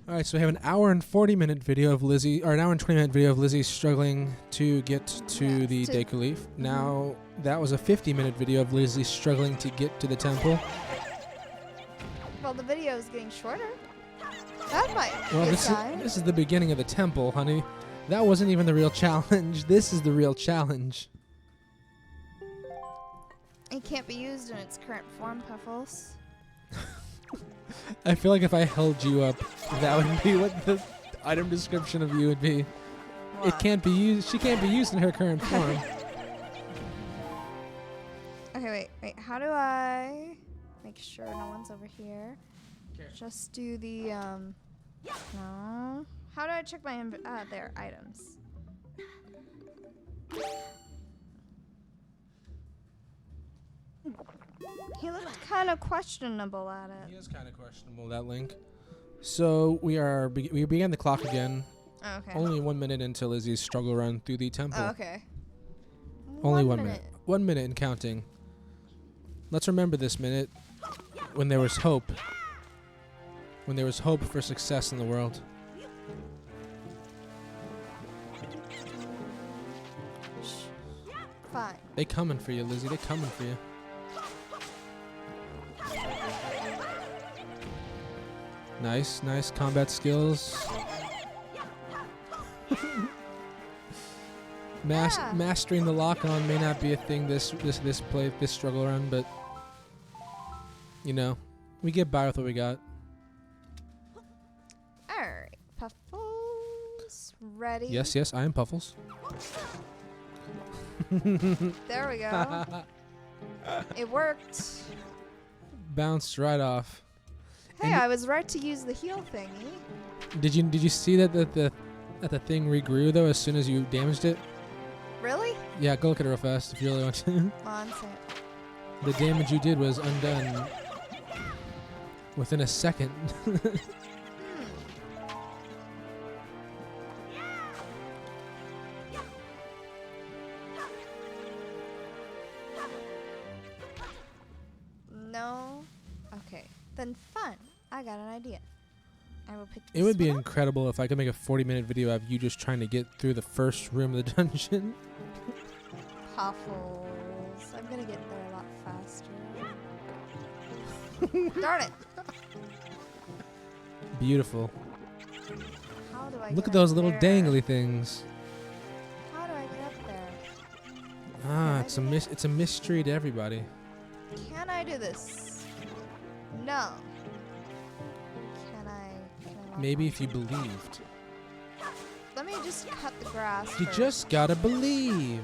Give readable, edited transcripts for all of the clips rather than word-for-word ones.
All right, so we have an hour and 40-minute video of Lizzie, or an hour and 20-minute video of Lizzie struggling to get to the Deku Leaf. Now, that was a 50-minute video of Lizzie struggling to get to the temple. Well, the video is getting shorter. That might be Well, a sign. this is the beginning of the temple, honey. That wasn't even the real challenge. This is the real challenge. It can't be used in its current form, Puffles. I feel like if I held you up, that would be what the item description of you would be. What? It can't be used. She can't be used in her current form. Okay, wait. How do I make sure no one's over here? Just do the, no. How do I check my, there, items. He looked kind of questionable at it. He is kind of questionable, that link. So we began the clock again. Oh, okay. Only 1 minute into Lizzie's struggle run through the temple. Oh, okay. Only 1 minute. 1 minute and counting. Let's remember this minute when there was hope. When there was hope for success in the world. Fine. They coming for you, Lizzie. They coming for you. Nice, nice combat skills. Mastering the lock-on may not be a thing this struggle run, but you know, we get by with what we got. All right, Puffles, ready? Yes, I am Puffles. There we go. It worked. Bounced right off. Hey, I was right to use the heal thingy. Did you see that the thing regrew though as soon as you damaged it? Really? Yeah, go look at it real fast if you really want to. On set. The damage you did was undone within a second. No. Okay. Then fun. I got an idea. I will pick this It would be one up. incredible if I could make a 40-minute video of you just trying to get through the first room of the dungeon. Puffles. I'm gonna get there a lot faster. Darn it. Beautiful. How do I Look get at those up little there? dangly things. How do I get up there? Ah, it's a mystery to everybody. Can I do this? No. Can I walk Maybe on? if you believed. Let me just cut the grass You first. just gotta believe.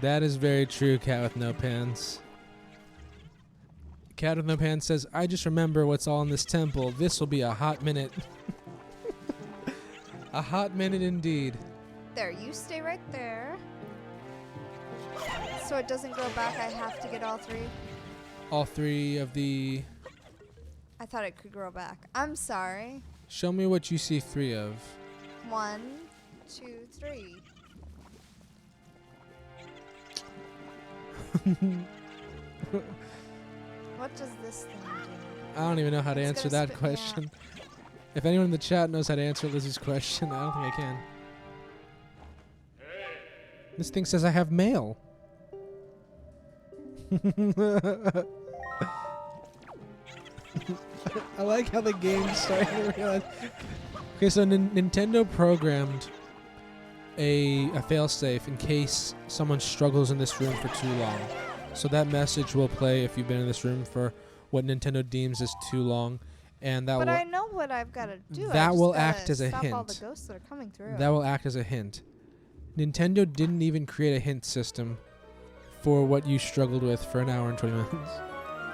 That is very true, Cat with No Pants. Cat with No Pants says, I just remember what's all in this temple. This will be a hot minute. A hot minute indeed. There, you stay right there. So it doesn't go back, I have to get all three. All three of the... I thought it could grow back. I'm sorry. Show me what you see three of. 1, 2, 3. What does this thing do? I don't even know how to It's answer gonna that spit me out. question. If anyone in the chat knows how to answer Lizzie's question, I don't think I can. This thing says I have mail. I like how the game's starting to realize. Okay, so Nintendo programmed a failsafe in case someone struggles in this room for too long. So that message will play if you've been in this room for what Nintendo deems as too long, and that But will I know what I've got to do. that I just will gotta act as a stop all hint. the ghosts that are coming through. That will act as a hint. Nintendo didn't even create a hint system for what you struggled with for an hour and 20 minutes.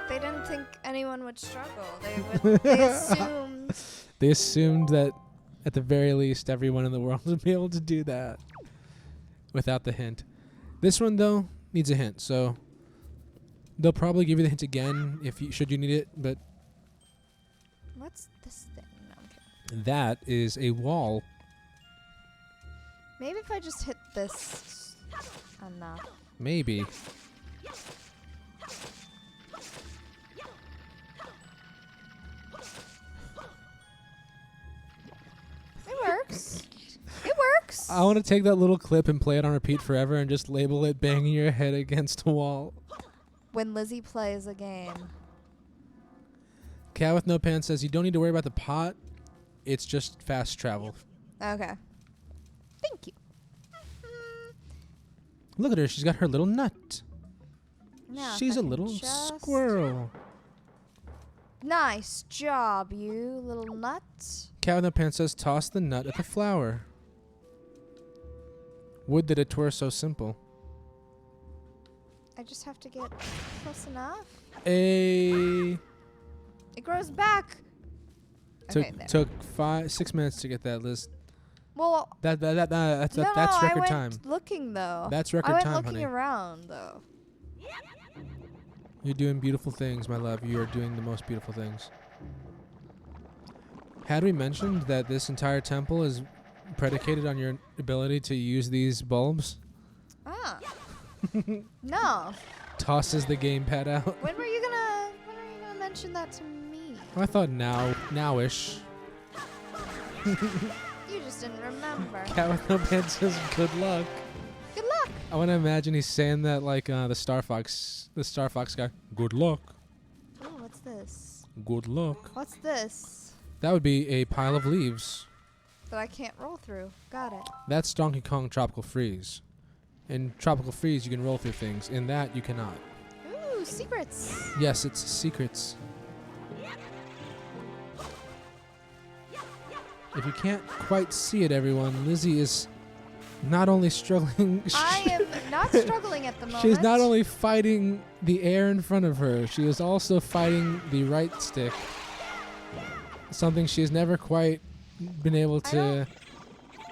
They didn't think anyone would struggle. They assumed. They assumed that at the very least everyone in the world would be able to do that without the hint. This one though needs a hint, so they'll probably give you the hint again if you should you need it, but What's this thing? No, I'm kidding. that is a wall. Maybe if I just hit this enough. Maybe. I want to take that little clip and play it on repeat forever and just label it banging your head against a wall. When Lizzie plays a game. Cat with no pants says you don't need to worry about the pot. It's just fast travel. Okay. Thank you. Look at her. She's got her little nut. Now, She's if I a can little just- squirrel. Nice job, you little nut. Cat with no pants says toss the nut at the flower. Would that it were so simple. I just have to get close enough. It It grows back. Okay, there. took 6 minutes to get that, Liz. Well, That's no, that's I record went time. looking though. That's I record went time, looking honey. around though. You're doing beautiful things, my love. You are doing the most beautiful things. Had we mentioned that this entire temple is predicated on your ability to use these bulbs? Ah. No. Tosses the gamepad out. When were you gonna mention that to me? I thought nowish. You just didn't remember. Cat with no pants says good luck. Good luck. I want to imagine he's saying that like the Star Fox guy. Good luck. Oh, what's this? Good luck. What's this? That would be a pile of leaves. That I can't roll through. Got it. That's Donkey Kong Tropical Freeze. In Tropical Freeze, you can roll through things. In that, you cannot. Ooh, secrets. Yes, it's secrets. If you can't quite see it, everyone, Lizzie is not only struggling. I am not struggling at the moment. She's not only fighting the air in front of her, she is also fighting the right stick. Something she has never quite been able to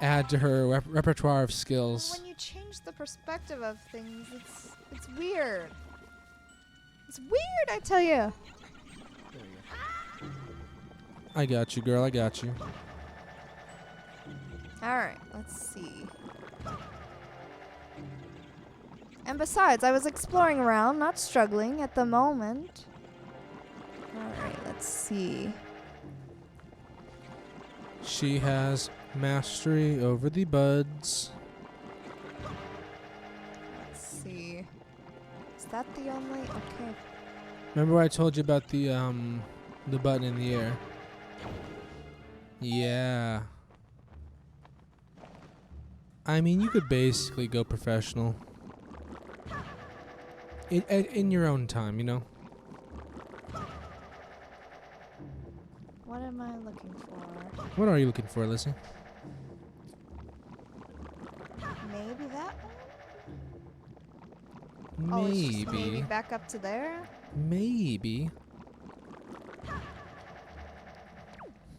add to her repertoire of skills. When you change the perspective of things, it's weird. It's weird, I tell you. I got you, girl. I got you. All right, let's see. And besides, I was exploring around, not struggling at the moment. All right, let's see. She has mastery over the buds. Let's see. Is that the only? Okay. Remember I told you about the button in the air? Yeah. I mean, you could basically go professional. In your own time, you know? What am I looking for? What are you looking for, Lizzie? Maybe that one? Oh, it's just maybe Maybe. back up to there? Maybe.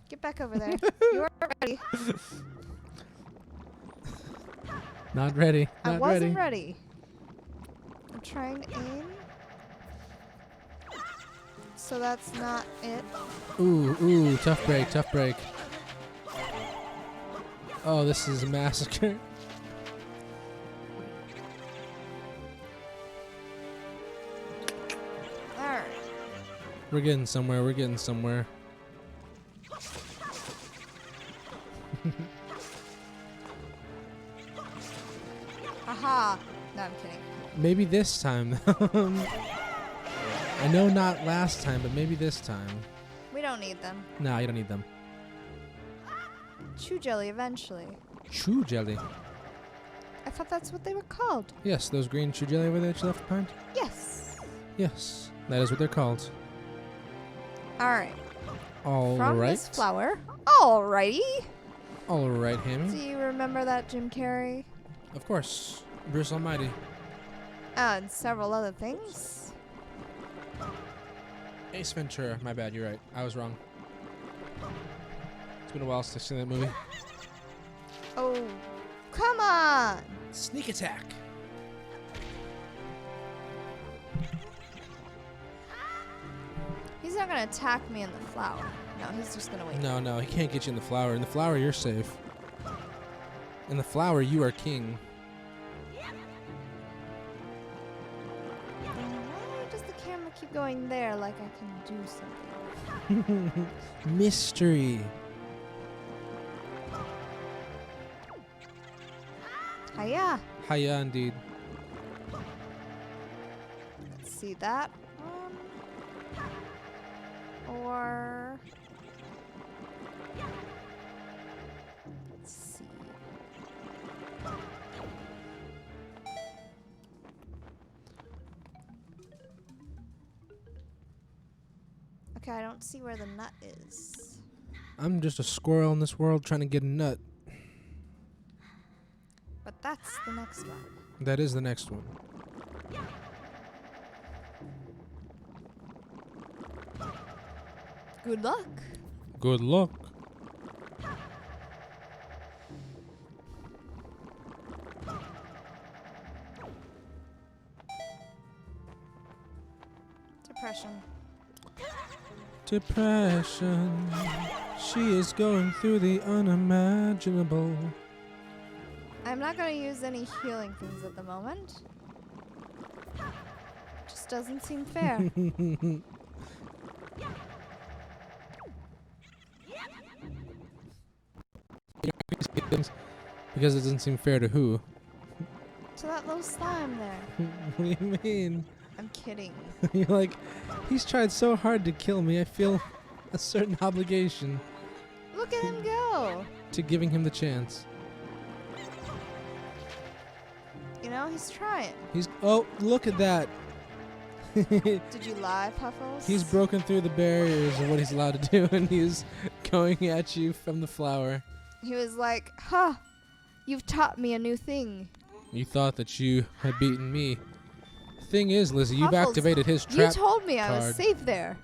Get back over there. You are ready. Not ready. I Not wasn't ready. ready. I'm trying to aim. So that's not it. Ooh, tough break, tough break. Oh, this is a massacre. Alright. We're getting somewhere, we're getting somewhere. Aha. No, I'm kidding. Maybe this time. I know not last time, but maybe this time. We don't need them. Nah, you don't need them. Chew jelly eventually. Chew jelly. I thought that's what they were called. Yes, those green chew jelly over there that you left behind? Yes. Yes, that is what they're called. Alright. All From right. this flower. Alrighty. All right, Do Hammy. you remember that Jim Carrey? Of course. Bruce Almighty. And several other things. Ace Ventura. My bad, you're right. I was wrong. It's been a while since I've seen that movie. Oh, come on. Sneak attack. He's not going to attack me in the flower. No, he's just going to wait. No, he can't get you in the flower. In the flower, you're safe. In the flower, you are king. Why does the camera keep going there like I can do something? Mystery. Hiya. Hiya, indeed. Let's see that one. Or let's see. Okay, I don't see where the nut is. I'm just a squirrel in this world trying to get a nut. But that's the next one. That is the next one. Good luck. Good luck. Depression. Depression. She is going through the unimaginable. I'm not going to use any healing things at the moment. Just doesn't seem fair. Because it doesn't seem fair to who? To that little slime there. What do you mean? I'm kidding. You're like, he's tried so hard to kill me, I feel a certain obligation Look at him go. to giving him the chance. You know, he's trying. Oh, look at that. Did you lie, Puffles? He's broken through the barriers of what he's allowed to do, and he's going at you from the flower. He was like, huh, you've taught me a new thing. You thought that you had beaten me. Thing is, Lizzie, you've Puffles, activated his trap. You told me I was card. safe there.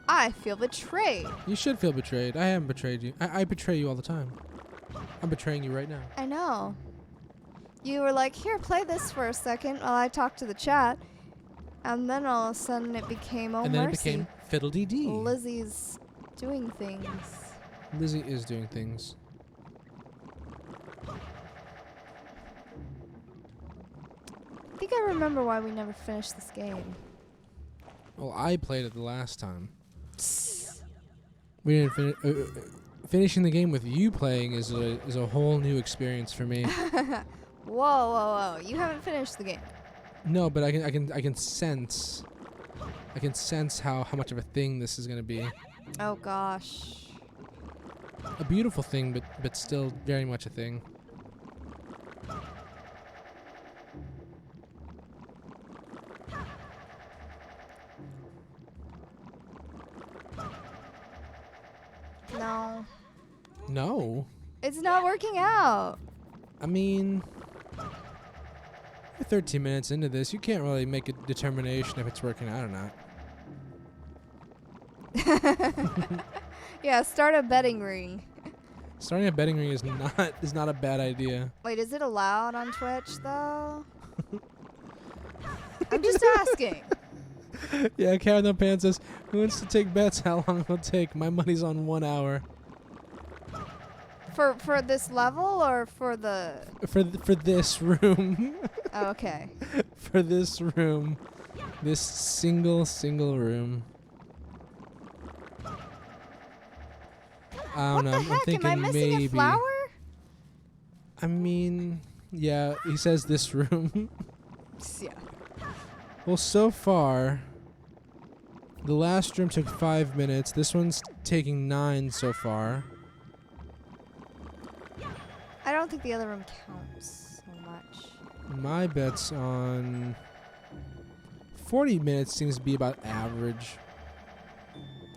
I feel betrayed. You should feel betrayed. I haven't betrayed you. I betray you all the time. I'm betraying you right now. I know. You were like, here, play this for a second while I talk to the chat. And then all of a sudden it became, oh And then mercy. it became fiddle-dee-dee. Lizzie's doing things. Lizzie is doing things. I think I remember why we never finished this game. Well, I played it the last time. We didn't finishing the game with you playing is a whole new experience for me. Whoa, whoa, whoa. You haven't finished the game. No, but I can sense how much of a thing this is gonna be. Oh gosh. A beautiful thing, but still very much a thing. No. No. It's not working out. I mean, you're 13 minutes into this. You can't really make a determination if it's working out or not. Yeah, start a betting ring. Starting a betting ring is not a bad idea. Wait, is it allowed on Twitch though? I'm just asking. Yeah, Karen the Pan says, who wants to take bets? How long it'll take? My money's on 1 hour. For this level or for the? For this room. Oh, okay. For this room. This single room. I don't know. What the heck? I'm thinking Am I missing maybe. a flower? I mean, yeah, he says this room. Yeah. Well, so far, the last room took 5 minutes. This one's taking 9 so far. I don't think the other room counts so much. My bet's on 40 minutes seems to be about average.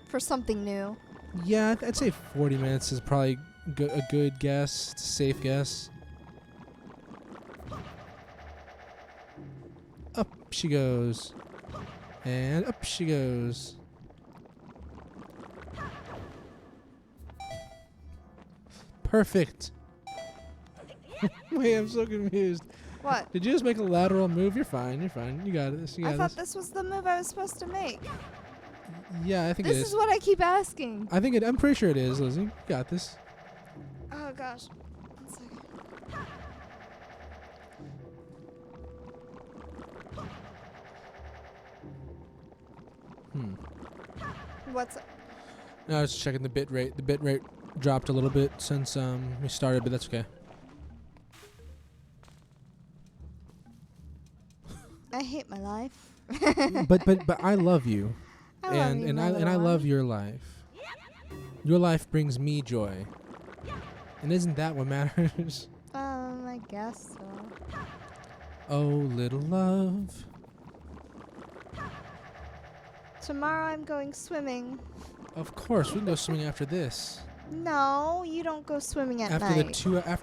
For something new. Yeah, I'd say 40 minutes is probably a good guess. It's a safe guess. Up she goes. And up she goes. Perfect. Wait, I'm so confused. What? Did you just make a lateral move? You're fine. You're fine. You got this. You got I thought this. this was the move I was supposed to make. Yeah, I think it This is. is what I keep asking. I think it. I'm pretty sure it is, Lizzie. You got this. Oh gosh. 1 second. What's up? No, I was checking the bit rate. The bit rate dropped a little bit since we started, but that's okay. hate my life. but I love you. I love you, my little I love one. your life. Your life brings me joy. And isn't that what matters? I guess so. Oh, little love. Tomorrow I'm going swimming. Of course, we can go swimming after this. No, you don't go swimming at After night.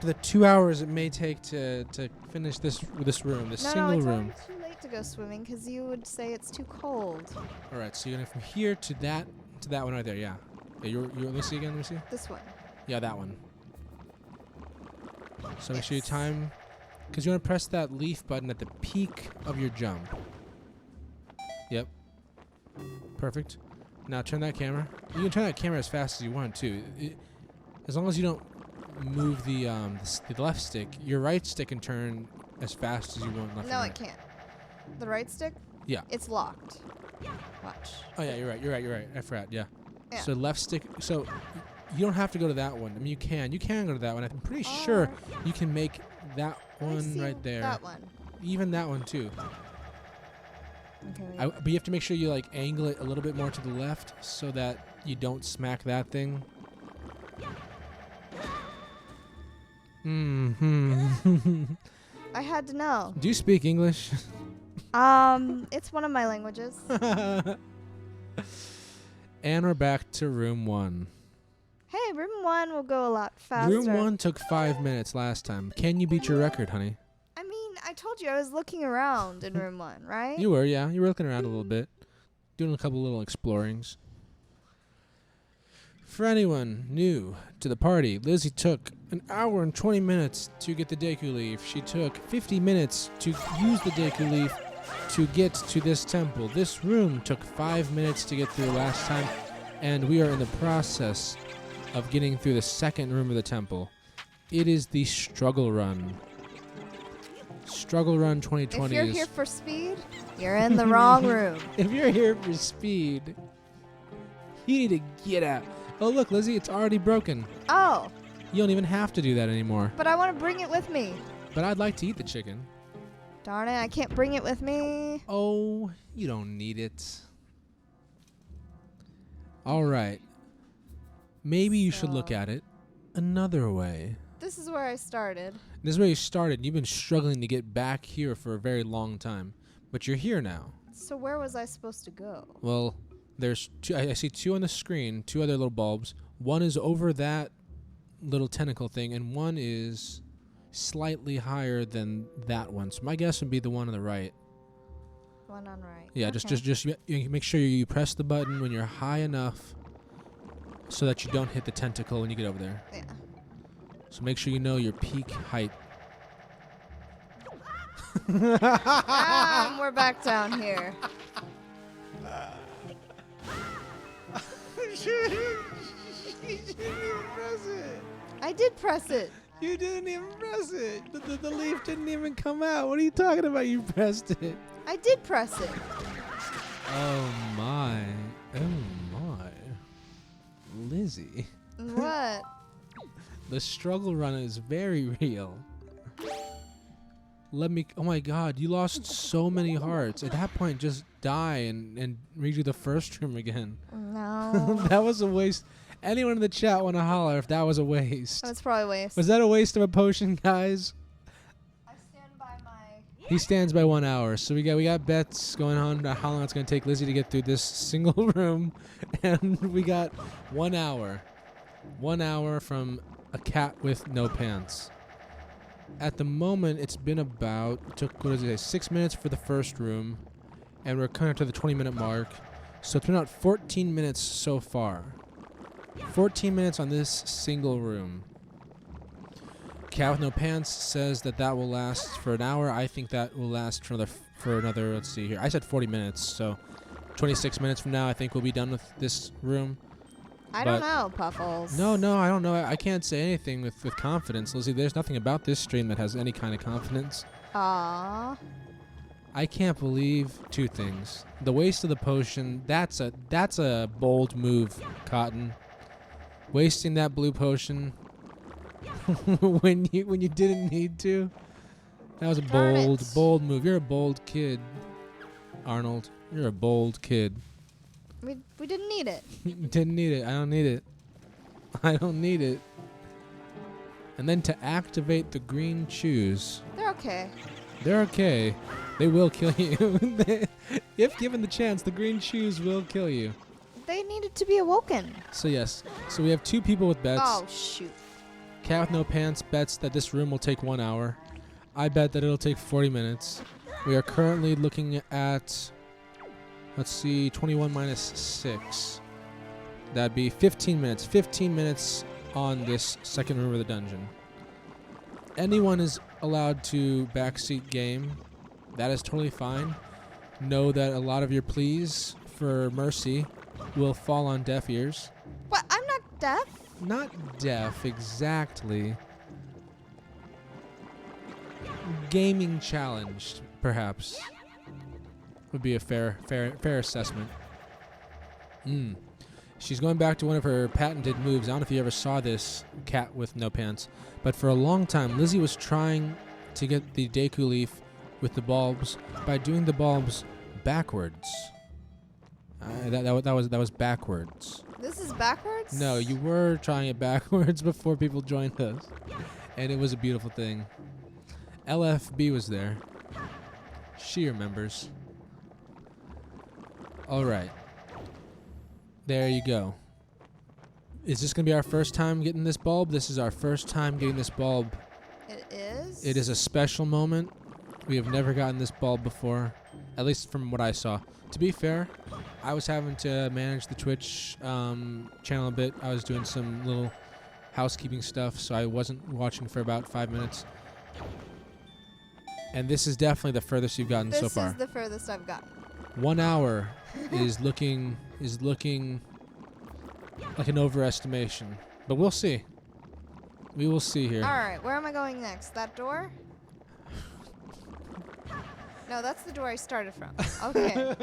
the 2 hours it may take to finish this room, this single it's room. already too late to go swimming because you would say it's too cold. All right, so you're gonna from here to that one right there. Yeah. Yeah. You're let me see again. Let me see. This one. Yeah, that one. So make sure you Yes. time, because you want to press that leaf button at the peak of your jump. Yep. Perfect. Now turn that camera. You can turn that camera as fast as you want too. As long as you don't move the left stick, your right stick can turn as fast as you want. Left No, and right. it can't. The right stick? Yeah. It's locked. Watch. Oh yeah, you're right. I forgot. Yeah. Yeah. So left stick. So you don't have to go to that one. I mean, you can go to that one. I'm pretty sure Or- you can make that Let me one see right there. That one. Even that one too. Okay. wait. But you have to make sure you like angle it a little bit more to the left so that you don't smack that thing. Hmm. I had to know. Do you speak English? It's one of my languages. And we're back to room 1. Hey, room 1 will go a lot faster. Room 1 took 5 minutes last time. Can you beat your record, honey? I mean, I told you I was looking around in room 1, right? You were, yeah. You were looking around a little bit. Doing a couple little explorings. For anyone new to the party, Lizzie took an hour and 20 minutes to get the Deku Leaf. She took 50 minutes to use the Deku Leaf to get to this temple. This room took 5 minutes to get through last time, and we are in the process of getting through the second room of the temple. It is the Struggle Run. Struggle Run 2020 If you're is... here for speed, you're in the wrong room. If you're here for speed, you need to get out. Oh, look, Lizzie, it's already broken. Oh, You don't even have to do that anymore. but I want to bring it with me. But I'd like to eat the chicken. Darn it, I can't bring it with me. Oh, you don't need it. All right. Maybe you should look So- at it another way. This is where I started. This is where you started. You've been struggling to get back here for a very long time. But you're here now. So where was I supposed to go? Well, there's two. I see 2 on the screen, 2 other little bulbs. One is over that little tentacle thing, and one is slightly higher than that one. So my guess would be the one on the right. One on right. Yeah, Okay. just you make sure you press the button when you're high enough so that you don't hit the tentacle when you get over there. Yeah. So make sure you know your peak height. We're back down here. You didn't even press it. I did press it. You didn't even press it. The leaf didn't even come out. What are you talking about? You pressed it. I did press it. Oh my. Oh my. Lizzie. What? The struggle run is very real. Oh my god, you lost so many hearts. At that point, just die and redo the first room again. No. That was a waste. Anyone in the chat want to holler if that was a waste? That's probably a waste. Was that a waste of a potion, guys? I stand by my... He stands by 1 hour. So we got bets going on about how long it's going to take Lizzie to get through this single room. And we got 1 hour. 1 hour from a cat with no pants. At the moment, it's been took 6 minutes for the first room. And we're coming up to the 20-minute mark. So it's been about 14 minutes so far. 14 minutes on this single room. Cat with no pants says that will last for an hour. I think that will last for another, let's see here. I said 40 minutes, so 26 minutes from now I think we'll be done with this room. I don't know, Puffles. No, I don't know. I can't say anything with confidence, Lizzie. There's nothing about this stream that has any kind of confidence. Aww. I can't believe 2 things. The waste of the potion, that's a bold move, Cotton. Wasting that blue potion when you didn't need to. That was a Darn it. bold move. You're a bold kid. Arnold. You're a bold kid. We didn't need it. Didn't need it. I don't need it. I don't need it. And then to activate the green shoes. They're okay. They're okay. They will kill you. If given the chance, the green shoes will kill you. They needed to be awoken. So yes. So we have 2 people with bets. Oh, shoot. Cat with no pants bets that this room will take 1 hour. I bet that it'll take 40 minutes. We are currently looking at, let's see, 21 minus 6. That'd be 15 minutes. 15 minutes on this second room of the dungeon. Anyone is allowed to backseat game. That is totally fine. Know that a lot of your pleas for mercy will fall on deaf ears. What? I'm not deaf? Not deaf, exactly. Gaming challenged, perhaps, would be a fair assessment. She's going back to one of her patented moves. I don't know if you ever saw this, Cat with no pants, but for a long time, Lizzie was trying to get the Deku Leaf with the bulbs by doing the bulbs backwards. That was backwards. This is backwards? No, you were trying it backwards before people joined us, and it was a beautiful thing. LFB was there. She remembers. All right. There you go. Is this going to be our first time getting this bulb? This is our first time getting this bulb. It is? It is a special moment. We have never gotten this bulb before, at least from what I saw. To be fair, I was having to manage the Twitch channel a bit. I was doing some little housekeeping stuff, so I wasn't watching for about 5 minutes. And this is definitely the furthest you've gotten so far. This is the furthest I've gotten. 1 hour is looking like an overestimation, but we'll see. We will see here. All right, where am I going next? That door? No, that's the door I started from. Okay.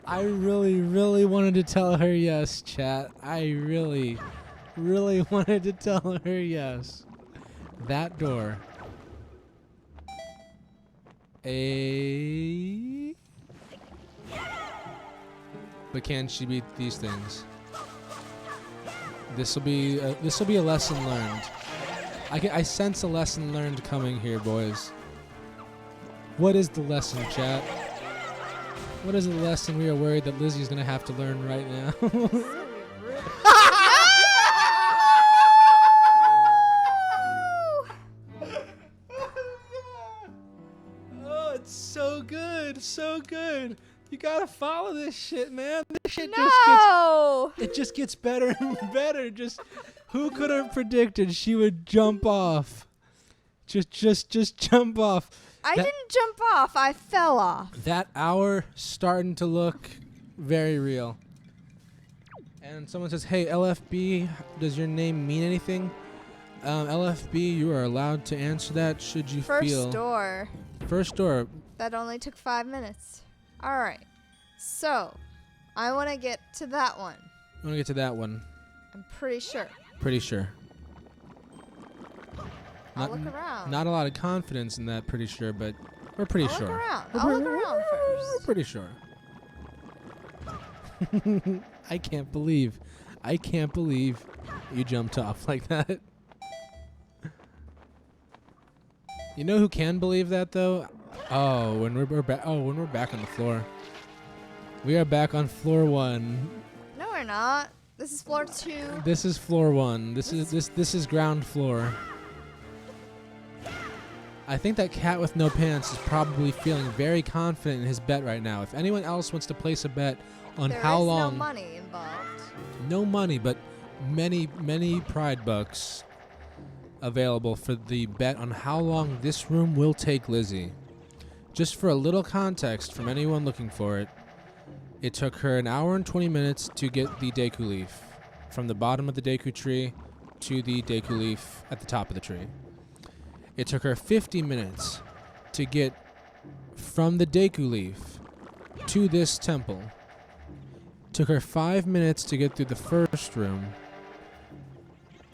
I really wanted to tell her yes, chat. I really wanted to tell her yes. That door. But can she beat these things? This will be a lesson learned. I sense a lesson learned coming here, boys. What is the lesson, chat? What is the lesson we are worried that Lizzie's gonna have to learn right now? Oh, it's so good, so good. You gotta follow this shit, man. This shit just gets better and better. Just who could have predicted she would jump off? Just jump off. I didn't jump off. I fell off. That hour starting to look very real. And someone says, "Hey, LFB, does your name mean anything?" LFB, you are allowed to answer that. Should you feel? First door. First door. That only took 5 minutes. All right. So, I want to get to that one. I want to get to that one. I'm pretty sure. Pretty sure. I'll look around. Not a lot of confidence in that, pretty sure, but we're pretty sure. Look around. I'll look around first. We're pretty sure. I can't believe you jumped off like that. You know who can believe that though? Oh, when we're back. Oh, when we're back on the floor. We are back on floor 1. No, we're not. This is floor 2. This is floor 1. This is ground floor. I think that Cat with no pants is probably feeling very confident in his bet right now. If anyone else wants to place a bet on how long... There is no money involved. No money, but many pride bucks available for the bet on how long this room will take Lizzie. Just for a little context from anyone looking for it, it took her 1 hour and 20 minutes to get the Deku Leaf from the bottom of the Deku tree to the Deku Leaf at the top of the tree. It took her 50 minutes to get from the Deku Leaf to this temple. It took her 5 minutes to get through the first room.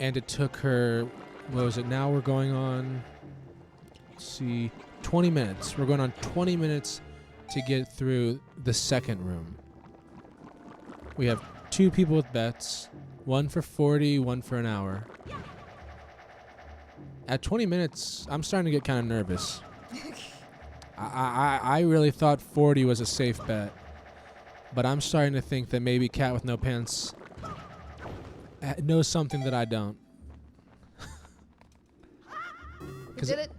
And it took her, what was it, now we're going on, let's see, 20 minutes. We're going on 20 minutes to get through the second room. We have 2 people with bets, one for 40, one for an hour. At 20 minutes, I'm starting to get kind of nervous. I really thought 40 was a safe bet, but I'm starting to think that maybe Cat with No Pants knows something that I don't. You did it.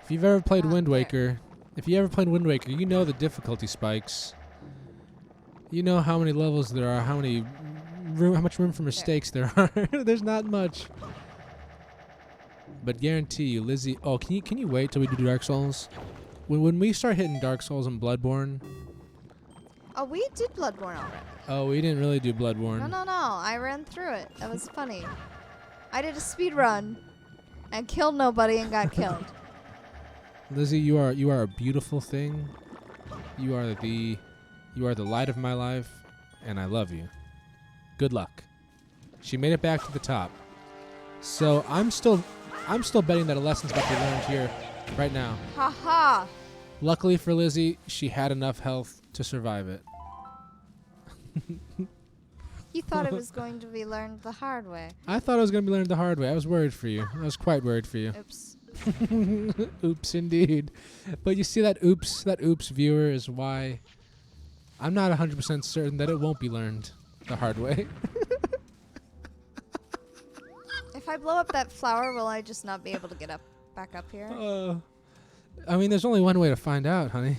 If you've ever played Wind There. Waker, you know the difficulty spikes. You know how many levels there are, how much room for mistakes there are. There's not much. But guarantee you, Lizzie. Oh, can you wait till we do Dark Souls? When we start hitting Dark Souls and Bloodborne. Oh, we did Bloodborne already. Oh, we didn't really do Bloodborne. No. I ran through it. That was funny. I did a speed run and killed nobody and got killed. Lizzie, you are a beautiful thing. You are the light of my life, and I love you. Good luck. She made it back to the top. So I'm still betting that a lesson's about to be learned here right now. Haha. Luckily for Lizzie, she had enough health to survive it. You thought it was going to be learned the hard way. I thought it was going to be learned the hard way. I was worried for you. I was quite worried for you. Oops. Oops, indeed. But you see that oops viewer is why I'm not 100% certain that it won't be learned the hard way. If I blow up that flower, will I just not be able to get back up here? I mean, there's only one way to find out, honey.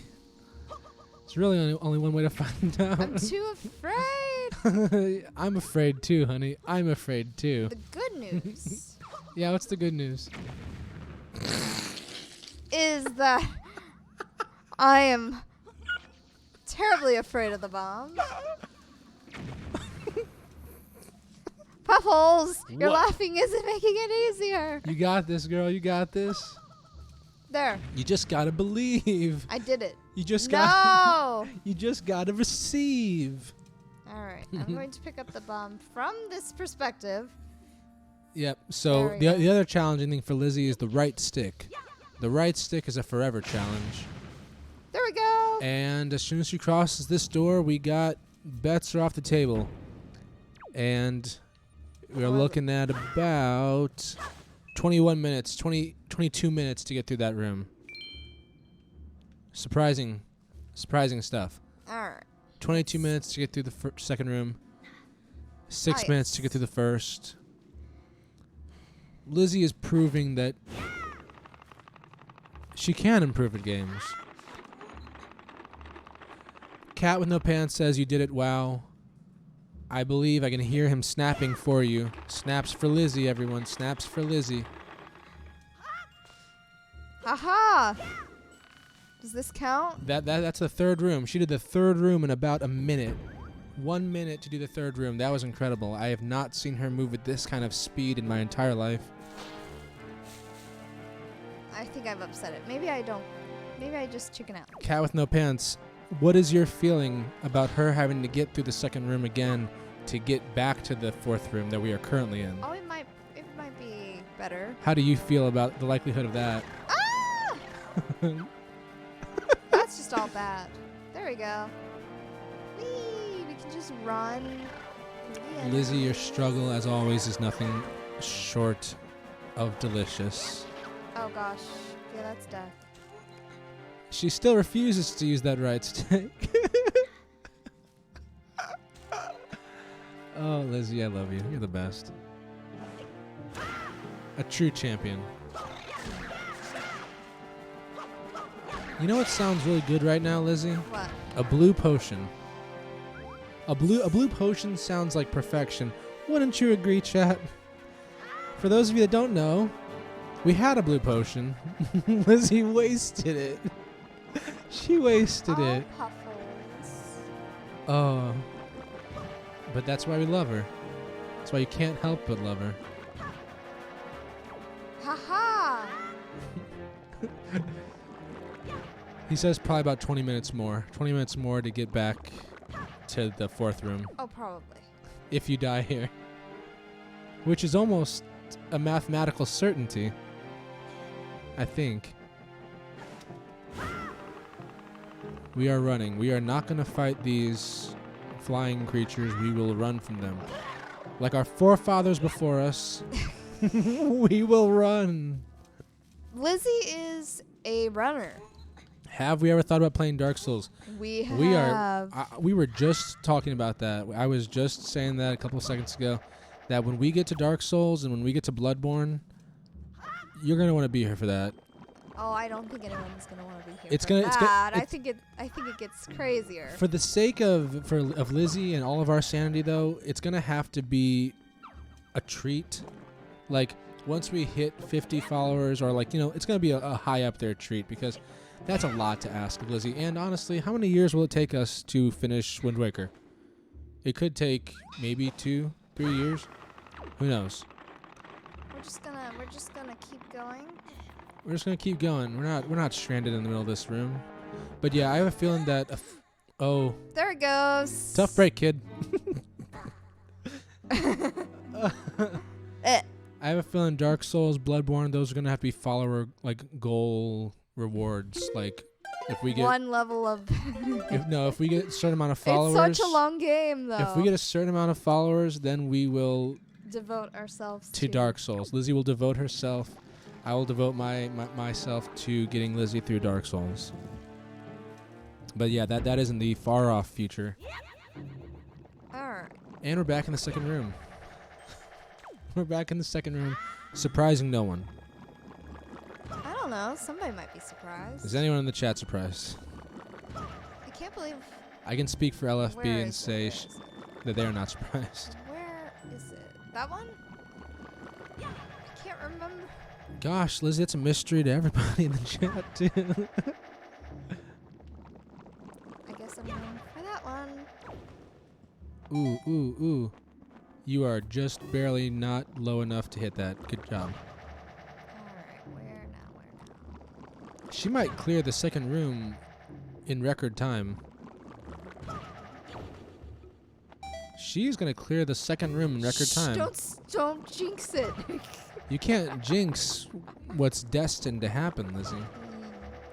It's really only one way to find out. I'm too afraid. I'm afraid too, honey. I'm afraid too. The good news Yeah, what's the good news? is that I am terribly afraid of the bomb. Puffles, your What? laughing isn't making it easier. You got this, girl. You got this. There, You just gotta believe. I did it. You just No. You just gotta receive. All right, I'm going to pick up the bomb from this perspective. Yep. So There we go. the other challenging thing for Lizzie is the right stick. The right stick is a forever challenge. There we go. And as soon as she crosses this door, we got bets are off the table. And we're looking at about 21 minutes, 22 minutes to get through that room. Surprising stuff. All right. 22 minutes to get through the second room. 6 Nice. minutes to get through the first. Lizzie is proving that she can improve at games. Cat with No Pants says you did it, wow. I believe I can hear him snapping for you. Snaps for Lizzie, everyone. Snaps for Lizzie. Aha! Does this count? That's the third room. She did the third room in about a minute. 1 minute to do the third room. That was incredible. I have not seen her move at this kind of speed in my entire life. I think I've upset it. Maybe I don't. Maybe I just chicken out. Cat with No Pants, what is your feeling about her having to get through the second room again to get back to the fourth room that we are currently in? Oh, it might be better. How do you feel about the likelihood of that? Ah! That's just all bad. There we go. Whee! We can just run. through the end. Lizzie, your struggle, as always, is nothing short of delicious. Oh gosh. Yeah, that's death. She still refuses to use that right stick. Oh, Lizzie, I love you. You're the best. A true champion. You know what sounds really good right now, Lizzie? What? A blue potion. A blue potion sounds like perfection. Wouldn't you agree, chat? For those of you that don't know, we had a blue potion. Lizzie wasted it. She wasted Oh, it. Puffles. Oh. But that's why we love her. That's why you can't help but love her. Haha! He says probably about 20 minutes more. 20 minutes more to get back to the fourth room. Oh, probably. If you die here. Which is almost a mathematical certainty. I think. We are running. We are not going to fight these flying creatures. We will run from them. Like our forefathers before us, we will run. Lizzie is a runner. Have we ever thought about playing Dark Souls? We have. We were just talking about that. I was just saying that a couple of seconds ago, that when we get to Dark Souls and when we get to Bloodborne, you're going to want to be here for that. Oh, I don't think anyone's gonna want to be here. I think it gets crazier. For the sake of Lizzie and all of our sanity, though, it's gonna have to be a treat. Like once we hit 50 followers, or like it's gonna be a high up there treat, because that's a lot to ask of Lizzie. And honestly, how many years will it take us to finish Wind Waker? It could take maybe 2-3 years. Who knows? We're just gonna keep going. We're just gonna keep going. We're not stranded in the middle of this room. But yeah, I have a feeling that. There it goes. Tough break, kid. I have a feeling Dark Souls, Bloodborne, those are gonna have to be follower goal rewards. Like if we get one level of. if we get a certain amount of followers. It's such a long game, though. If we get a certain amount of followers, then we will devote ourselves to Dark Souls. Lizzie will devote herself. I will devote myself to getting Lizzie through Dark Souls. But yeah, that is in the far off future. Alright. And we're back in the second room. We're back in the second room, surprising no one. I don't know. Somebody might be surprised. Is anyone in the chat surprised? I can't believe. I can speak for LFB and say that they are not surprised. Where is it? That one? I can't remember. Gosh, Lizzie, it's a mystery to everybody in the chat, too. I guess I'm going for that one. Ooh. You are just barely not low enough to hit that. Good job. Alright, where now? She might clear the second room in record time. She's going to clear the second room in record time. Don't jinx it. You can't jinx what's destined to happen, Lizzie.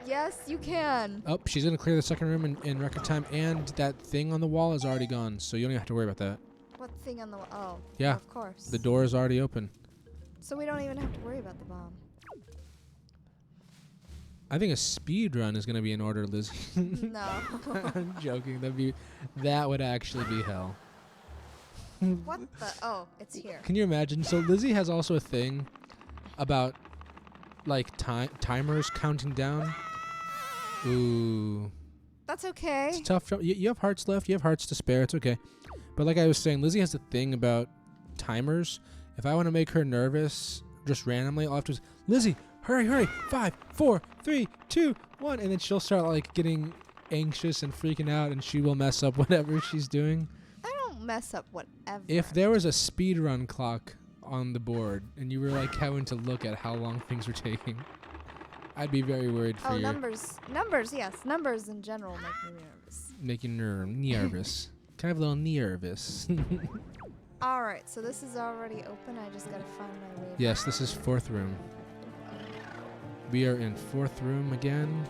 Yes, you can. Oh, she's going to clear the second room in record time, and that thing on the wall is already gone, so you don't even have to worry about that. What thing on the wall? Oh, yeah, of course. The door is already open. So we don't even have to worry about the bomb. I think a speed run is going to be in order, Lizzie. No. I'm joking. That would actually be hell. What the? Oh, it's here. Can you imagine? So Lizzie has also a thing about like timers counting down. Ooh. That's okay. It's tough. You have hearts left. You have hearts to spare. It's okay. But like I was saying, Lizzie has a thing about timers. If I want to make her nervous, just randomly, I'll have to Lizzie, hurry. 5, 4, 3, 2, 1. And then she'll start like getting anxious and freaking out, and she will mess up whatever she's doing. Mess up whatever. If there was a speed run clock on the board and you were like having to look at how long things were taking, I'd be very worried for you. Numbers, yes. Numbers in general make me nervous. Make you nervous. Kind of a little nervous. Alright, so this is already open. I just gotta find my way. Yes, this is fourth room. We are in fourth room again.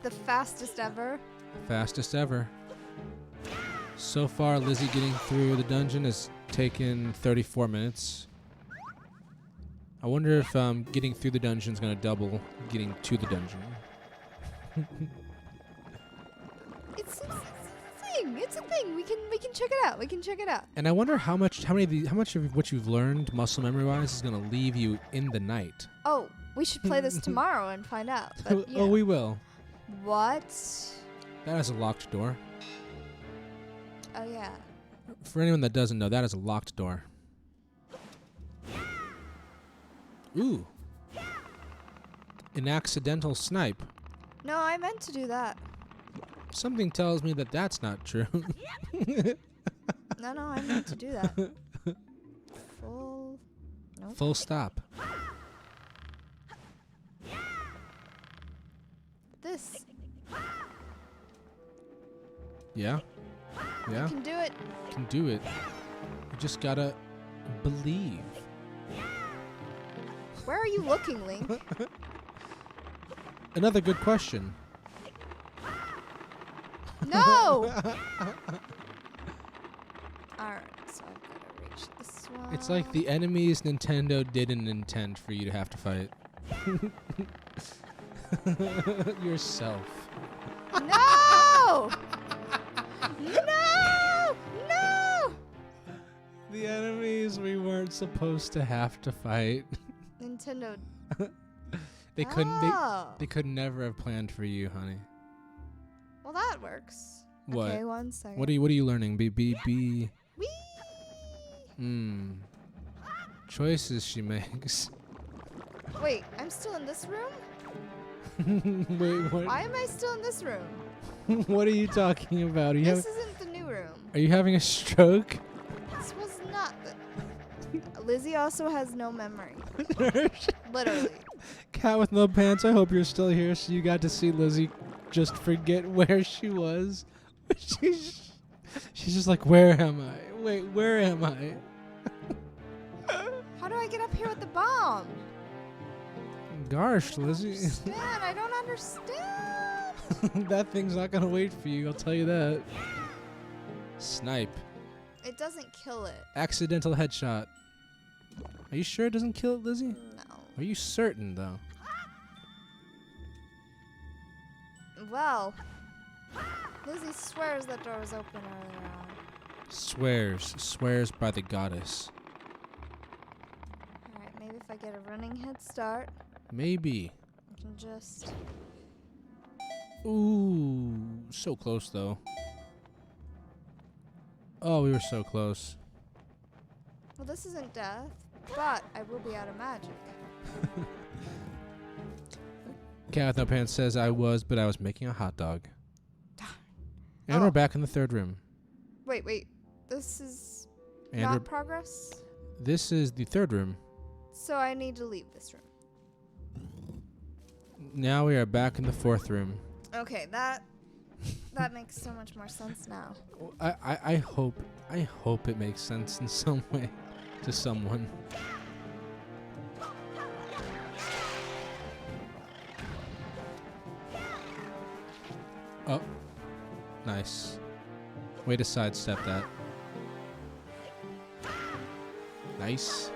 The fastest ever. Fastest ever. So far, Lizzie getting through the dungeon has taken 34 minutes. I wonder if getting through the dungeon is going to double getting to the dungeon. It's a thing. It's a thing. We can check it out. And I wonder how much of what you've learned muscle memory wise is going to leave you in the night. Oh, we should play this tomorrow and find out. But, oh, we will. What? That is a locked door. Oh, yeah. For anyone that doesn't know, that is a locked door. Ooh. An accidental snipe. No, I meant to do that. Something tells me that that's not true. No, I meant to do that. Full stop. This. Yeah? Yeah? You can do it. Can do it. You just gotta believe. Where are you looking, Link? Another good question. No! Alright, so I've got to reach this one. It's like the enemies Nintendo didn't intend for you to have to fight. Yourself. No! No! No! The enemies we weren't supposed to have to fight. Nintendo. They couldn't. Oh. They could never have planned for you, honey. Well, that works. What? Okay, 1 second. What are you learning? B. Whee! Choices she makes. Wait, I'm still in this room? Wait, what? Why am I still in this room? What are you talking about? This isn't the new room. Are you having a stroke? This was not the... Lizzie also has no memory. Literally. Cat with no pants, I hope you're still here so you got to see Lizzie just forget where she was. She's just like, where am I? Wait, where am I? How do I get up here with the bomb? Gosh, Lizzie. Man, I don't understand. That thing's not gonna wait for you, I'll tell you that. Snipe. It doesn't kill it. Accidental headshot. Are you sure it doesn't kill it, Lizzie? No. Are you certain, though? Well, Lizzie swears that door was open earlier on. Swears by the goddess. Alright, maybe if I get a running head start, Maybe. I can just... Ooh, so close, though. Oh, we were so close. Well, this isn't death, but I will be out of magic. Cat with no pants says I was making a hot dog. And Oh. we're back in the third room. Wait. This is And not progress? this is the third room. So I need to leave this room. Now we are back in the fourth room. Okay, that makes so much more sense now. I hope it makes sense in some way to someone. Oh, nice. Way to sidestep that. Nice.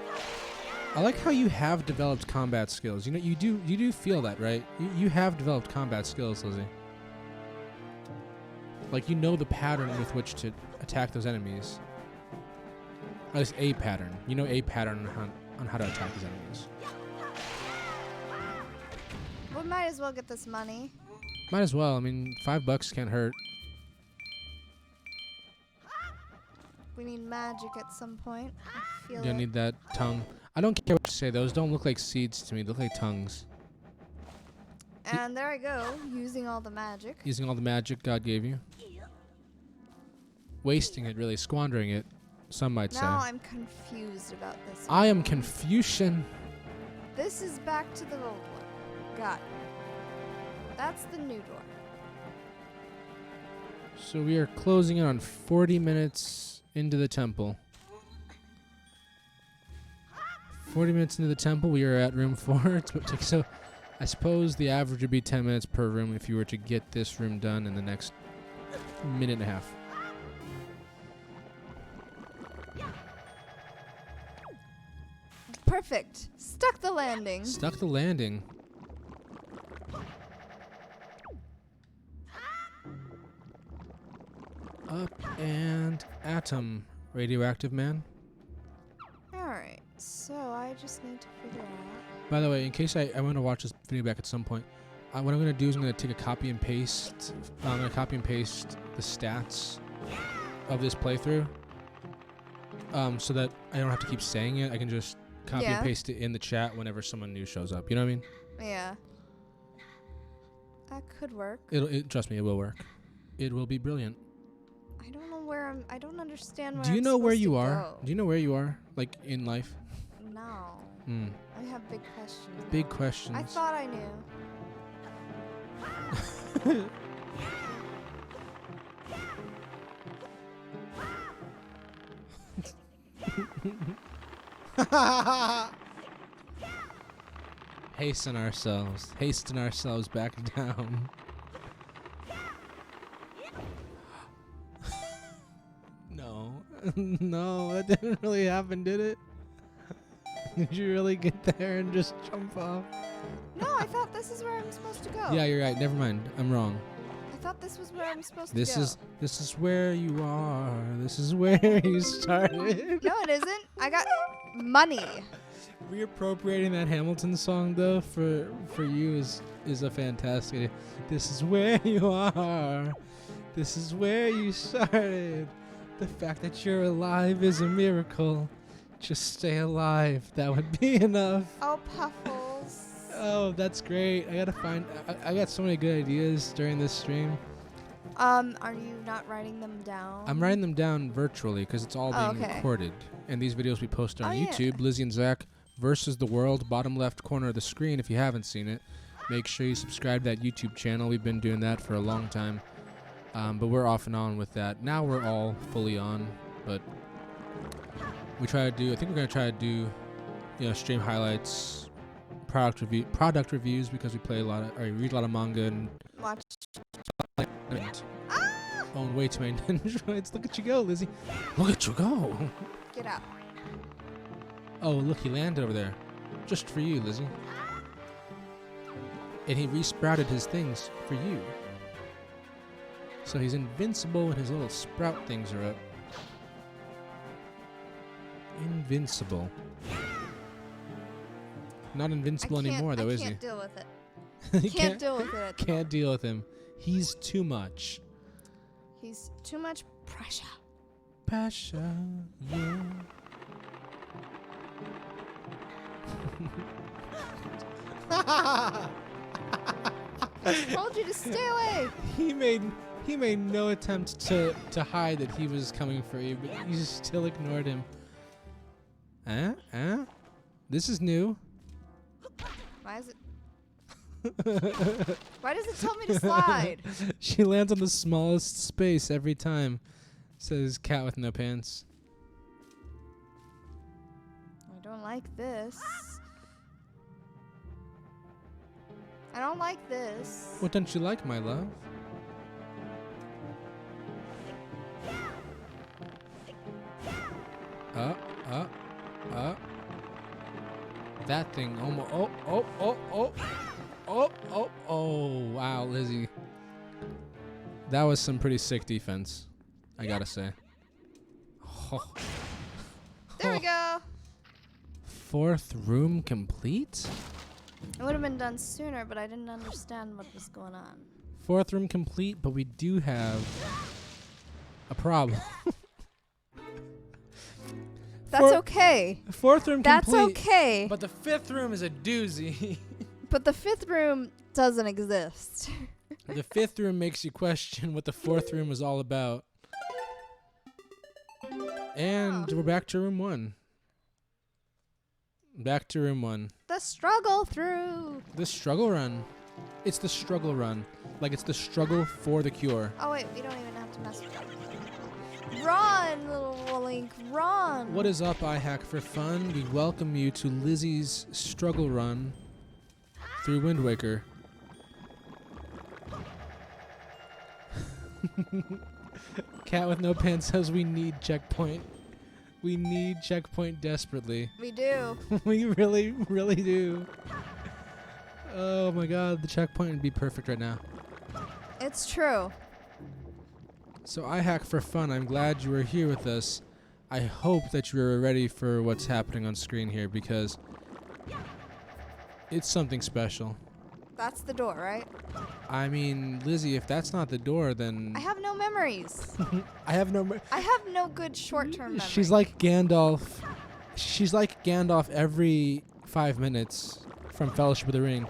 I like how you have developed combat skills. You know, you do feel that, right? You have developed combat skills, Lizzie. Like, you know the pattern with which to attack those enemies. At least a pattern. You know a pattern on how to attack these enemies. We might as well get this money. Might as well. I mean, $5 can't hurt. We need magic at some point. I feel You it. need that tongue. I don't care what you say. Those don't look like seeds to me. They look like tongues. And there I go, using all the magic. Using all the magic God gave you. Wasting it, really. Squandering it, some might say. Now I'm confused about this. I am Confucian. This is back to the old one. Got it. That's the new door. So we are closing in on 40 minutes into the temple. 40 minutes into the temple, we are at room 4. So I suppose the average would be 10 minutes per room if you were to get this room done in the next minute and a half. Perfect. Stuck the landing. Stuck the landing. Up and atom, radioactive man. Alright, so I just need to figure out. By the way, in case I want to watch this video back at some point, what I'm going to do is I'm going to take a copy and paste. I'm going to copy and paste the stats of this playthrough, so that I don't have to keep saying it. I can just copy and paste it in the chat whenever someone new shows up. You know what I mean? Yeah. That could work. Trust me, it will work. It will be brilliant. I don't know where I don't understand where Do you I'm know where supposed you to are? go. Do you know where you are, like in life? No. I have big questions. Big now. questions. I thought I knew. Hasten ourselves back down. No, that didn't really happen, did it? Did you really get there and just jump off? No, I thought this is where I'm supposed to go. Yeah, you're right. Never mind. I'm wrong. I thought this was where I'm supposed to This go. is where you are. This is where you started. No, it isn't. I got money. Reappropriating that Hamilton song though for you is a fantastic. This is where you are. This is where you started. The fact that you're alive is a miracle. Just stay alive. That would be enough. Oh, Puffles. Oh, that's great. I gotta find. I got so many good ideas during this stream. Are you not writing them down? I'm writing them down virtually because it's all being okay. recorded. And these videos we post on Oh, yeah. YouTube. Lizzie and Zach versus the world. Bottom left corner of the screen. If you haven't seen it, make sure you subscribe to that YouTube channel. We've been doing that for a long time. But we're off and on with that. Now we're all fully on. But we try to do. I think we're gonna try to do, stream highlights, product reviews because we play a lot of, or read a lot of manga and Watch. own way too many Nendoroids. Look at you go, Lizzie. Look at you go. Get out. Oh, look, he landed over there. Just for you, Lizzie. And he resprouted his things for you. So he's invincible when his little sprout things are up. Invincible. Not invincible anymore, though, is he? I can't deal with it. You Can't deal with it. Can't deal with him. He's too much. He's too much pressure. Pressure, yeah. I told you to stay away. He made no attempt to hide that he was coming for you, but you still ignored him. This is new. Why is it? Why does it tell me to slide? She lands on the smallest space every time, says Cat with no pants. I don't like this. I don't like this. What don't you like, my love? That thing almost. Oh, wow, Lizzie. That was some pretty sick defense, I gotta say. Oh. There we go. Fourth room complete? It would have been done sooner, but I didn't understand what was going on. Fourth room complete, but we do have a problem. That's okay. Fourth room That's complete. okay. But the fifth room is a doozy. But the fifth room doesn't exist. The fifth room makes you question what the fourth room was all about. And we're back to room one. Back to room one. The struggle through. The struggle run. It's the struggle run. Like it's the struggle for the cure. Oh wait, we don't even have to mess with that. Run, little Link, run. What is up, iHack for Fun? We welcome you to Lizzie's struggle run through Wind Waker. Cat with no pants says we need checkpoint. We need checkpoint desperately. We do. We really, really do. Oh my god, the checkpoint would be perfect right now. It's true. So iHack for Fun, I'm glad you were here with us. I hope that you're ready for what's happening on screen here because it's something special. That's the door, right? I mean, Lizzie, if that's not the door, then I have no memories. I have no. I have no good short-term memory. She's like Gandalf. She's like Gandalf every 5 minutes from Fellowship of the Ring.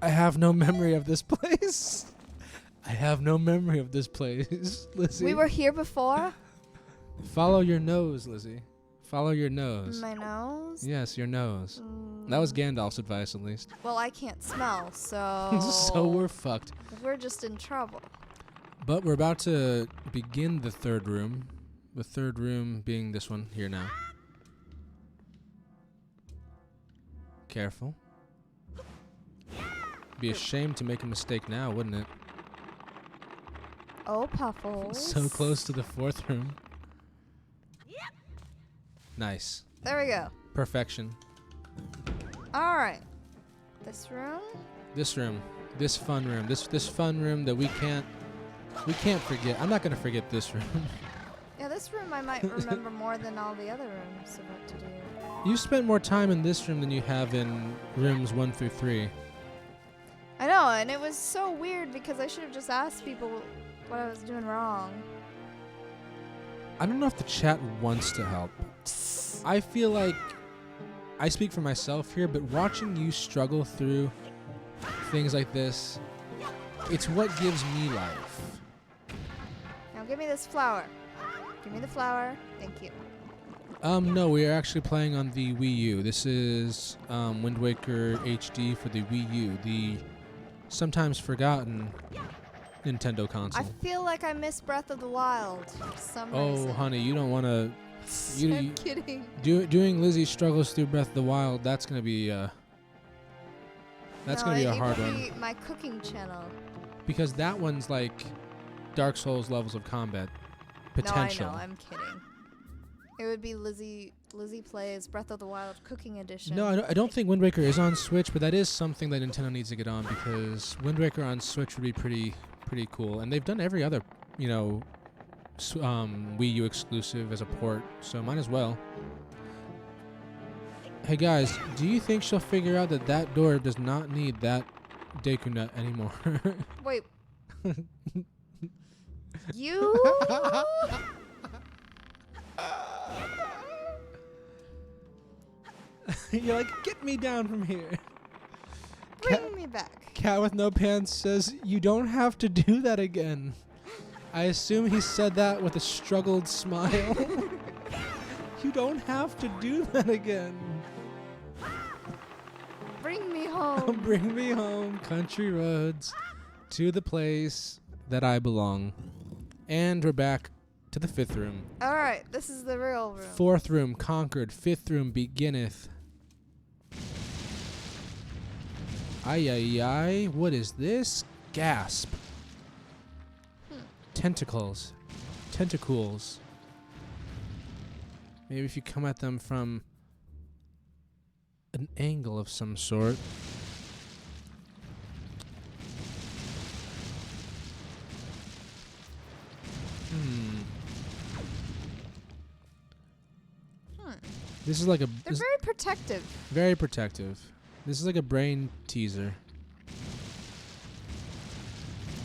I have no memory of this place. I have no memory of this place, Lizzie. We were here before? Follow your nose, Lizzie. Follow your nose. My nose? Yes, your nose. That was Gandalf's advice, at least. Well, I can't smell, so... So we're fucked. We're just in trouble. But we're about to begin the third room. The third room being this one here now. Careful. Be a shame to make a mistake now, wouldn't it? Oh, Puffles. So close to the fourth room. Nice. There we go. Perfection. All right. This room. This room. This fun room. This fun room that we can't forget. I'm not gonna forget this room. Yeah, this room I might remember more than all the other rooms of what to do. You spent more time in this room than you have in rooms 1 through 3. I know, and it was so weird because I should have just asked people what I was doing wrong. I don't know if the chat wants to help. I feel like I speak for myself here, but watching you struggle through things like this, it's what gives me life. Now give me this flower. Give me the flower. Thank you. No, we are actually playing on the Wii U. This is Wind Waker HD for the Wii U, the sometimes forgotten Nintendo console. I feel like I miss Breath of the Wild for some Oh, reason. honey, you don't want to. I'm kidding. Doing Lizzie struggles through Breath of the Wild. That's gonna be a hard one. Be my cooking channel. Because that one's like Dark Souls levels of combat potential. No, I know. I'm kidding. It would be Lizzie plays Breath of the Wild Cooking Edition. No, I don't think Wind Waker is on Switch, but that is something that Nintendo needs to get on because Wind Waker on Switch would be pretty cool. And they've done every other, Wii U exclusive as a port, so might as well. Hey guys, do you think she'll figure out that door does not need that Deku Nut anymore? Wait. You? You're like, get me down from here. Bring me back. Cat with no pants says, you don't have to do that again. I assume he said that with a struggled smile. You don't have to do that again. Bring me home. Bring me home, country roads, to the place that I belong. And we're back to the 5th room. All right, this is the real room. 4th room conquered, 5th room beginneth. Ay, ay, ay. What is this? Gasp. Tentacles. Tentacles. Maybe if you come at them from an angle of some sort. This is like a... They're very protective. Very protective. This is like a brain teaser.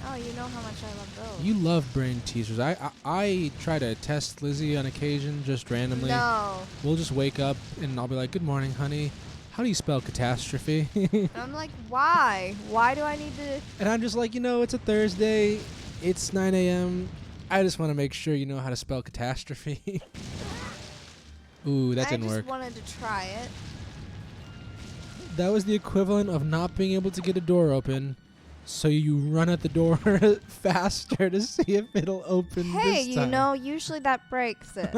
Oh, you know how much I love those. You love brain teasers. I try to test Lizzie on occasion, just randomly. No. We'll just wake up and I'll be like, good morning, honey. How do you spell catastrophe? And I'm like, why? Why do I need to... And I'm just like, it's a Thursday. It's 9 a.m. I just want to make sure you know how to spell catastrophe. Ooh, that didn't work. I just wanted to try it. That was the equivalent of not being able to get a door open. So you run at the door faster to see if it'll open this time. Usually that breaks it.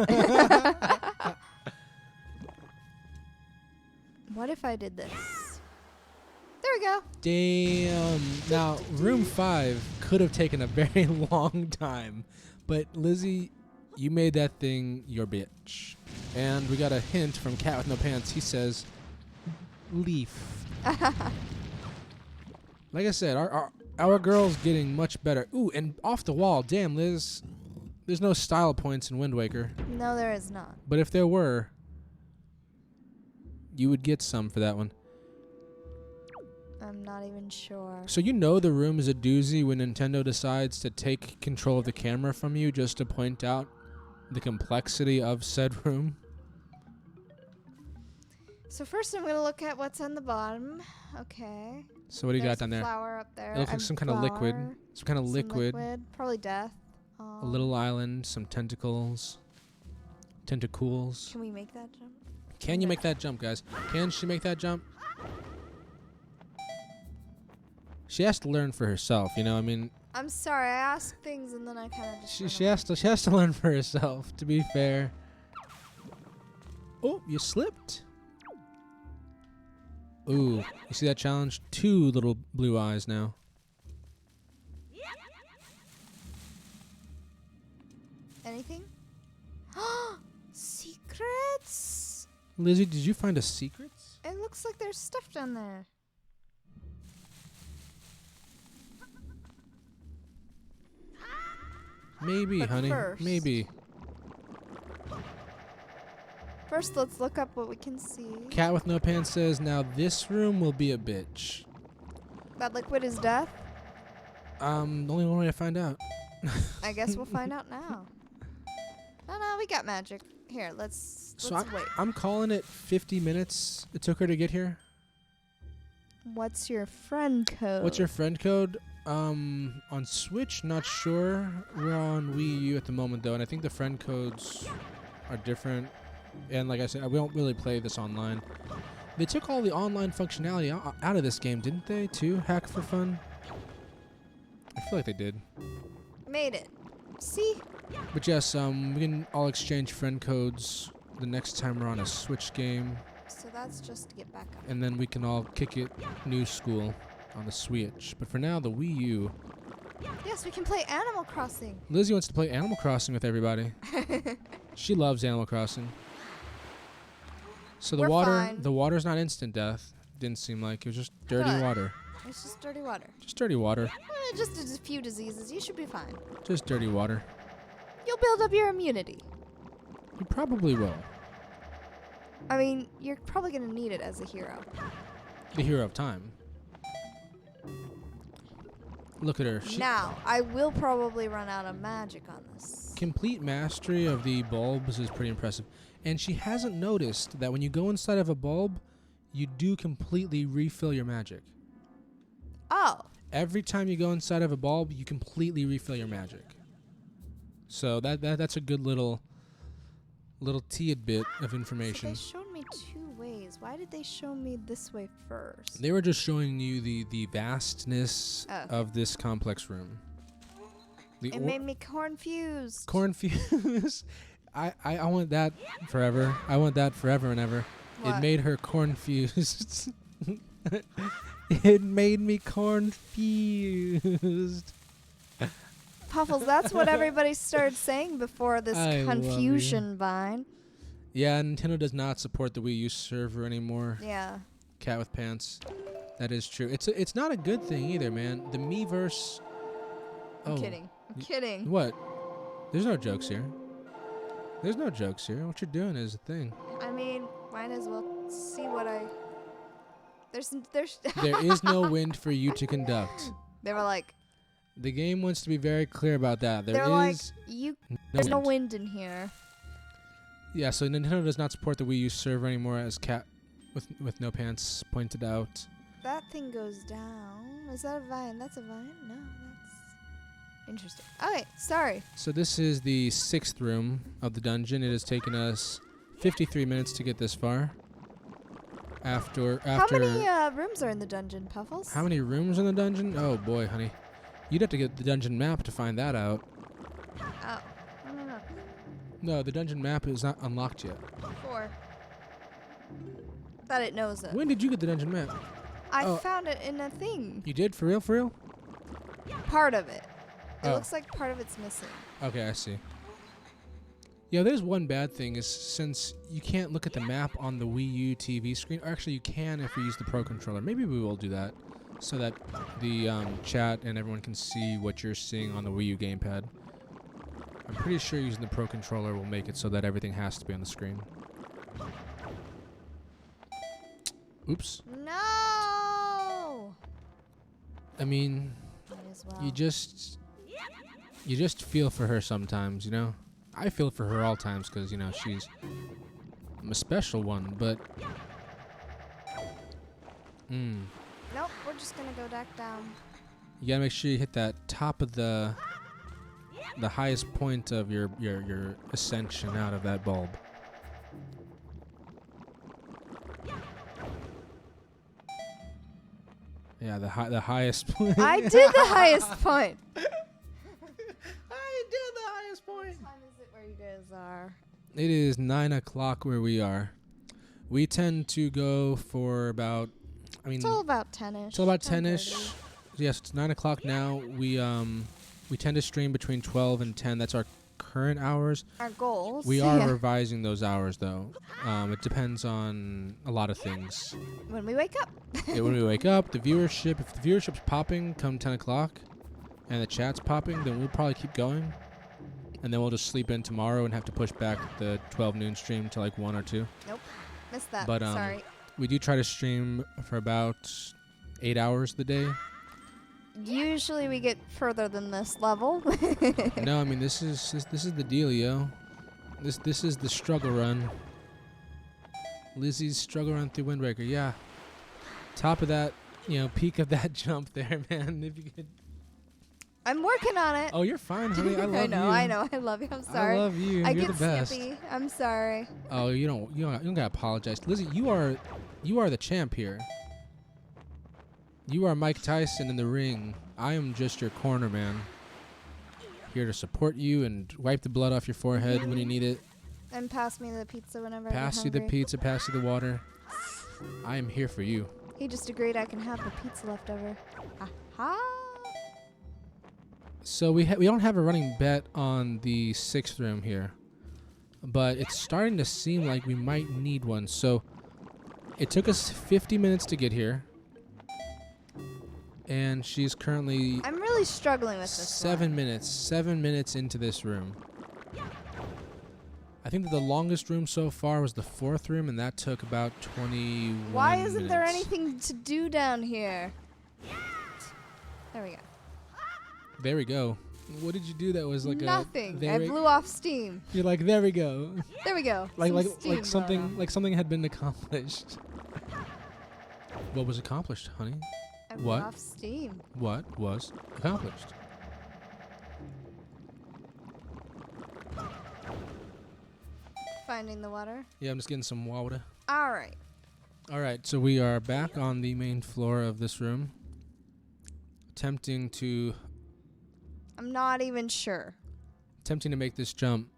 What if I did this? There we go. Damn. Now, room 5 could have taken a very long time. But Lizzie, you made that thing your bitch. And we got a hint from Cat with No Pants. He says, leaf. Like I said, our girl's getting much better. Ooh, and off the wall. Damn, Liz. There's no style points in Wind Waker. No, there is not. But if there were, you would get some for that one. I'm not even sure. So the room is a doozy when Nintendo decides to take control of the camera from you just to point out the complexity of said room? So first I'm going to look at what's on the bottom. Okay. So what do you got down there? Flower up there. It looks like some kind of liquid. Some kind of liquid. Probably death. A little island, some tentacles. Tentacles. Can we make that jump? Can you make that jump, guys? Can she make that jump? She has to learn for herself, I mean... I'm sorry, I ask things and then I kind of just... She has to learn for herself, to be fair. Oh, you slipped. Ooh, you see that challenge? 2 little blue eyes now. Anything? Secrets? Lizzie, did you find a secret? It looks like there's stuff down there. Maybe, But honey. first- Maybe. First, let's look up what we can see. Cat with no pants says, now this room will be a bitch. That liquid is death? The only one way to find out. I guess we'll find out now. No, we got magic. Here, let's wait. I'm calling it 50 minutes it took her to get here. What's your friend code? What's your friend code? On Switch, not sure. We're on Wii U at the moment, though, and I think the friend codes are different. And like I said, we don't really play this online. They took all the online functionality out of this game, didn't they, too? Hack for fun? I feel like they did. Made it. See? But yes, we can all exchange friend codes the next time we're on a Switch game. So that's just to get back up. And then we can all kick it new school on the Switch. But for now, the Wii U. Yes, we can play Animal Crossing. Lizzie wants to play Animal Crossing with everybody. She loves Animal Crossing. So We're fine. the water's not instant death. Didn't seem like. It was just dirty Good. water. It's just dirty water. Just dirty water. Just a few diseases. You should be fine. Just dirty water. You'll build up your immunity. You probably will. I mean, you're probably going to need it as a hero. The hero of time. Look at her. Now, I will probably run out of magic on this. Complete mastery of the bulbs is pretty impressive. And she hasn't noticed that when you go inside of a bulb, you do completely refill your magic. Oh. Every time you go inside of a bulb, you completely refill your magic. So that's a good little tidbit of information. So they showed me two ways. Why did they show me this way first? They were just showing you the vastness of this complex room. It made me confused. Cornfused. I want that forever. I want that forever and ever. What? It made her confused. It made me confused. Puffles, that's what everybody started saying before this I love confusion vine. Yeah, Nintendo does not support the Wii U server anymore. Yeah. Cat with pants. That is true. It's not a good thing either, man. The Miiverse. I'm kidding. I'm kidding. What? There's no jokes here. There's no jokes here. What you're doing is a thing. I mean, might as well see what I... There's... There is no wind for you to conduct. They were like... The game wants to be very clear about that. They're like, there's no wind in here. Yeah, so Nintendo does not support the Wii U server anymore, as Cat with no pants pointed out. That thing goes down. Is that a vine? That's a vine? No, that's interesting. Okay, sorry. So this is the 6th room of the dungeon. It has taken us 53 minutes to get this far. After How many rooms are in the dungeon, Puffles? How many rooms in the dungeon? Oh boy, honey. You'd have to get the dungeon map to find that out. Oh, no. No, the dungeon map is not unlocked yet. 4. That it knows it. When did you get the dungeon map? I found it in a thing. You did? For real? For real? Part of it. It Oh. looks like part of it's missing. Okay, I see. Yeah, there's one bad thing is since you can't look at the map on the Wii U TV screen. Or actually, you can if you use the Pro Controller. Maybe we will do that so that the chat and everyone can see what you're seeing on the Wii U gamepad. I'm pretty sure using the Pro Controller will make it so that everything has to be on the screen. Oops. No! I mean, Might as well. you just feel for her sometimes, you know? I feel for her all times because, you know, she's a special one, but... Nope, we're just gonna go back down. You gotta make sure you hit that top of the highest point of your ascension out of that bulb. Yeah, the highest point. I did the highest point. I did the highest point. What time is it where you guys are? It is 9 o'clock where we are. We tend to go for about, Till about 10ish. Till about 10ish. Yes, it's 9 o'clock now. We tend to stream between 12 and 10. That's our current hours. Our goals. We are Yeah. revising those hours, though. It depends on a lot of things. When we wake up. Yeah, when we wake up, the viewership, if the viewership's popping come 10 o'clock and the chat's popping, then we'll probably keep going. And then we'll just sleep in tomorrow and have to push back the 12 noon stream to like 1 or 2. Nope. Missed that. But Sorry. we do try to stream for about 8 hours the day. Usually we get further than this level. No, I mean this is the deal, yo. This is the struggle run. Lizzie's struggle run through Windbreaker. Yeah. Top of that, peak of that jump there, man. If you could. I'm working on it. Oh, you're fine, honey. I love you. I know. I love you. I'm sorry. I love you. I You're get the best. snippy. I'm sorry. Oh, you don't gotta apologize, Lizzie. You are the champ here. You are Mike Tyson in the ring. I am just your corner man. Here to support you and wipe the blood off your forehead when you need it. And pass me the pizza whenever Pass I'm you the hungry. pizza, pass you the water. I am here for you. He just agreed I can have the pizza left over. Ha. So we don't have a running bet on the 6th room here, but it's starting to seem like we might need one. So it took us 50 minutes to get here, and she's currently I'm really struggling with this 7 minutes into this room. I think that the longest room so far was the 4th room, and that took about 21 Why isn't there minutes. anything to do down here? There we go. There we go. What did you do that was like Nothing. a... I blew off steam. You're like, there we go. There we go. like Some steam like something had been accomplished. What was accomplished, honey? I blew What? off steam. What was accomplished? Finding the water. Yeah, I'm just getting some water. All right. All right, so we are back on the main floor of this room, attempting to I'm not even sure. make this jump.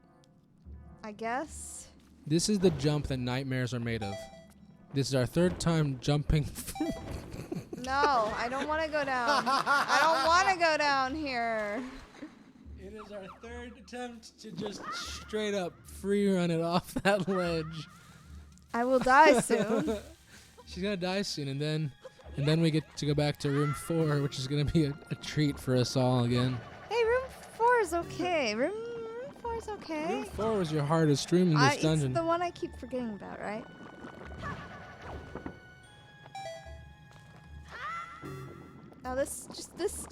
I guess. This is the jump that nightmares are made of. This is our 3rd time jumping. No, I don't want to go down. I don't want to go down here. It is our 3rd attempt to just straight up free run it off that ledge. I will die soon. She's gonna die soon, and then we get to go back to room 4, which is gonna be a treat for us all again. Hey, room 4 is okay. Room 4 is okay. Room 4 was your hardest room in this dungeon. It's the one I keep forgetting about, right? Now this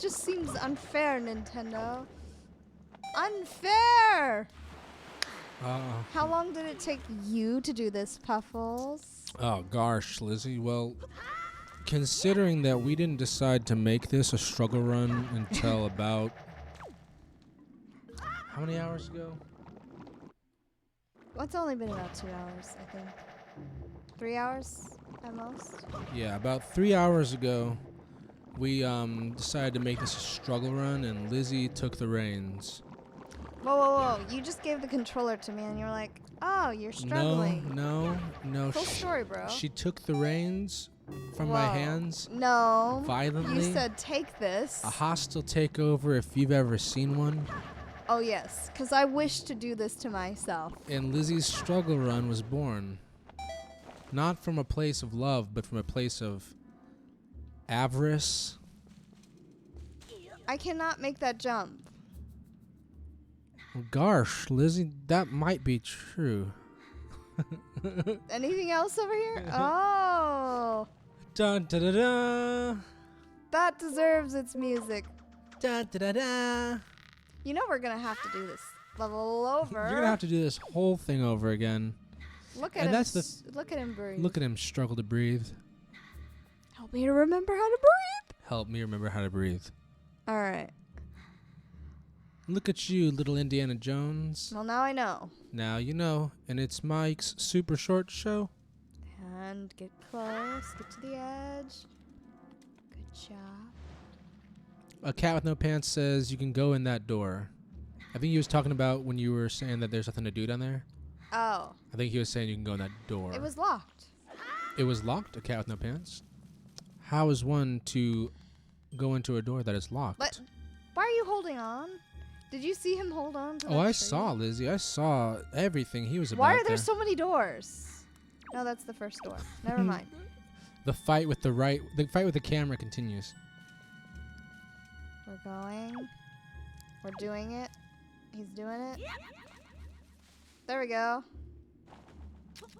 just seems unfair, Nintendo. Unfair! How long did it take you to do this, Puffles? Oh gosh, Lizzie. Well, considering that we didn't decide to make this a struggle run until about how many hours ago? Well, it's only been about 2 hours, I think. 3 hours at most. Yeah, about 3 hours ago, we decided to make this a struggle run, and Lizzie took the reins. Whoa. You just gave the controller to me and you were like, oh, you're struggling. No. Full story, bro. She took the reins from my Whoa. hands No. violently. You said take this. A hostile takeover, if you've ever seen one. Oh, yes, because I wish to do this to myself. And Lizzie's struggle run was born not from a place of love, but from a place of avarice. I cannot make that jump. Well, gosh, Lizzie, that might be true. Anything else over here? Oh. Dun da da da. That deserves its music. Dun da da da. You know we're going to have to do this level over. You're gonna have to do this whole thing over again. Look at And him. that's Look at him breathe. Look at him struggle to breathe. Help me to remember how to breathe. Help me remember how to breathe. All right. Look at you, little Indiana Jones. Well, now I know. Now you know, and it's Mike's super short show. And get close. Get to the edge. Good job. A cat with no pants says you can go in that door. I think he was talking about when you were saying that there's nothing to do down there. Oh. I think he was saying you can go in that door. It was locked. It was locked, a cat with no pants? How is one to go into a door that is locked? But why are you holding on? Did you see him hold on to Oh, that I tree? saw Lizzie. I saw everything he was about. Why are there there. so many doors? No, that's the first door. Never mind. The fight with the camera continues. We're going. We're doing it. He's doing it. There we go.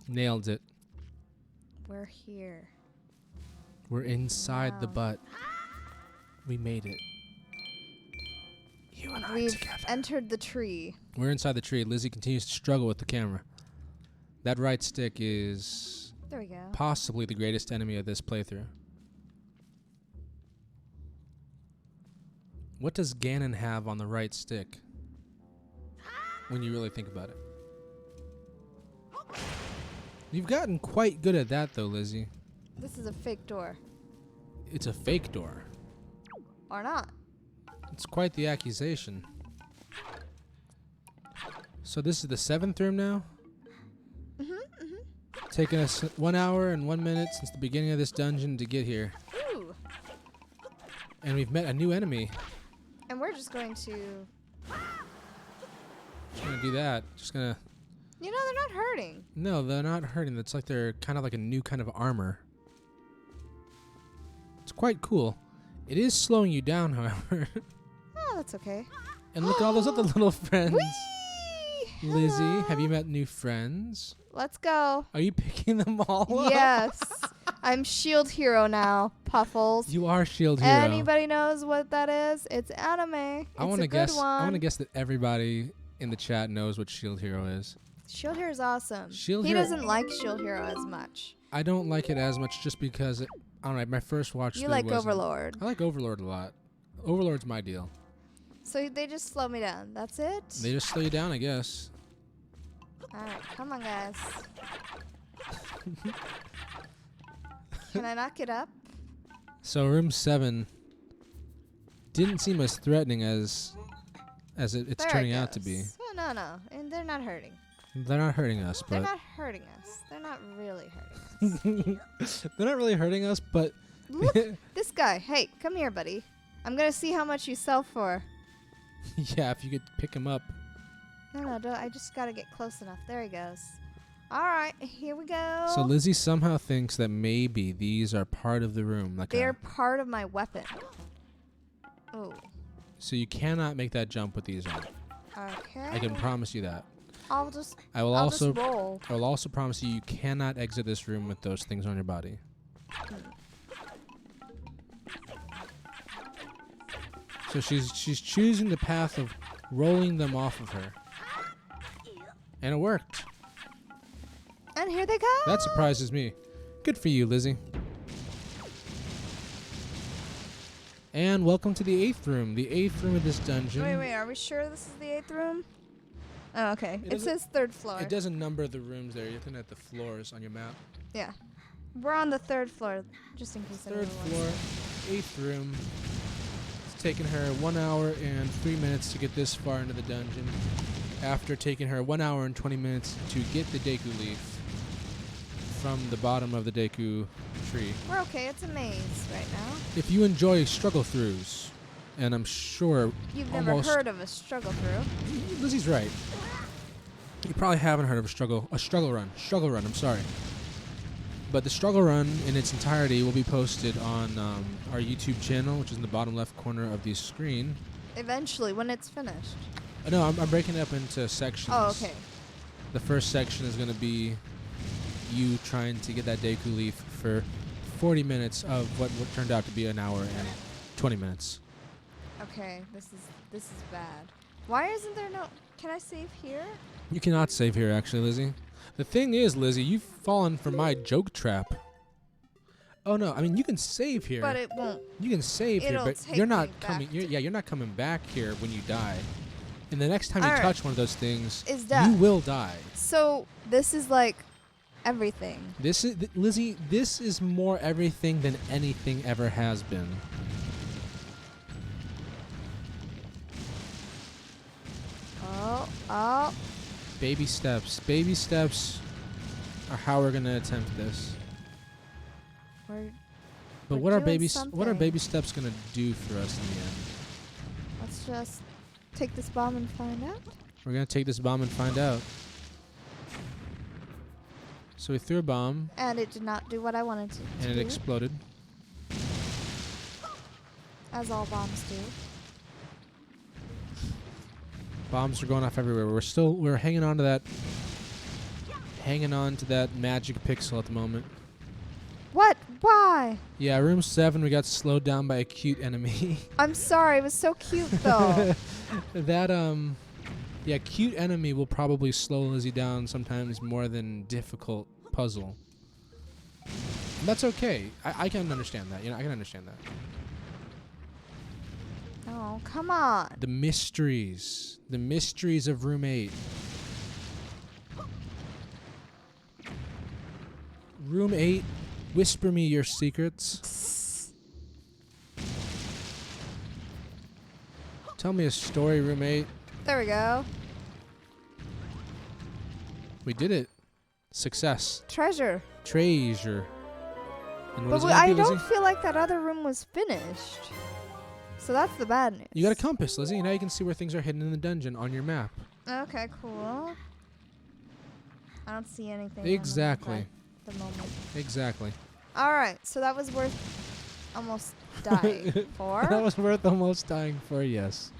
Nailed it. We're here. We're inside the Wow. butt. We made it. You and I We've together. entered the tree. We're inside the tree. Lizzie continues to struggle with the camera. That right stick is There we go. possibly the greatest enemy of this playthrough. What does Ganon have on the right stick? When you really think about it. You've gotten quite good at that though, Lizzie. This is a fake door. It's a fake door. Or not. It's quite the accusation. So this is the 7th room now? Taking us 1 hour and 1 minute since the beginning of this dungeon to get here. Ooh. And we've met a new enemy. And we're just going to... Just gonna do that. Just gonna... You know, they're not hurting. No, they're not hurting. It's like they're kind of like a new kind of armor. It's quite cool. It is slowing you down, however. Oh, that's okay. And look at all those other little friends. Whee! Lizzie, Hello. have you met new friends? Let's go. Are you picking them all up? Yes. I'm Shield Hero now, Puffles. You are Shield Hero. Anybody knows what that is? It's anime. I want It's to a good guess. one. I want to guess that everybody in the chat knows what Shield Hero is. Shield Hero is awesome. Shield he Hero- doesn't like Shield Hero as much. I don't like it as much just because I don't know. My first watch. You through like wasn't- Overlord. I like Overlord a lot. Overlord's my deal. So they just slow me down. That's it? They just slow you down, I guess. Alright, come on, guys. Can I not get up? So room 7 didn't seem as threatening as it's There it turning out to be. goes. Oh, no. And they're not hurting. They're not hurting us, They're but not hurting us. They're not really hurting us. they're not really hurting us. But Look, this guy. Hey, come here, buddy. I'm going to see how much you sell for. yeah, if you could pick him up. No, don't, I just got to get close enough. There he goes. All right, here we go. So Lizzie somehow thinks that maybe these are part of the room. Like They're part of my weapon. Oh, so you cannot make that jump with these on. okay. I can promise you that. I'll just I will I'll also just roll. I will also promise you cannot exit this room with those things on your body. So she's choosing the path of rolling them off of her. And it worked. And here they go. That surprises me. Good for you, Lizzie. And welcome to the 8th room. The 8th room of this dungeon. Wait, are we sure this is the 8th room? Oh, okay. It doesn't- says 3rd floor. It doesn't number the rooms there. You're looking at the floors on your map. Yeah. We're on the 3rd floor, just in case 3rd anyone floor, wants 8th room. It's taken her 1 hour and 3 minutes to get this far into the dungeon. After taking her 1 hour and 20 minutes to get the Deku leaf from the bottom of the Deku tree. We're okay. It's a maze right now. If you enjoy struggle throughs, and I'm sure You've never almost heard of a struggle through. Lizzie's right. You probably haven't heard of a struggle run. Struggle run, I'm sorry. But the struggle run in its entirety will be posted on our YouTube channel, which is in the bottom left corner of the screen. Eventually, when it's finished. No, I'm breaking it up into sections. Oh, okay. The first section is going to be you trying to get that Deku leaf for 40 minutes of what turned out to be an hour and 20 minutes. Okay, this is bad. Why isn't there no... Can I save here? You cannot save here, actually, Lizzie. The thing is, Lizzie, you've fallen for my joke trap. Oh no, I mean you can save here. But it won't. You can save here, It'll but take you're not me coming. back You're not coming back here when you die. And the next time you Alright. touch one of those things, Is death. you will die. So, this is like everything. This is Lizzie. This is more everything than anything ever has been. Oh. Baby steps. Baby steps are how we're gonna attempt this. We're But We're what are doing baby something. steps gonna do for us in the end? Let's just take this bomb and find out? We're gonna take this bomb and find out. So we threw a bomb. And it did not do what I wanted to And it do. exploded. As all bombs do. Bombs are going off everywhere. We're hanging on to that magic pixel at the moment. What? Why? Yeah, room 7 we got slowed down by a cute enemy. I'm sorry, it was so cute though. Yeah, cute enemy will probably slow Lizzie down sometimes more than difficult puzzle. And that's okay. I can understand that. I can understand that. Oh, come on. The mysteries of room 8. Room 8, whisper me your secrets. Tell me a story, room 8. There we go. We did it. Success. Treasure. Treasure. And what is But it gonna I be, don't Lizzie? feel like that other room was finished. So that's the bad news. You got a compass, Lizzie. Now you can see where things are hidden in the dungeon on your map. Okay, cool. I don't see anything. Exactly. At the moment. Exactly. Alright, so that was worth almost dying for. That was worth almost dying for, yes.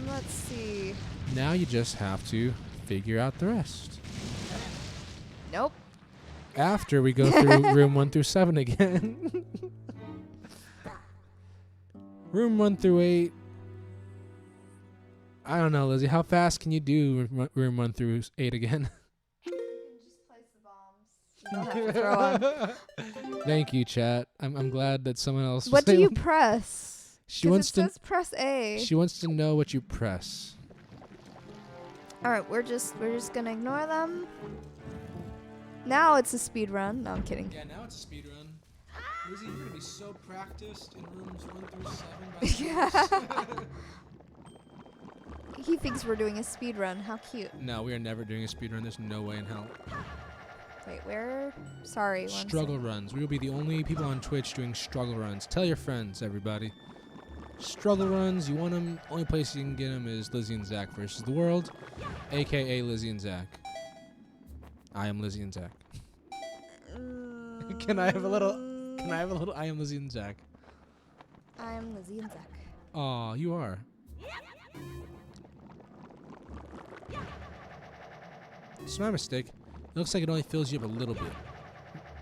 Let's see. Now you just have to figure out the rest. Nope. After we go through room 1 through 7 again. Room 1 through 8. I don't know, Lizzie. How fast can you do room 1 through 8 again? You can just place the bombs. You don't have to throw them. Thank you, chat. I'm glad that someone else was What do you able- press? She 'Cause wants it to says press A. She wants to know what you press. Alright, we're just gonna ignore them. Now it's a speed run. No, I'm kidding. Yeah, now it's a speed run. Lizzie, you're gonna be so practiced in rooms 1 through 7 by He thinks we're doing a speed run. How cute. No, we are never doing a speed run. There's no way in hell. Wait, where? Sorry. one Struggle second. runs. We will be the only people on Twitch doing struggle runs. Tell your friends, everybody. Struggle runs, you want them, only place you can get them is Lizzie and Zach versus the world, aka Lizzie and Zach. I am Lizzie and Zach. Can I have a little I am Lizzie and Zach? I am Lizzie and Zach. Aw, you are. It's my mistake. It looks like it only fills you up a little bit.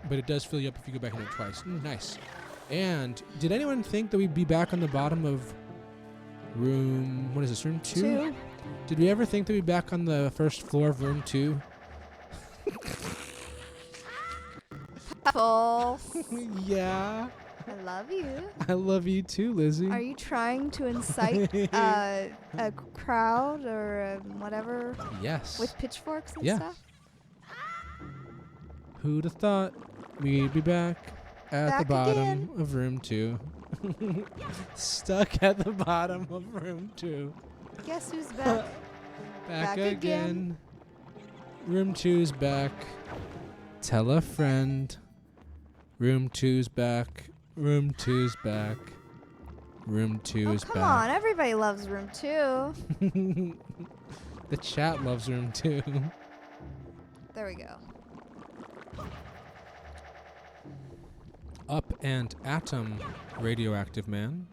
But it does fill you up if you go back in it twice. Nice. And did anyone think that we'd be back on the bottom of room... What is this, room 2? 2. Did we ever think that we'd be back on the first floor of room 2? False. Yeah. I love you. I love you too, Lizzie. Are you trying to incite a crowd or whatever Yes. with pitchforks and Yeah. stuff? Who'd have thought we'd be back at the Back bottom again. of room 2? Stuck at the bottom of room 2. Guess who's back? Back Back again. again. Room 2's back. Tell a friend. Room 2's back. Room 2's back. Room 2 Oh, is come on. back. Everybody loves room 2. The chat loves room 2. There we go. Up and atom, radioactive man.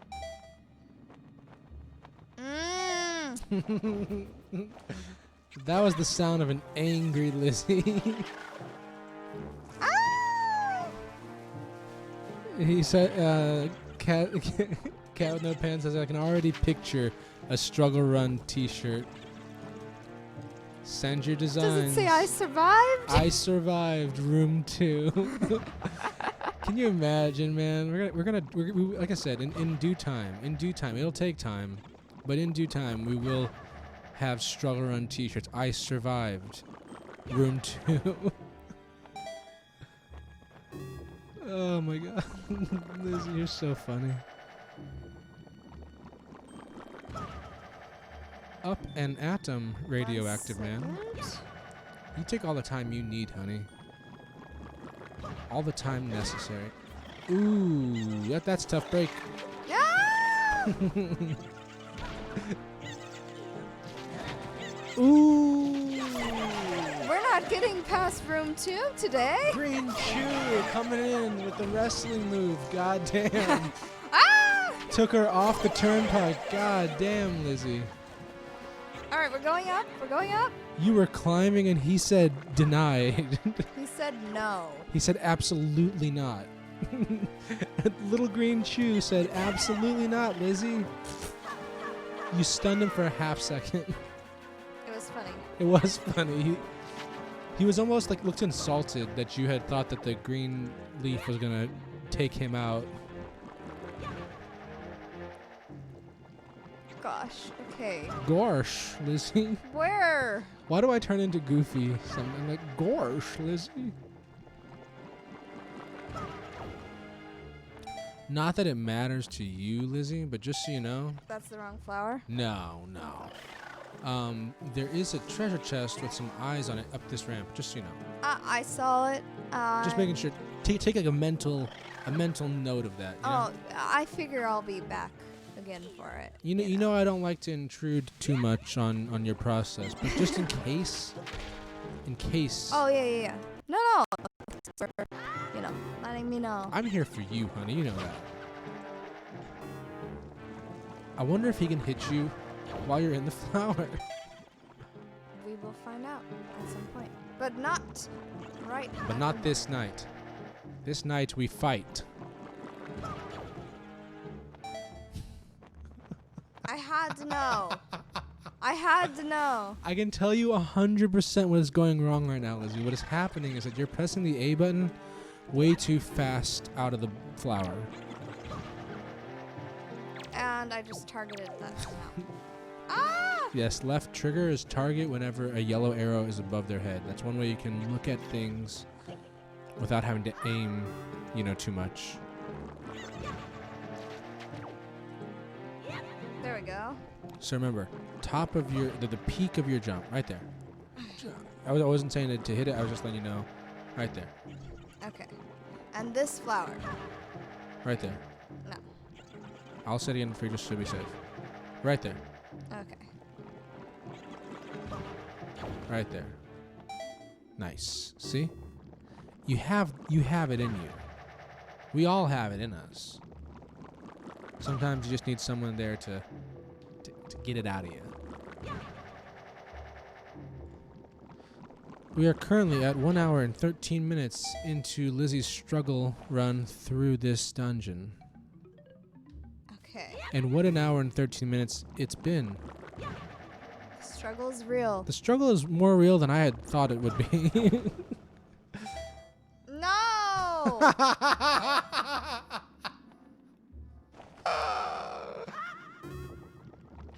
That was the sound of an angry Lizzie. Ah! He said, Cat with No Pants says, I can already picture a struggle run t-shirt. Send your designs. Does it say I survived? I survived room 2. Can you imagine, man? We're gonna like I said, in due time, it'll take time, but in due time we will have struggle run t-shirts. I survived room 2. Oh my god. Lizzie, you're so funny. Up an atom, radioactive man. You take all the time you need, honey. All the time necessary. Ooh, that's tough break. Yeah! Ooh. We're not getting past room 2 today. Green Chew coming in with the wrestling move. God damn. Ah! Took her off the turnpike. God damn, Lizzie. All right, we're going up. We're going up. You were climbing and he said denied. He said no. He said absolutely not. Little Green Chew said absolutely not, Lizzie. You stunned him for a half second. It was funny. It was funny. He was almost like looked insulted that you had thought that the green leaf was gonna take him out. Gosh. Okay. Gosh, Lizzie. Where? Why do I turn into Goofy? Something like gosh, Lizzie. Not that it matters to you, Lizzie, but just so you know. That's the wrong flower. No. There is a treasure chest with some eyes on it up this ramp, just so you know. I saw it. Just making sure. Take like a mental note of that. You know? I figure I'll be back again for it. You know I don't like to intrude too much on your process, but just in case. Oh yeah. No. Thanks for, letting me know. I'm here for you, honey. You know that. I wonder if he can hit you while you're in the flower. We will find out at some point, but not right. But not this night. This night we fight. I had to know. I had to know. I can tell you 100% what is going wrong right now, Lizzie. What is happening is that you're pressing the A button way too fast out of the flower. And I just targeted that now. Ah! Yes, left trigger is target whenever a yellow arrow is above their head. That's one way you can look at things without having to aim, too much. There we go. So remember, top of the peak of your jump, right there. I wasn't saying to hit it, I was just letting you know. Right there. Okay. And this flower. Right there. No. I'll say it again for you just to be safe. Right there. Okay. Right there. Nice. See? You have it in you. We all have it in us. Sometimes you just need someone there to get it out of you. We are currently at 1 hour and 13 minutes into Lizzie's struggle run through this dungeon. Okay. And what an hour and 13 minutes it's been. The struggle's real. The struggle is more real than I had thought it would be. No!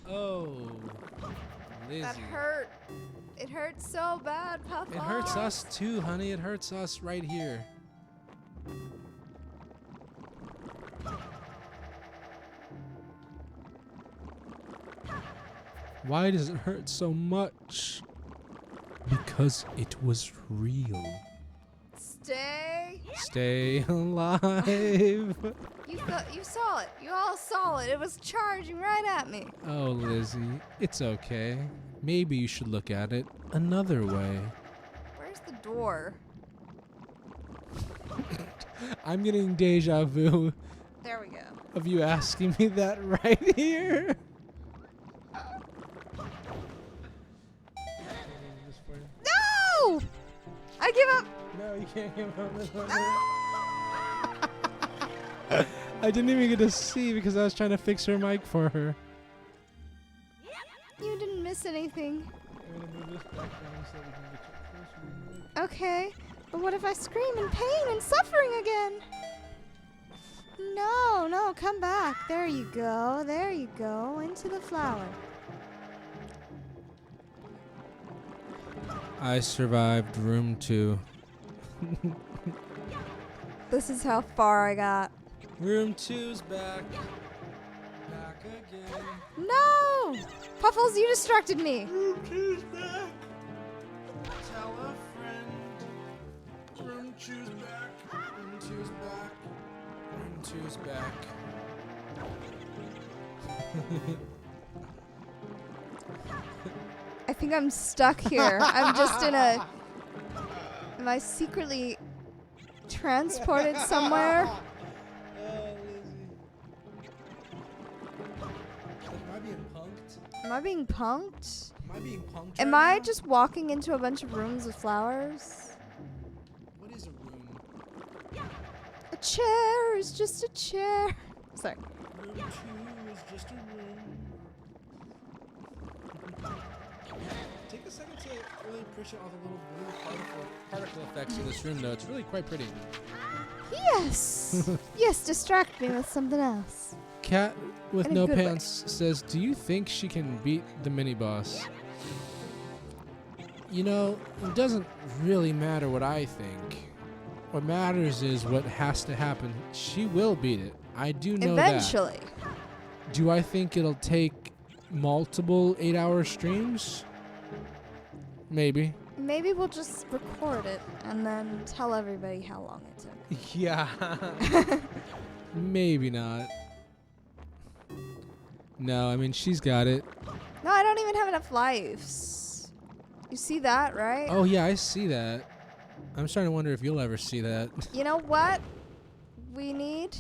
Oh, Lizzie. That hurt. It hurts so bad, Papa. It hurts us too, honey. It hurts us right here. Why does it hurt so much? Because it was real. Stay alive. You saw it. You all saw it. It was charging right at me. Oh, Lizzie, it's okay. Maybe you should look at it another way. Where's the door? I'm getting deja vu There we go. of you asking me that right here. No! I give up. No, you can't give up this one. I didn't even get to see because I was trying to fix her mic for her. You didn't miss anything. I'm gonna move this back down so we can get you closer. Okay, but what if I scream in pain and suffering again? No, come back. There you go. There you go. Into the flower. I survived room 2. This is how far I got. Room 2's back. Back again. No! Puffles, you distracted me. Room 2's back. Tell a friend. Room 2's back. Room 2's back. Room 2's back. think I'm stuck here. I'm just in a... Am I secretly transported somewhere? Oh, Lizzie. Am I being punked? Am I being punked? Am I being punked? Am right I now? just walking into a bunch of rooms with flowers? What is a room? A chair is just a chair. Sorry. Room 2 is just a room. Take a second to really appreciate all the little blue particle effects in this room, though. It's really quite pretty. Yes. Yes, distract me with something else. Cat with In a no good way. pants says, "Do you think she can beat the mini boss?" You know, it doesn't really matter what I think. What matters is what has to happen. She will beat it. I do know Eventually. that. Do I think it'll take multiple 8-hour streams? Maybe. Maybe we'll just record it and then tell everybody how long it took. Yeah. Maybe not. No, I mean, she's got it. No, I don't even have enough lives. You see that, right? Oh, yeah, I see that. I'm starting to wonder if you'll ever see that. You know what? We need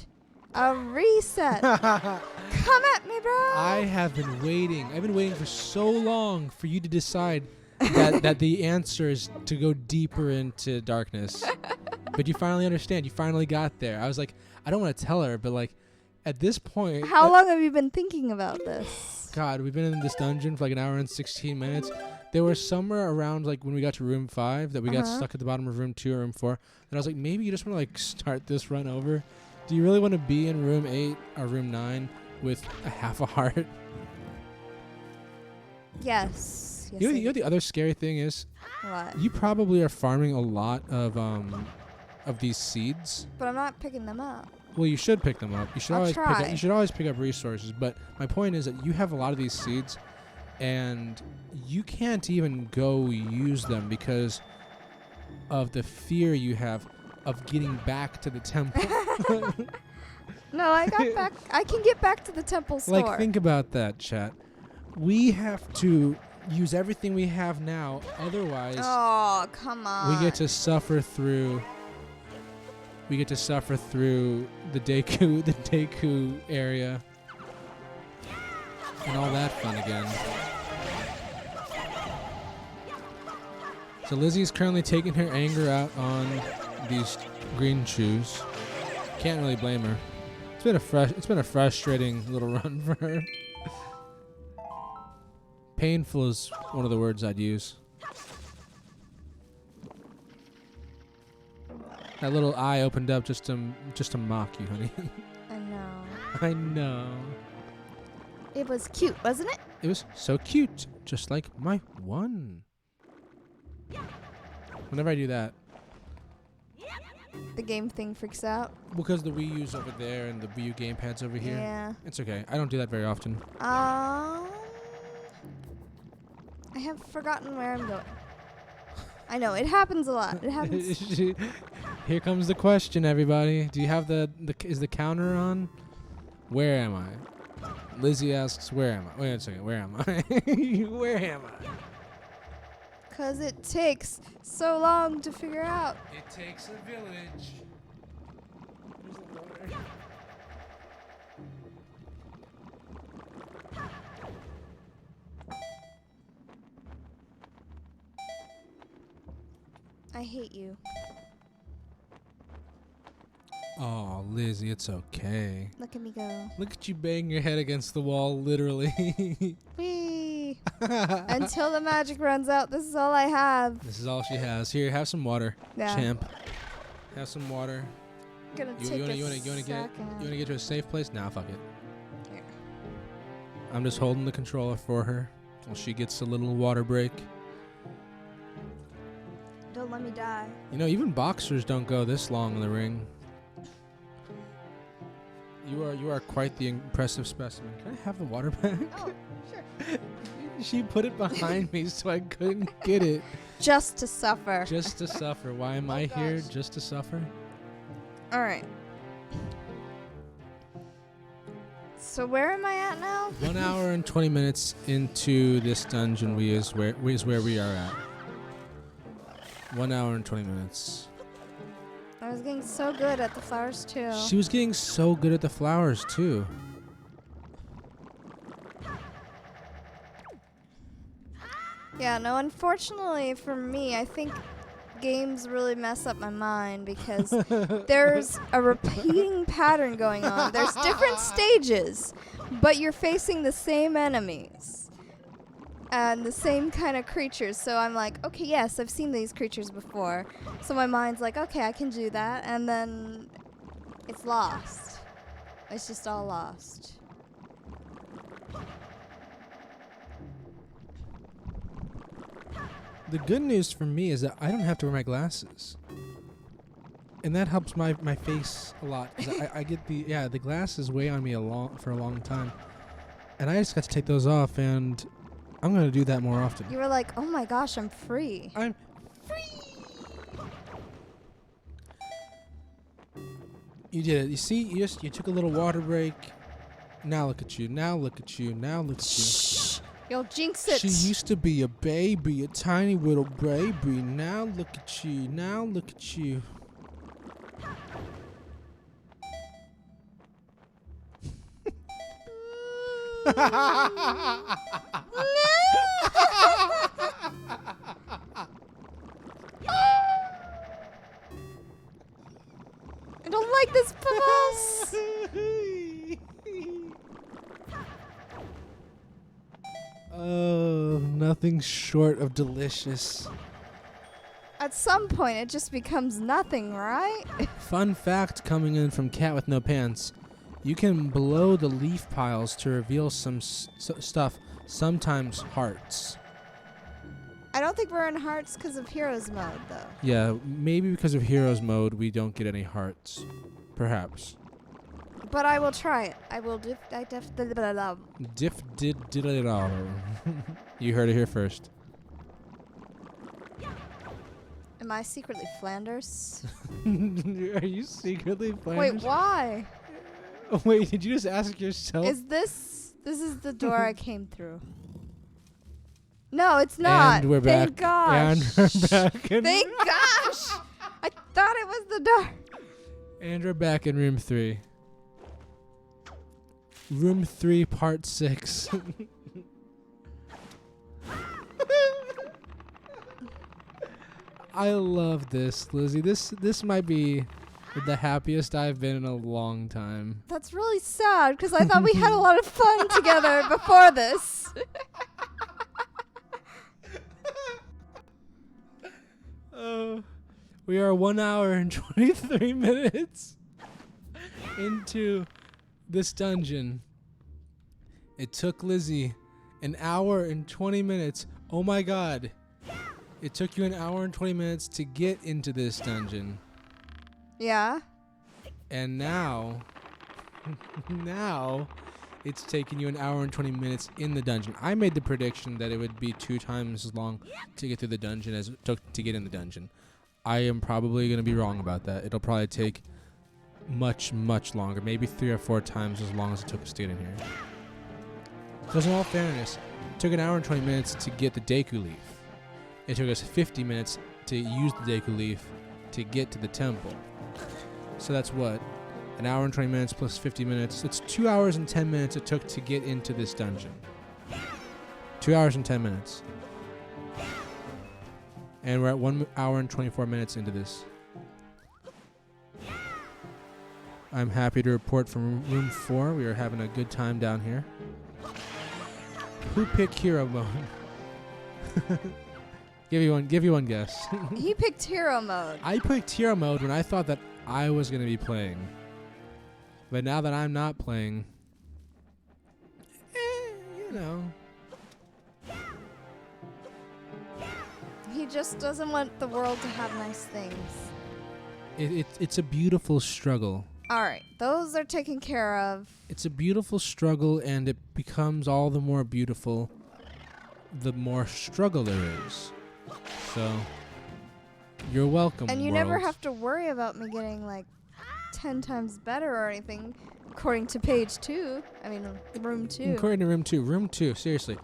a reset. Come at me, bro. I have been waiting. I've been waiting for so long for you to decide that the answer is to go deeper into darkness. But you finally understand. You finally got there. I was like, I don't want to tell her, but like, at this point... How long have you been thinking about this? God, we've been in this dungeon for like an hour and 16 minutes. There was somewhere around like when we got to room 5 that we got stuck at the bottom of room 2 or room 4. And I was like, maybe you just want to like start this run over. Do you really want to be in room 8 or room 9 with a half a heart? Yes. Yes. You know the other scary thing is What? you probably are farming a lot of these seeds. But I'm not picking them up. Well, you should pick them up. You should I'll always try. you should always pick up resources. But my point is that you have a lot of these seeds, and you can't even go use them because of the fear you have of getting back to the temple. No, I got back. I can get back to the temple store. Like, think about that, chat. We have to use everything we have now, otherwise Oh, come on. we get to suffer through. We get to suffer through the Deku area, and all that fun again. So Lizzie's currently taking her anger out on these green shoes. Can't really blame her. It's been a frustrating little run for her. Painful is one of the words I'd use. That little eye opened up just to mock you, honey. I know. I know. It was cute, wasn't it? It was so cute, just like my one. Whenever I do that, The game thing freaks out. because the Wii U's over there and the Wii U gamepad's over here, Yeah. it's okay. I don't do that very often. I have forgotten where I'm going. I know, it happens a lot. It happens. Here comes the question, everybody. Do you have is the counter on? Where am I? Lizzie asks, where am I? Wait a second, where am I? Where am I? 'Cause it takes so long to figure out. It takes a village. There's a loader. I hate you. Oh, Lizzie, it's okay. Look at me go. Look at you bang your head against the wall, literally. Whee! Until the magic runs out, this is all I have. This is all she has. Here, have some water, Yeah. champ. Have some water. Gonna You take wanna a get second. to a safe place? Nah, fuck it. Here. I'm just holding the controller for her while she gets a little water break. Don't let me die. You know, even boxers don't go this long in the ring. You are quite the impressive specimen. Can I have the water back? Oh, sure. She put it behind me so I couldn't get it. Just to suffer. Just to suffer. Why am Oh, I here? gosh. Just to suffer? All right. So where am I at now? 1 hour and 20 minutes into this dungeon is where we are at. 1 hour and 20 minutes. I was getting so good at the flowers too. She was getting so good at the flowers too. Yeah, no, unfortunately for me, I think games really mess up my mind because there's a repeating pattern going on. There's different stages, but you're facing the same enemies and the same kind of creatures. So I'm like, okay, yes, I've seen these creatures before. So my mind's like, okay, I can do that. And then it's lost. It's just all lost. The good news for me is that I don't have to wear my glasses. And that helps my face a lot. 'Cause I get the glasses weigh on me for a long time. And I just got to take those off, and I'm going to do that more often. You were like, oh my gosh, I'm free. I'm free. You did it. You see, you took a little water break. Now look at you. Now look at you. Now look at you. Shh. You'll jinx it. She used to be a baby, a tiny little baby. Now look at you. Now look at you. I don't like this puzzle. Oh, nothing short of delicious. At some point, it just becomes nothing, right? Fun fact coming in from Cat with No Pants. You can blow the leaf piles to reveal some stuff, sometimes hearts. I don't think we're in hearts because of heroes mode, though. Yeah, maybe because of Heroes mode, we don't get any hearts. Perhaps. But I will try it. I will You heard it here first. Am I secretly Flanders? Are you secretly Flanders? Wait, why? Wait, did you just ask yourself? Is this is the door I came through? No, it's not. And we're Thank back. gosh. And we're back. Thank gosh. I thought it was the door. And we're back in room 3. Room 3, part 6. I love this, Lizzie. This might be the happiest I've been in a long time. That's really sad because I thought we had a lot of fun together before this. We are 1 hour and 23 minutes into this dungeon. It took Lizzie an hour and 20 minutes. Oh my god. It took you an hour and 20 minutes to get into this dungeon. Yeah. And now it's taken you an hour and 20 minutes in the dungeon. I made the prediction that it would be 2 times as long to get through the dungeon as it took to get in the dungeon. I am probably going to be wrong about that. It'll probably take much, much longer. Maybe 3 or 4 times as long as it took us to get in here. Because in all fairness, it took an hour and 20 minutes to get the Deku Leaf. It took us 50 minutes to use the Deku Leaf to get to the temple. So that's what? An hour and 20 minutes plus 50 minutes. It's 2 hours and 10 minutes it took to get into this dungeon. 2 hours and 10 minutes. And we're at 1 hour and 24 minutes into this. I'm happy to report from room 4. We are having a good time down here. Who picked hero mode? Give you one guess. He picked hero mode. I picked hero mode when I thought that I was going to be playing. But now that I'm not playing, you know. He just doesn't want the world to have nice things. It's a beautiful struggle. All right, those are taken care of. It's a beautiful struggle, and it becomes all the more beautiful the more struggle there is. So, you're welcome, And you world. never have to worry about me getting, like, 10 times better or anything, according to page 2. I mean, room 2. According to room 2. Room 2, seriously.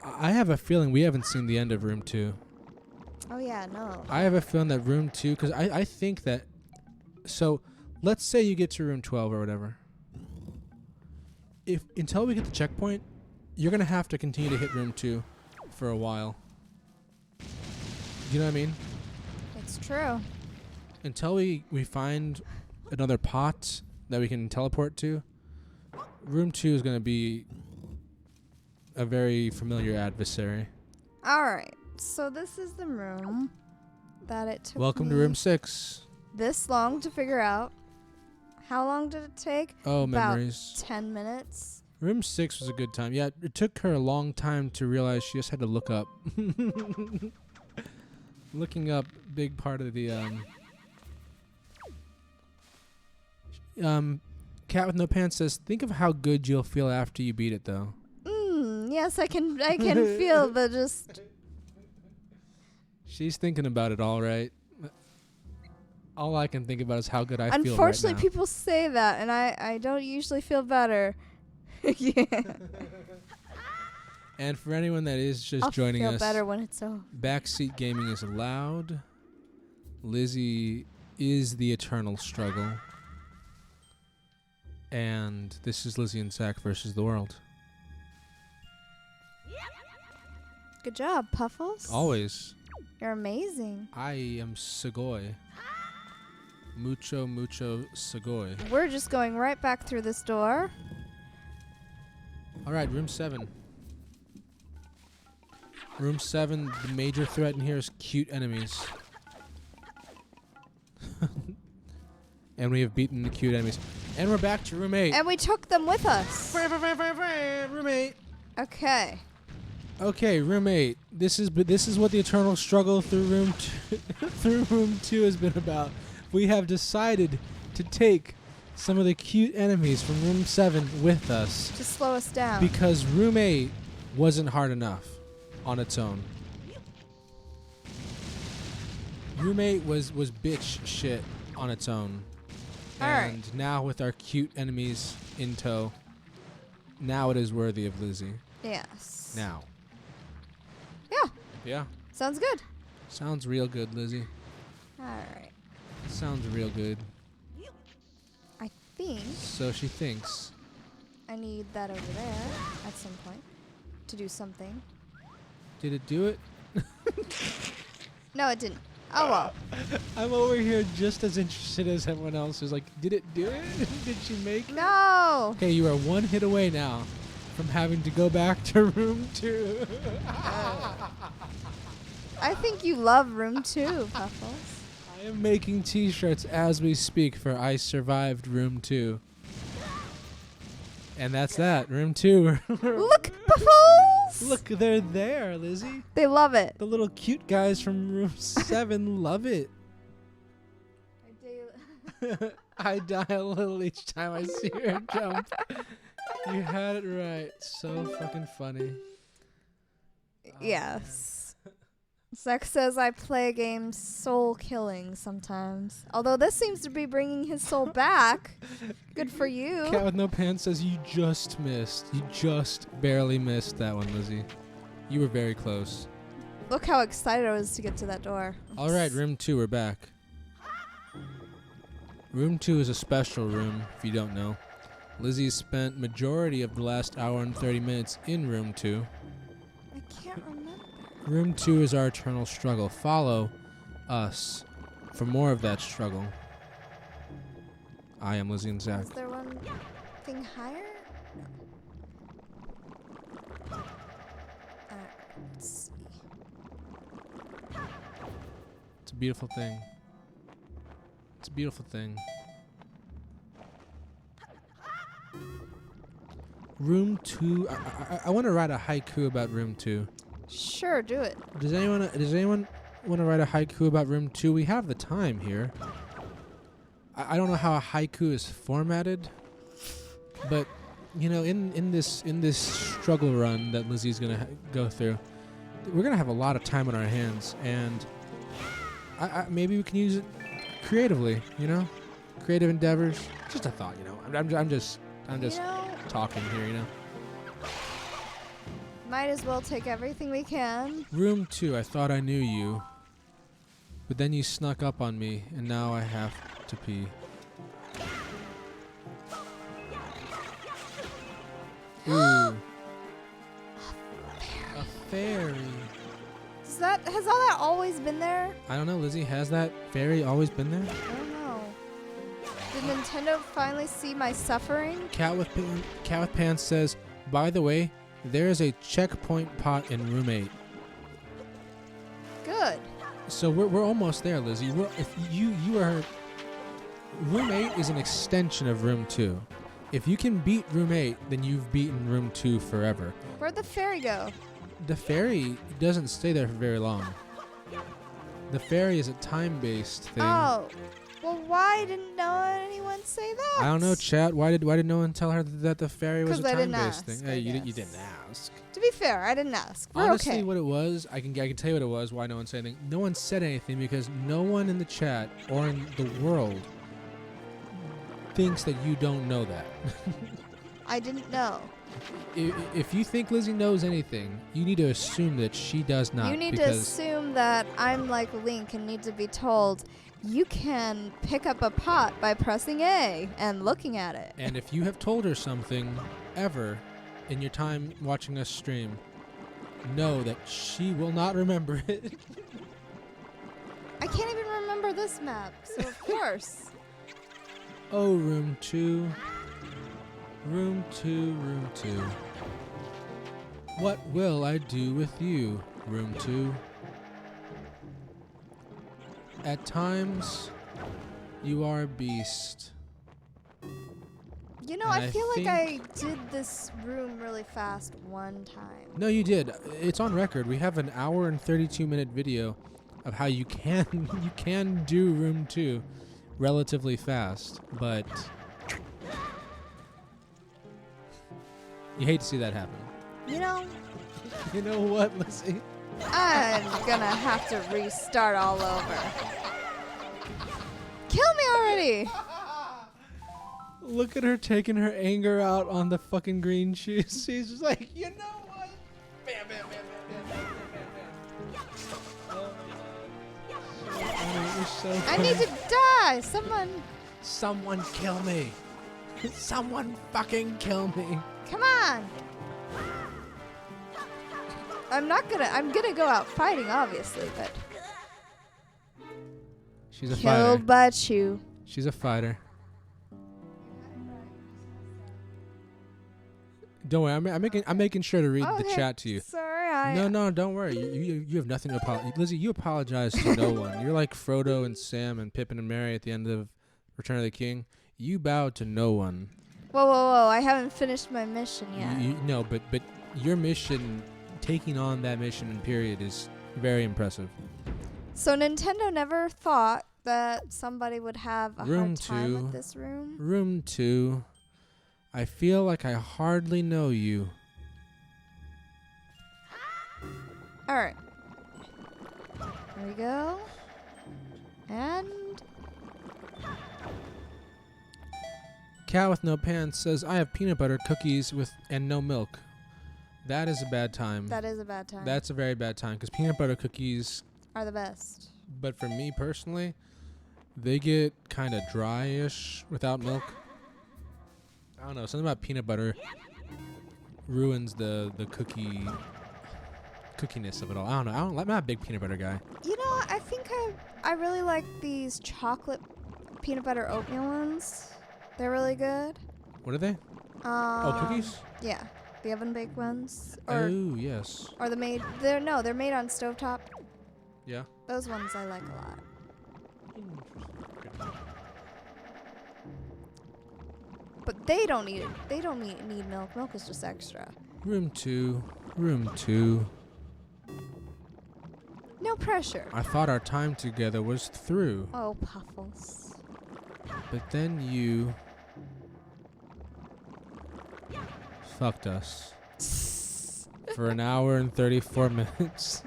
I have a feeling we haven't seen the end of room 2. Oh, yeah, no. I have a feeling that room 2, because I think that, so let's say you get to room 12 or whatever. If until we get the checkpoint, you're going to have to continue to hit room 2 for a while. You know what I mean? It's true. Until we find another pot that we can teleport to, room 2 is going to be a very familiar adversary. All right. So this is the room that it took Welcome to me room 6. this long to figure out. How long did it take? Oh, About memories. 10 minutes. Room 6 was a good time. Yeah, it took her a long time to realize she just had to look up. Looking up, big part of the Cat with No Pants says, think of how good you'll feel after you beat it, though. Yes, I can feel the just... She's thinking about it, all right. All I can think about is how good I feel right now. Unfortunately, people say that, and I don't usually feel better. Yeah. And for anyone that is just I'll joining feel us, better when it's over. Backseat Gaming is allowed. Lizzie is the eternal struggle. And this is Lizzie and Zach versus the world. Good job, Puffles. Always. You're amazing. I am Segoy. Mucho, mucho Segoy. We're just going right back through this door. All right, room 7. Room 7, the major threat in here is cute enemies. And we have beaten the cute enemies. And we're back to room 8. And we took them with us. Room 8. Okay. Okay, room 8. This is what the eternal struggle through room through room 2 has been about. We have decided to take some of the cute enemies from room 7 with us To slow us down. because room 8 wasn't hard enough on its own. Room 8 was bitch shit on its own. Alright. And now with our cute enemies in tow, now it is worthy of Lizzie. Yes. Now. Yeah. Yeah. Sounds good. Sounds real good, Lizzie. All right. Sounds real good. I think So she thinks. I need that over there at some point to do something. Did it do it? No, it didn't. Oh well. I'm over here just as interested as everyone else who's like, did it do it? Did she make it? No. Okay, you are one hit away now from having to go back to room 2. I think you love room 2, Puffles. I am making t-shirts as we speak for I survived room 2. And that's that. Room 2. Look, Puffles! Look, they're there, Lizzie. They love it. The little cute guys from room 7 love it. I die a little each time I see her jump. You had it right. So fucking funny. Yes. Zach says I play a game soul killing sometimes. Although this seems to be bringing his soul back. Good for you. Cat with No Pants says you just missed. You just barely missed that one, Lizzie. You were very close. Look how excited I was to get to that door. All right, room 2, we're back. Room 2 is a special room, if you don't know. Lizzie spent majority of the last hour and 30 minutes in room 2. I can't remember. Room 2 is our eternal struggle. Follow us for more of that struggle. I am Lizzie and Zach. Is there one thing higher? Let's see. It's a beautiful thing. It's a beautiful thing. Room 2. I want to write a haiku about room 2. Sure, do it. Does anyone want to write a haiku about room 2? We have the time here. I don't know how a haiku is formatted, but you know, in this struggle run that Lizzie's gonna go through, we're gonna have a lot of time on our hands, and maybe we can use it creatively. You know. creative endeavors. Just a thought, I'm just You know, talking here, might as well take everything we can. Room 2, I thought I knew you. But then you snuck up on me, and now I have to pee. Ooh. A fairy. Has all that always been there? I don't know, Lizzie. Has that fairy always been there? I don't know. Did Nintendo finally see my suffering? Cat with Pants says, by the way, there is a checkpoint pot in room 8. Good. So we're almost there, Lizzie. If you are... Room 8 is an extension of room 2. If you can beat room 8, then you've beaten room 2 forever. Where'd the fairy go? The fairy doesn't stay there for very long. The fairy is a time-based thing. Oh. Well, why didn't anyone say that? I don't know, chat. Why did no one tell her that the fairy was a 'Cause I didn't time-based ask, thing? I Hey, you guess. didn't ask. To be fair, I didn't ask. We're Honestly, okay. what it was, I can tell you what it was. Why no one said anything? No one said anything because no one in the chat or in the world thinks that you don't know that. I didn't know. If you think Lizzie knows anything, you need to assume that she does not. You need to because assume that I'm like Link and need to be told you can pick up a pot by pressing A and looking at it. And if you have told her something ever in your time watching us stream, know that she will not remember it. I can't even remember this map, so of course. Oh, room 2. Room 2, room 2. What will I do with you, room 2? At times, you are a beast. You know, And I I feel like I did this room really fast one time. No, you did. It's on record. We have an hour and 32-minute video of how you can do room 2 relatively fast, but you hate to see that happen. You know, You know what, Lizzie? I'm gonna have to restart all over. Kill me already! Look at her taking her anger out on the fucking green shoes. She's just like, you know what? Bam, bam, bam, bam, bam, bam, bam, bam. Oh my God. You're so I funny. need to die! Someone kill me. Someone fucking kill me. Come on! I'm gonna go out fighting, obviously, but She's a killed fighter. by Chew. She's a fighter. Don't worry, I'm making sure to read the Okay, chat to you. Sorry, No, don't worry. You have nothing to apologize. Lizzie, you apologize to no one. You're like Frodo and Sam and Pippin and Merry at the end of Return of the King. You bowed to no one. Whoa! I haven't finished my mission yet. No, but your mission, taking on that mission in period, is very impressive. So Nintendo never thought that somebody would have a Room hard time 2. with this room. Room 2. I feel like I hardly know you. All right. Here we go. And Cat with no pants says, I have peanut butter cookies and no milk. That is a bad time. that is a bad time. That's a very bad time because peanut butter cookies, are the best. but for me personally, they get kind of dry-ish without milk. I don't know, something about peanut butter ruins the cookiness of it all. I don't know. I'm not a big peanut butter guy. You know, I think I really like these chocolate peanut butter oatmeal ones. They're really good. What are they? Cookies? Yeah, the oven baked ones. Oh, yes. Or they're made on stovetop. Yeah. Those ones I like a lot. But they don't need it. They don't need milk. Milk is just extra. Room 2. Room 2. No pressure. I thought our time together was through, Oh, Puffles. but then you fucked us for an hour and 34 minutes.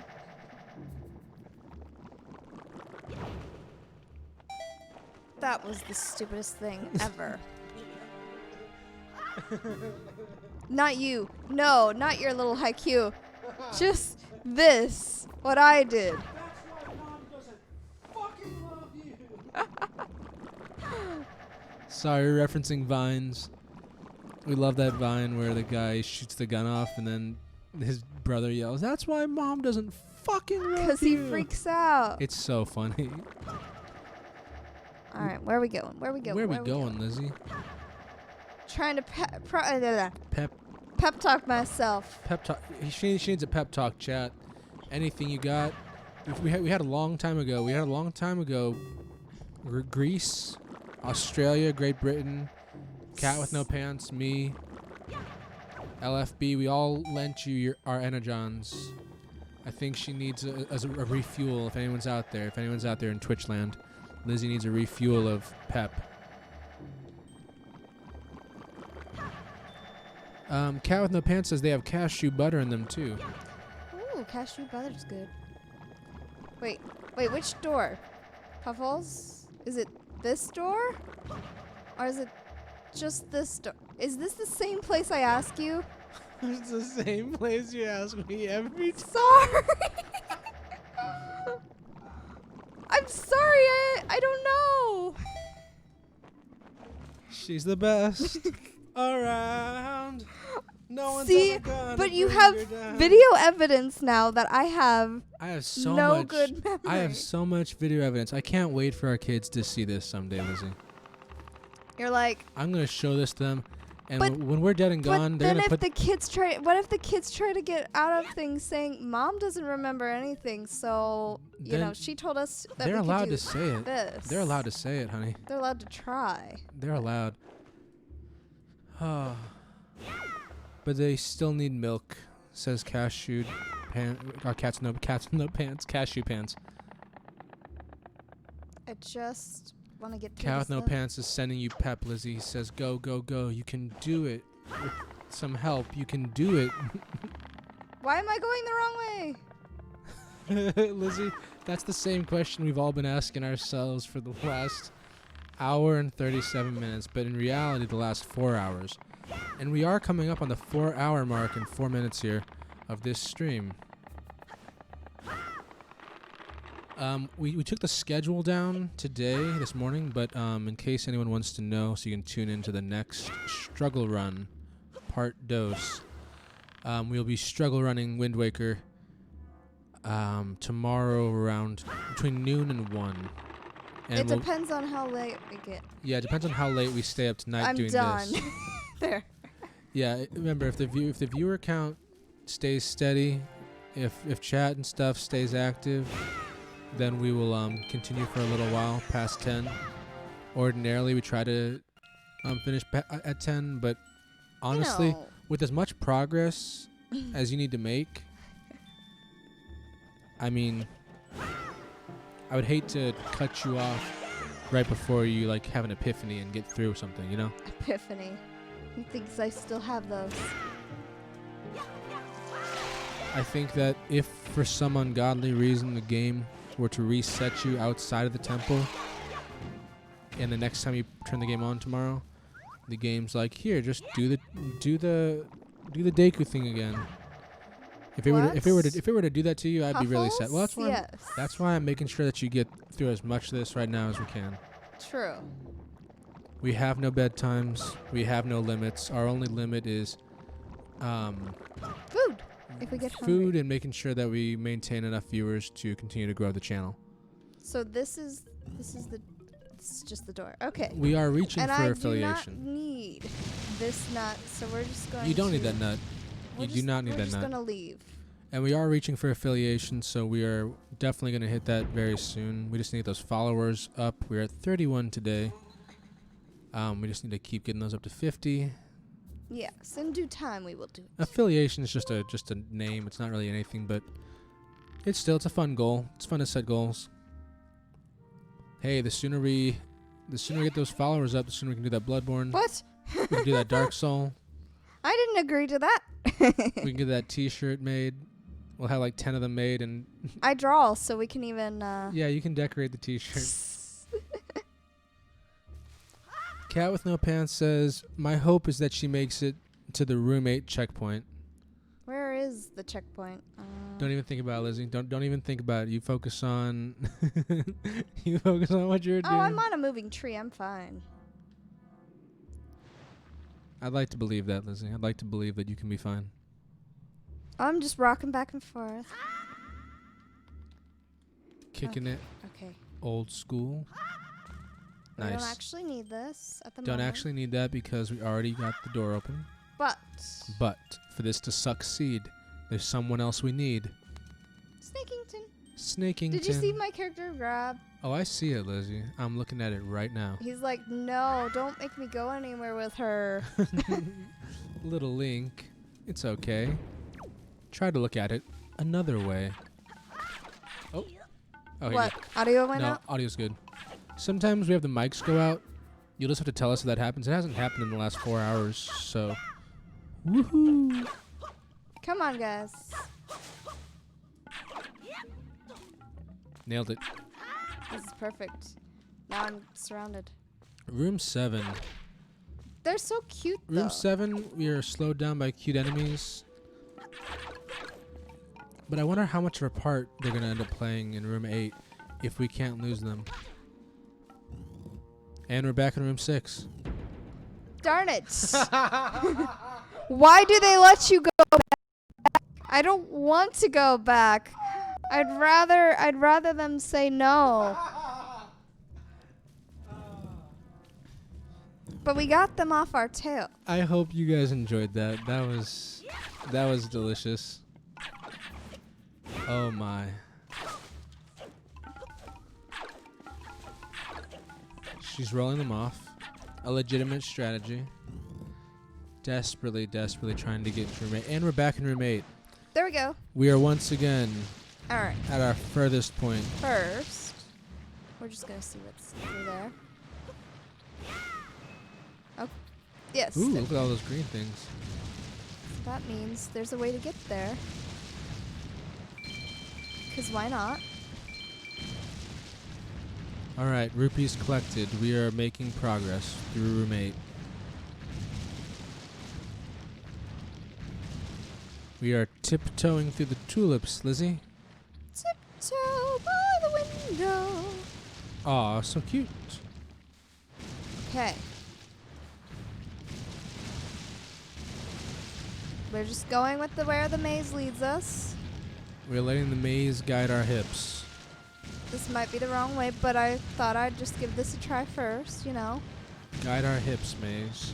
That was the stupidest thing ever. Not you. No, not your little haiku. Just this. What I did. That's why Mom doesn't fucking love you. Sorry, referencing Vines. We love that Vine where the guy shoots the gun off and then his brother yells, "That's why Mom doesn't fucking love you." Because he freaks out. It's so funny. All right, where are we going? Where are we going? Where are we going, Lizzie? Trying to Pep talk myself. talk. She needs a pep talk, chat. Anything you got? We had a long time ago. Greece, Australia, Great Britain, Cat with No Pants, me, LFB. We all lent you our energons. I think she needs a refuel. If anyone's out there in Twitch land, Lizzie needs a refuel of pep. Cat with No Pants says they have cashew butter in them too. Ooh, cashew butter's good. Wait, which door? Puffles? Is it this door? Or is it just this door? Is this the same place I ask you? It's the same place you ask me every time. Sorry. I'm sorry, I don't know. She's the best around. No one's See, ever gonna but you bring have her down. video evidence now that I have so no much good memory. I have so much video evidence. I can't wait for our kids to see this someday, Lizzie. You're like, I'm gonna show this to them, and But- when we're dead and gone, but they're then gonna if put. the kids try, what if the kids try to get out of things saying Mom doesn't remember anything? So you Then know, she told us that they're we could allowed do to say it. this. They're allowed to say it, honey. They're allowed to try. They're allowed. But they still need milk, says cashew cats no pants, cashew pants. I just want to get through Cat this with No stuff. Pants is sending you pep, Lizzie. He says, go, go, go. You can do it. With some help, you can do it. Why am I going the wrong way? Lizzie, that's the same question we've all been asking ourselves for the last hour and 37 minutes, but in reality, the last 4 hours. And we are coming up on the 4-hour mark in 4 minutes here of this stream. We took the schedule down this morning, but in case anyone wants to know, so you can tune into the next struggle run, part dos. We'll be struggle running Wind Waker tomorrow around between noon and 1. And It depends on how late we get. Yeah, it depends on how late we stay up tonight I'm doing done. this. There. Yeah, remember if the viewer count stays steady, if chat and stuff stays active, then we will continue for a little while past 10. Ordinarily, we try to finish at 10, but honestly, You know, with as much progress as you need to make, I mean, I would hate to cut you off right before you like have an epiphany and get through something, you know? epiphany. He thinks I still have those. I think that if for some ungodly reason the game were to reset you outside of the temple, and the next time you turn the game on tomorrow, the game's like, here, just do the Deku thing again. If it were to do that to you, I'd be really sad. Well, that's why I'm making sure that you get through as much of this right now as we can. True. We have no bedtimes. We have no limits. Our only limit is Food. If we get food hungry. and making sure that we maintain enough viewers to continue to grow the channel. So this is just the door. Okay. We are reaching And for I affiliation. do not need this nut, so we're just going. You don't need that nut. We're You do not need we're that just nut. gonna leave. And we are reaching for affiliation, so we are definitely going to hit that very soon. We just need those followers up. We're at 31 today. We just need to keep getting those up to 50. Yes, in due time we will do it. Affiliation is just a name. It's not really anything, but it's a fun goal. It's fun to set goals. Hey, the sooner we get those followers up, the sooner we can do that Bloodborne. What? We can do that Dark Soul. I didn't agree to that. We can get that T-shirt made. We'll have like 10 of them made, and I draw, so we can even. yeah, you can decorate the T-shirt. Cat with no pants says, my hope is that she makes it to the room 8 checkpoint. Where is the checkpoint? Don't even think about it, Lizzie. Don't even think about it. You focus on you focus on what you're doing. Oh, I'm on a moving tree. I'm fine. I'd like to believe that, Lizzie. I'd like to believe that you can be fine. I'm just rocking back and forth. Kicking it Okay. old school. We don't Nice. actually need this at the Don't moment. actually need that because we already got the door open. But But for this to succeed, there's someone else we need. Snakington. Snakington. Did you see my character grab? Oh, I see it, Lizzie. I'm looking at it right now. He's like, no, don't make me go anywhere with her. Little Link. It's okay. Try to look at it another way. Oh. Oh, here What? you Audio go. went No, out? audio's good. Sometimes we have the mics go out. You'll just have to tell us if that happens. It hasn't happened in the last 4 hours, so. Woohoo! Come on, guys. Nailed it. This is perfect. Now I'm surrounded. Room 7. They're so cute, though. Room 7, we are slowed down by cute enemies. But I wonder how much of a part they're going to end up playing in room 8 if we can't lose them. And we're back in room 6. Darn it. Why do they let you go back? I don't want to go back. I'd rather them say no. But we got them off our tail. I hope you guys enjoyed that. That was delicious. Oh my. She's rolling them off. A legitimate strategy. Desperately trying to get into room 8. And we're back in room 8. There we go. We are once again All right. at our furthest point. First, we're just going to see what's through there. Oh, yes. Ooh, look at all those green things. That means there's a way to get there. Because why not? Alright, rupees collected. We are making progress through room 8. We are tiptoeing through the tulips, Lizzie. Tiptoe by the window. Aw, so cute. Okay. We're just going with where the maze leads us. We're letting the maze guide our hips. This might be the wrong way, but I thought I'd just give this a try first, you know. Guide our hips, maze.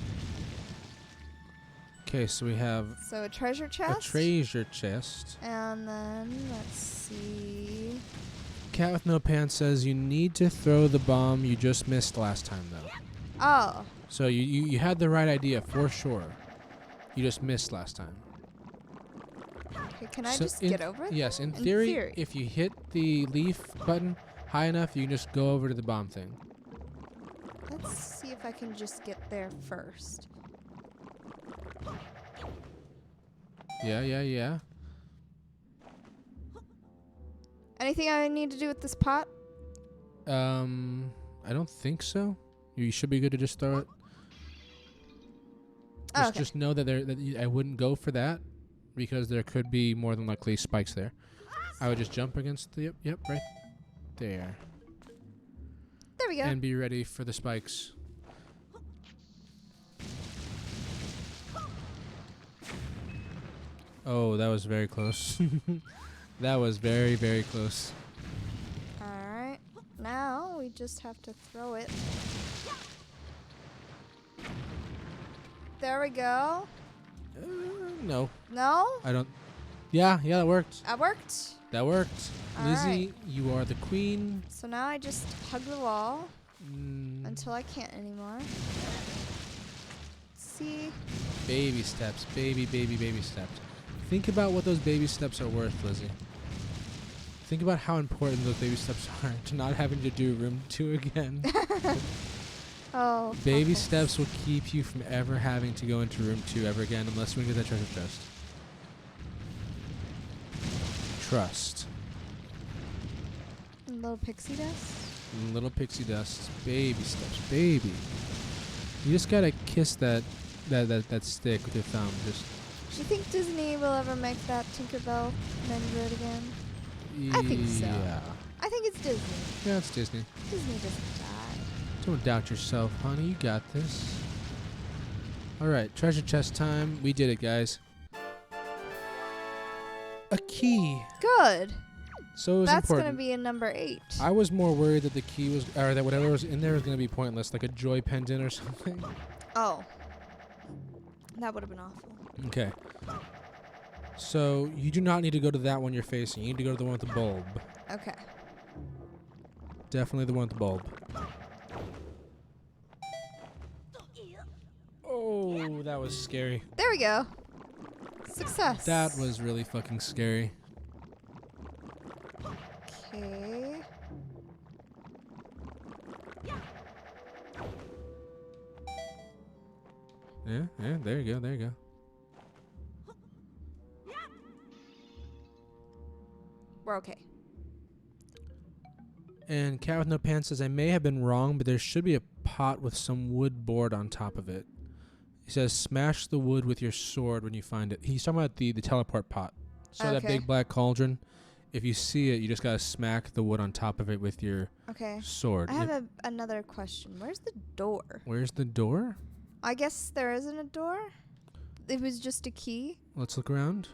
Okay, so we have So a treasure chest. a treasure chest. And then, let's see. Cat with no pants says you need to throw the bomb you just missed last time, though. Oh. So you had the right idea for sure. You just missed last time. Okay, can I So just get over it? Yes, in In theory, theory. if you hit the leaf button high enough, you can just go over to the bomb thing. Let's see if I can just get there first. Yeah. Anything I need to do with this pot? I don't think so. You should be good to just throw it. Oh, okay. Just know that I wouldn't go for that because there could be more than likely spikes there. I would just jump against the yep right there There we go. and be ready for the spikes. Oh, that was very close. That was very, very close. Alright. Now we just have to throw it. There we go. No, No? I don't. Yeah, that worked. That worked. That worked. All Lizzie, you are the queen. So now I just hug the wall Mm, until I can't anymore. See? baby steps, baby steps. Think about what those baby steps are worth, Lizzie. Think about how important those baby steps are to not having to do room 2 again. Oh. Baby puffles. steps will keep you from ever having to go into room 2 ever again unless we get that treasure chest. Trust. Little pixie dust. Little pixie dust. Baby steps. Baby. You just gotta kiss that stick with your thumb. Just. Do you think Disney will ever make that Tinkerbell Ninja again? I think so. Yeah. I think it's Disney. Yeah, it's Disney. Disney doesn't die. Don't doubt yourself, honey. You got this. All right, treasure chest time. We did it, guys. A key. Good. So it was That's important. gonna be a number 8. I was more worried that the key was, or that whatever was in there was gonna be pointless, like a joy pendant or something. Oh. That would have been awful. Okay. So you do not need to go to that one you're facing. You need to go to the one with the bulb. Okay. Definitely the one with the bulb. Oh, that was scary. There we go. Success. That was really fucking scary. Okay. Yeah, there you go. We're okay. And Cat with No Pants says, I may have been wrong, but there should be a pot with some wood board on top of it. He says, smash the wood with your sword when you find it. He's talking about the teleport pot. So that Okay. big black cauldron, if you see it, you just gotta smack the wood on top of it with your Okay. sword. I have another question. Where's the door? Where's the door? I guess there isn't a door. It was just a key. Let's look around.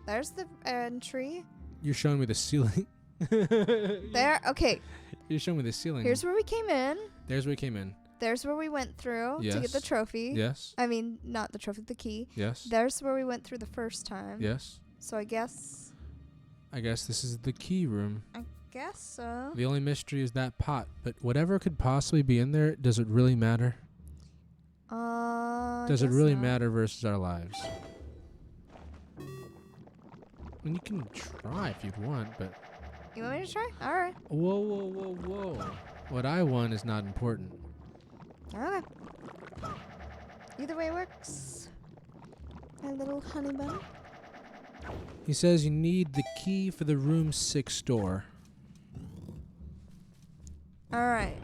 There's the entry. You're showing me the ceiling. There. Okay. You're showing me the ceiling. Here's where we came in. There's where we came in. There's where we went through to get the Yes. trophy. Yes. I mean, not the trophy, the key. Yes. There's where we went through the first time. Yes. So I guess this is the key room. so. The only mystery is that pot. But whatever could possibly be in there, does it really matter? Does it guess really not. matter versus our lives? I mean, you can try if you'd want, but... You want me to try? All right. Whoa. What I want is not important. Okay. Either way works. My little honey bun. He says you need the key for the room 6 door. All right.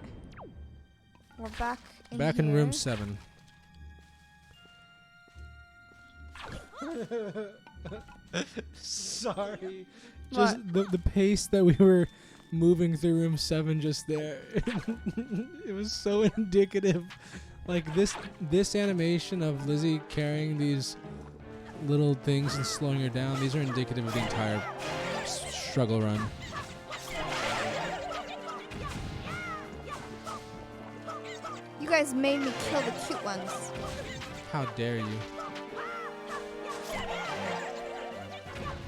We're back in Back here. in room 7. Sorry. Just the pace that we were moving through room 7 just there. It was so indicative. Like this animation of Lizzie carrying these little things and slowing her down, these are indicative of the entire struggle run. You guys made me kill the cute ones. How dare you?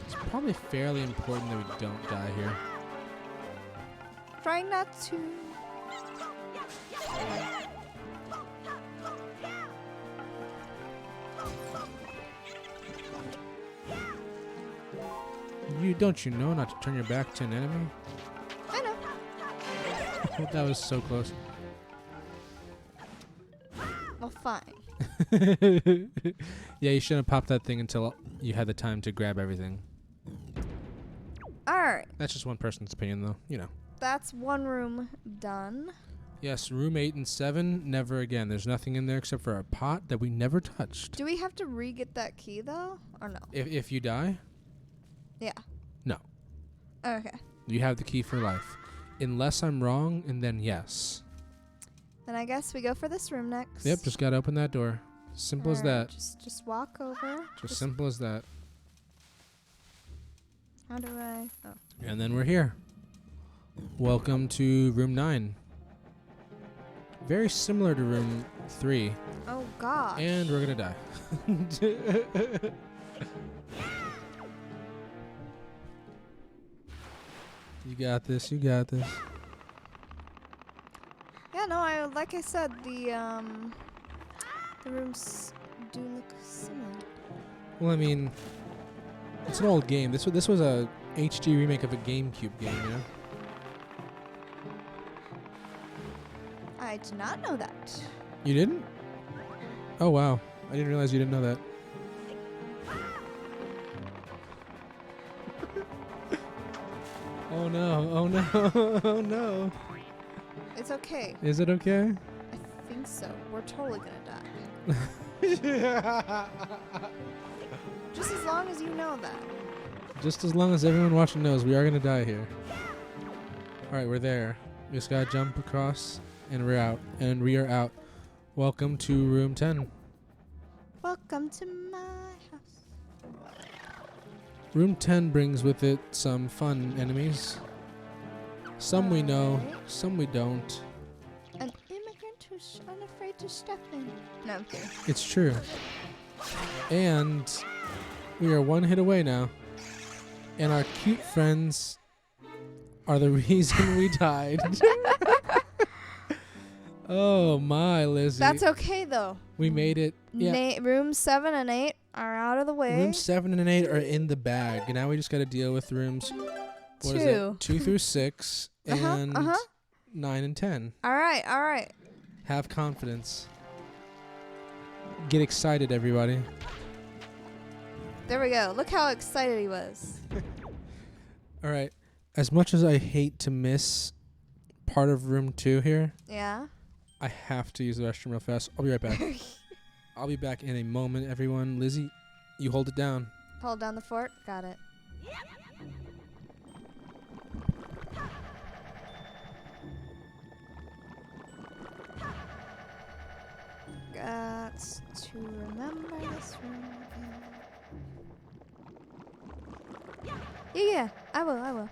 It's probably fairly important that we don't die here. Trying not to. Don't you know not to turn your back to an enemy? I know. That was so close. Well, fine. Yeah, you shouldn't have popped that thing until you had the time to grab everything. All right. That's just one person's opinion, though. You know. That's one room done. Yes, room 8 and 7, never again. There's nothing in there except for a pot that we never touched. Do we have to re-get that key, though? Or no? If you die, Yeah. no. Okay. You have the key for life. Unless I'm wrong, and then yes. Then I guess we go for this room next. Yep, just gotta open that door. Simple as Alright, that. Just walk over. Just simple as that. How do I? Oh. And then we're here. Welcome to room 9. Very similar to room 3. Oh God. And we're gonna die. You got this, you got this. Yeah, no, like I said, the rooms do look similar. Well, I mean, it's an old game. This was a HD remake of a GameCube game, you know? I did not know that. You didn't? Oh, wow. I didn't realize you didn't know that. Oh no, oh no, oh no. It's okay. Is it okay? I think so. We're totally gonna die. Just as long as you know that. Just as long as everyone watching knows, we are gonna die here. Alright, we're there. We just gotta jump across, and we're out. And we are out. Welcome to room 10. Welcome to my house. Room 10 brings with it some fun enemies. Some we know, Alright. some we don't. An immigrant who's unafraid to step in. No, I'm kidding. It's true. And we are one hit away now. And our cute friends are the reason we died. Oh my, Lizzie. That's okay though. We made it. Yeah. Room 7 and 8 are out of the way. Rooms 7 and 8 are in the bag. Now we just got to deal with rooms 2 through 6 and 9 and 10. All right. Have confidence. Get excited, everybody. There we go. Look how excited he was. All right. As much as I hate to miss part of room 2 here, Yeah. I have to use the restroom real fast. I'll be right back. I'll be back in a moment, everyone. Lizzie, you hold it down. Hold down the fort. Got it. Got to remember this room again. Yeah, I will.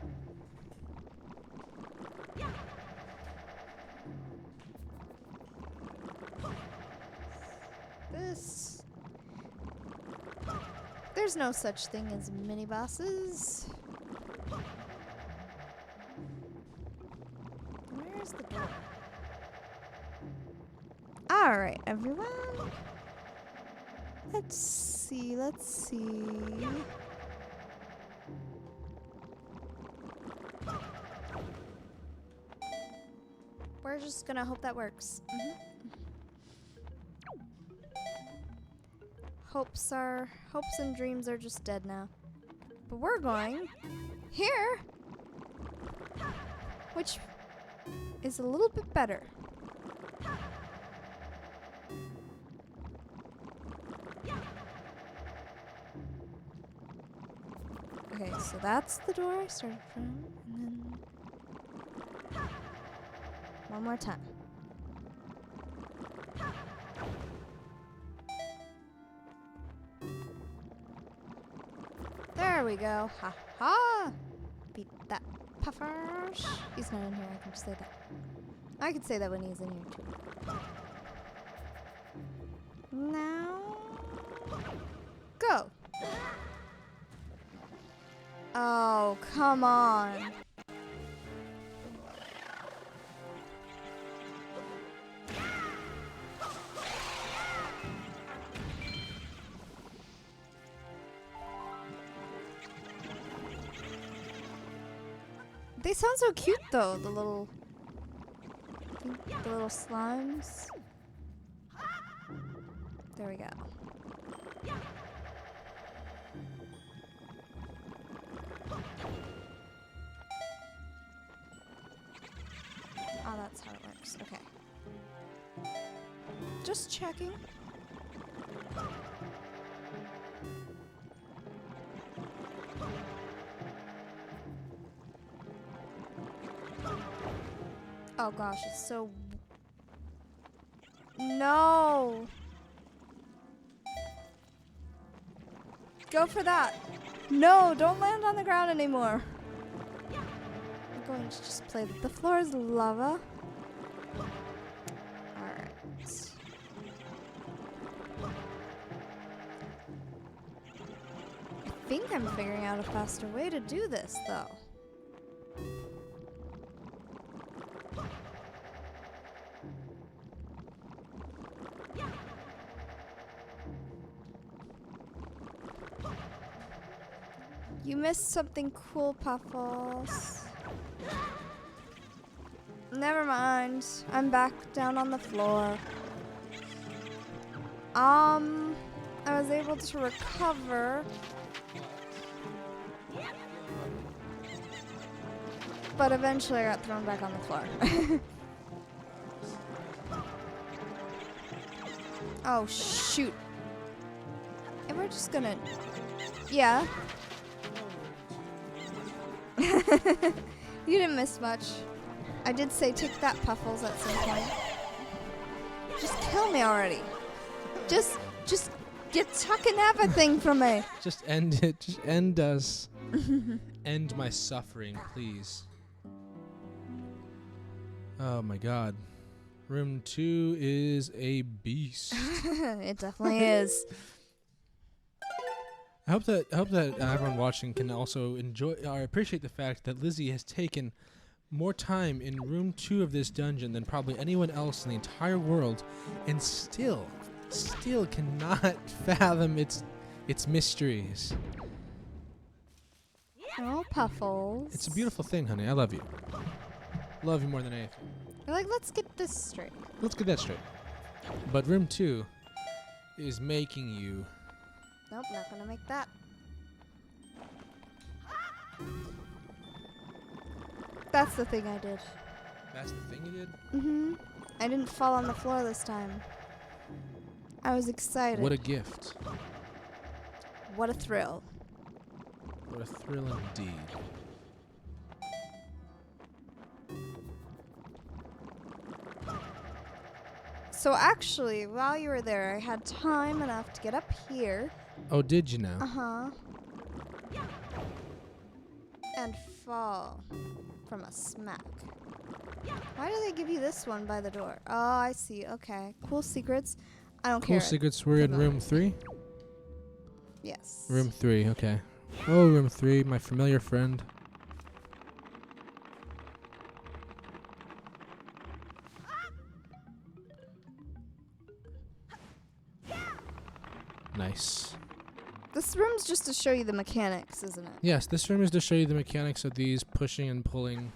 There's no such thing as mini bosses. Where's the door? Alright, everyone. Let's see. We're just gonna hope that works. Hopes and dreams are just dead now. But we're going here, which is a little bit better. Okay, so that's the door I started from, and then one more time. There we go. Ha ha! Beat that puffers. He's not in here. I can just say that. I could say that when he's in here too. Now, go. Oh, come on. They sound so cute though, the little slimes. There we go. Oh, that's how it works. Okay. Just checking. Oh gosh, it's so... No! Go for that! No, don't land on the ground anymore. I'm going to just play that the floor is lava. Alright. I think I'm figuring out a faster way to do this, though. You missed something cool, Puffles. Never mind. I'm back down on the floor. I was able to recover. But eventually I got thrown back on the floor. Oh, shoot. And we're just gonna... Yeah. You didn't miss much. I did say take that, Puffles, at some point. Just kill me already. Just get tucking everything from me. Just end it. Just end us. End my suffering, please. Oh my god. Room 2 is a beast. It definitely is. I hope that everyone watching can also enjoy or appreciate the fact that Lizzie has taken more time in room 2 of this dungeon than probably anyone else in the entire world, and still cannot fathom its mysteries. Oh, Puffles. It's a beautiful thing, honey. I love you. Love you more than anything. You're like, let's get this straight. Let's get that straight. But room 2 is making you. Nope, not gonna make that. That's the thing I did. That's the thing you did? Mm-hmm. I didn't fall on the floor this time. I was excited. What a gift. What a thrill. What a thrill indeed. So actually, while you were there, I had time enough to get up here. Oh, did you now? Uh-huh. And fall from a smack. Why do they give you this one by the door? Oh, I see. Okay. Cool secrets. I don't care. Cool secrets. We're in room 3? Yes. Room 3, okay. Oh, room 3, my familiar friend. Nice. This room's just to show you the mechanics, isn't it? Yes, this room is to show you the mechanics of these pushing and pulling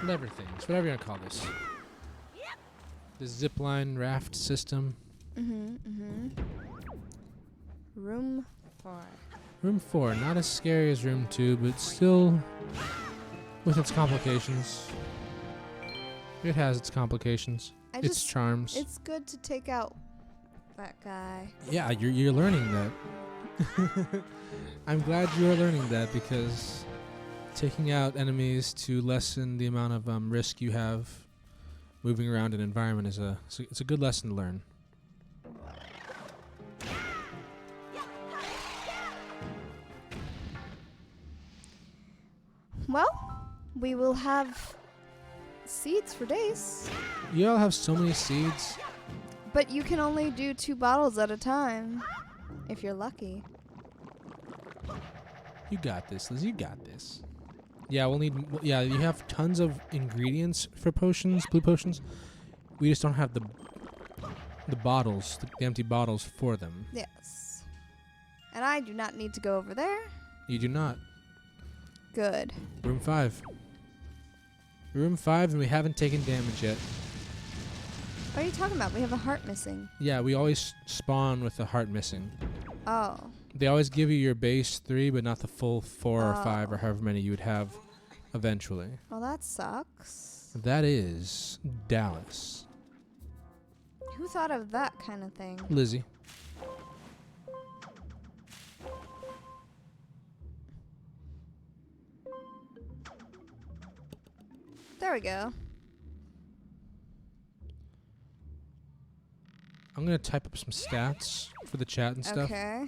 lever things, whatever you want to call this. The zipline raft system. Room 4. Room 4, not as scary as room 2, but still with its complications. It has its complications. Its charms. It's good to take out that guy. Yeah, you're learning that. I'm glad you are learning that, because taking out enemies to lessen the amount of risk you have moving around an environment is it's a good lesson to learn. Well, we will have seeds for days. You all have so many seeds. But you can only do 2 bottles at a time, if you're lucky. You got this, Liz. You got this. Yeah, we'll need. Yeah, you have tons of ingredients for potions, blue potions. We just don't have the bottles, the empty bottles for them. Yes. And I do not need to go over there. You do not. Good. Room 5. Room 5, and we haven't taken damage yet. What are you talking about? We have a heart missing. Yeah, we always spawn with a heart missing. Oh. They always give you your base 3, but not the full 4 or 5 or however many you would have eventually. Well, that sucks. That is Dallas. Who thought of that kind of thing? Lizzie. There we go. I'm going to type up some stats for the chat and stuff. Okay.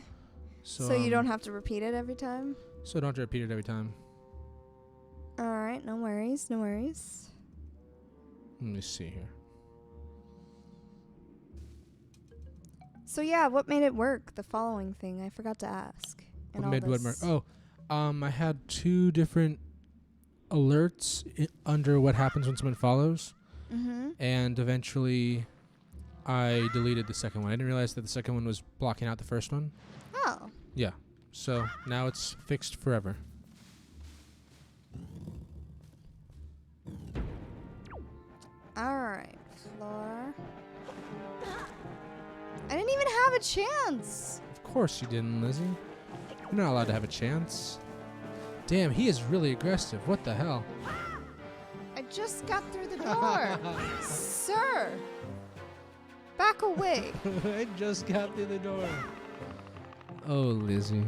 So you don't have to repeat it every time? So I don't have to repeat it every time. Alright, no worries, no worries. Let me see here. So yeah, what made it work? The following thing, I forgot to ask. What made what work? Oh, I had 2 different alerts under what happens when someone follows. Mm-hmm. And eventually I deleted the second one. I didn't realize that the second one was blocking out the first one. Oh. Yeah. So now it's fixed forever. Alright, floor. I didn't even have a chance. Of course you didn't, Lizzie. You're not allowed to have a chance. Damn, he is really aggressive. What the hell? I just got through the door. Sir. Back away. I just got through the door. Oh, Lizzie.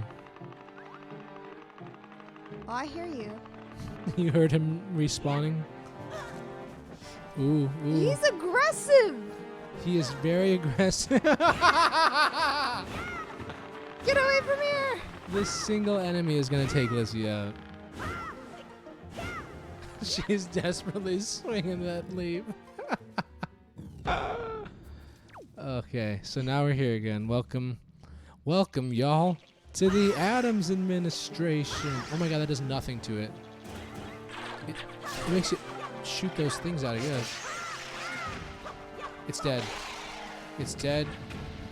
Oh, I hear you. You heard him respawning? Ooh, ooh. He's aggressive. He is very aggressive. Get away from here. This single enemy is going to take Lizzie out. She's desperately swinging that leap. Okay, so now we're here again. Welcome, y'all, to the Adams administration. Oh my god, that does nothing to it. It makes it shoot those things out, I guess. It's dead. It's dead.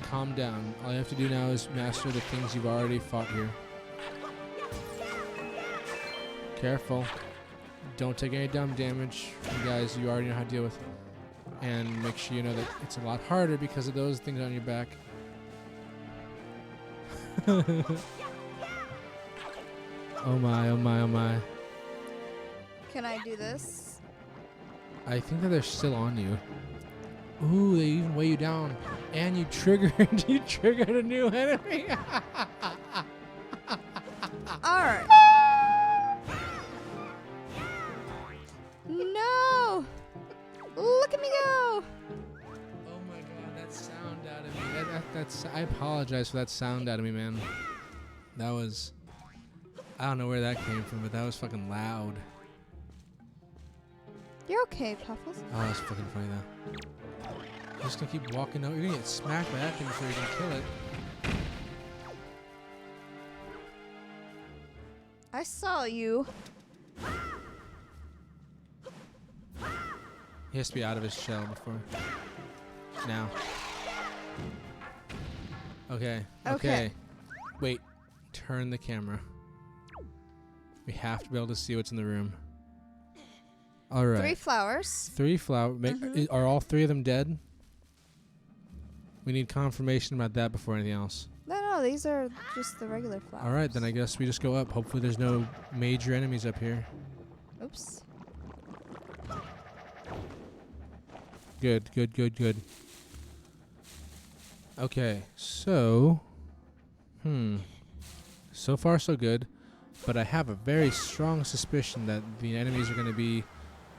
Calm down. All you have to do now is master the things you've already fought here. Careful. Don't take any dumb damage from guys you already know how to deal with. And make sure you know that it's a lot harder because of those things on your back. Oh my, oh my, oh my. Can I do this? I think that they're still on you. Ooh, they even weigh you down. And you triggered a new enemy. Alright. No! Look at me go! Oh my god, that sound out of me. That's I apologize for that sound out of me, man. That was... I don't know where that came from, but that was fucking loud. You're okay, Puffles. Oh, that's fucking funny though. You're just gonna keep walking out. You're gonna get smacked by that thing before you can kill it. I saw you. He has to be out of his shell before. Now. Okay. Okay. Wait. Turn the camera. We have to be able to see what's in the room. All right. 3 flowers. 3 flowers. Are all 3 of them dead? We need confirmation about that before anything else. No, these are just the regular flowers. All right, then I guess we just go up. Hopefully there's no major enemies up here. Oops. Good, good, good, good. Okay, so... So far, so good. But I have a very strong suspicion that the enemies are going to be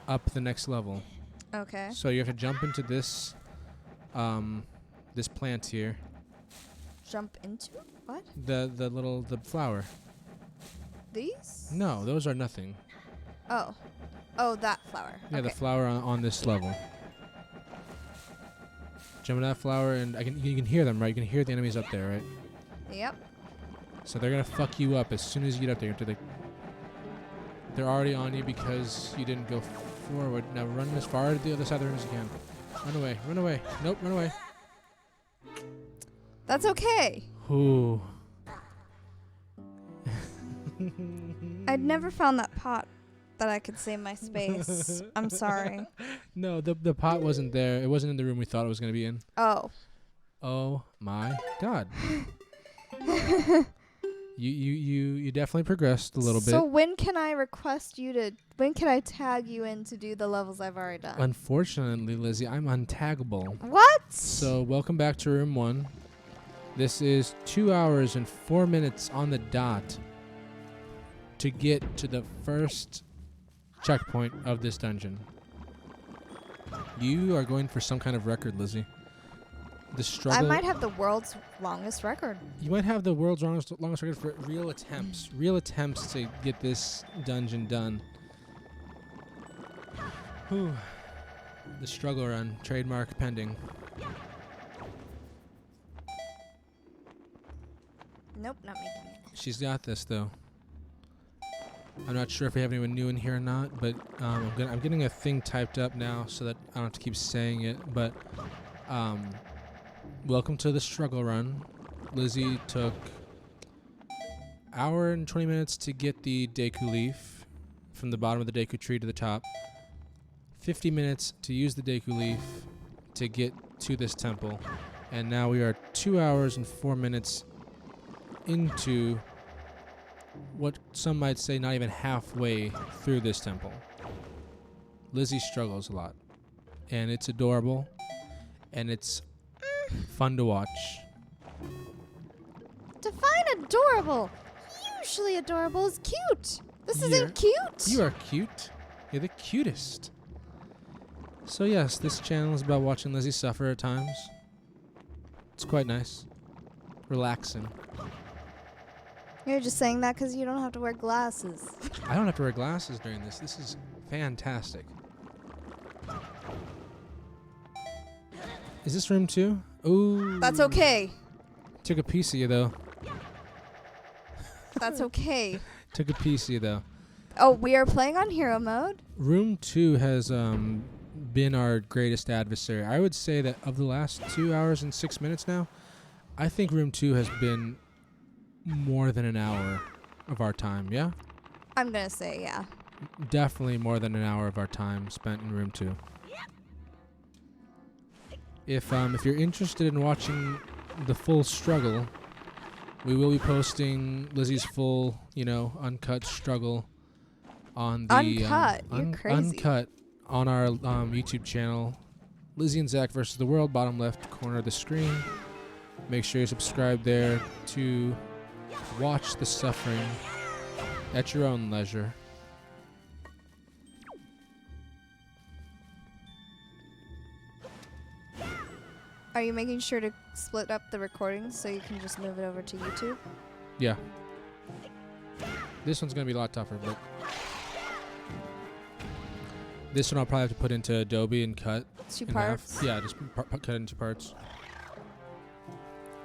up the next level. Okay. So you have to jump into this, this plant here. Jump into what? The flower. These? No, those are nothing. Oh. Oh, that flower. Yeah, okay. the flower on this level. Jump into that flower, and you can hear them, right? You can hear the enemies up there, right? Yep. So they're gonna fuck you up as soon as you get up there. They're already on you because you didn't go forward. Now run as far to the other side of the room as you can. Run away, run away. Nope, run away. That's okay. Ooh. I'd never found that pot that I could save my space. I'm sorry. No, the pot wasn't there. It wasn't in the room we thought it was gonna be in. Oh. Oh my god. You definitely progressed a little bit. So when can I when can I tag you in to do the levels I've already done? Unfortunately, Lizzie, I'm untaggable. What? So welcome back to room 1. This is 2 hours and 4 minutes on the dot to get to the first checkpoint of this dungeon. You are going for some kind of record, Lizzie. The struggle. I might have the world's longest record. You might have the world's longest record for real attempts to get this dungeon done. Whew. The struggle run, trademark pending. Nope, not making it. She's got this though. I'm not sure if we have anyone new in here or not, but I'm getting a thing typed up now so that I don't have to keep saying it. But welcome to the struggle run. Lizzie took hour and 20 minutes to get the Deku leaf from the bottom of the Deku tree to the top. 50 minutes to use the Deku leaf to get to this temple. And now we are 2 hours and 4 minutes into what some might say not even halfway through this temple. Lizzie struggles a lot. And it's adorable. And it's Fun to watch. Define adorable. Usually adorable is cute. This You're- isn't cute. You are cute. You're the cutest. So yes, this channel is about watching Lizzie suffer at times. It's quite nice. Relaxing. You're just saying that because you don't have to wear glasses. I don't have to wear glasses during this. This is fantastic. Is this room 2? Ooh. That's okay. Took a piece of you though. That's okay. Took a piece of you though. Oh, we are playing on hero mode. Room 2 has been our greatest adversary. I would say that of the last 2 hours and 6 minutes now, I think room 2 has been more than an hour of our time, yeah? I'm going to say, yeah. Definitely more than an hour of our time spent in room 2. If you're interested in watching the full struggle, we will be posting Lizzie's full, uncut struggle on the Uncut? You're crazy. Uncut on our YouTube channel, Lizzie and Zach versus the world, bottom left corner of the screen. Make sure you subscribe there to watch the suffering at your own leisure. Are you making sure to split up the recordings so you can just move it over to YouTube? Yeah. This one's going to be a lot tougher, but this one I'll probably have to put into Adobe and cut Two in parts? half. Yeah, just cut it into parts.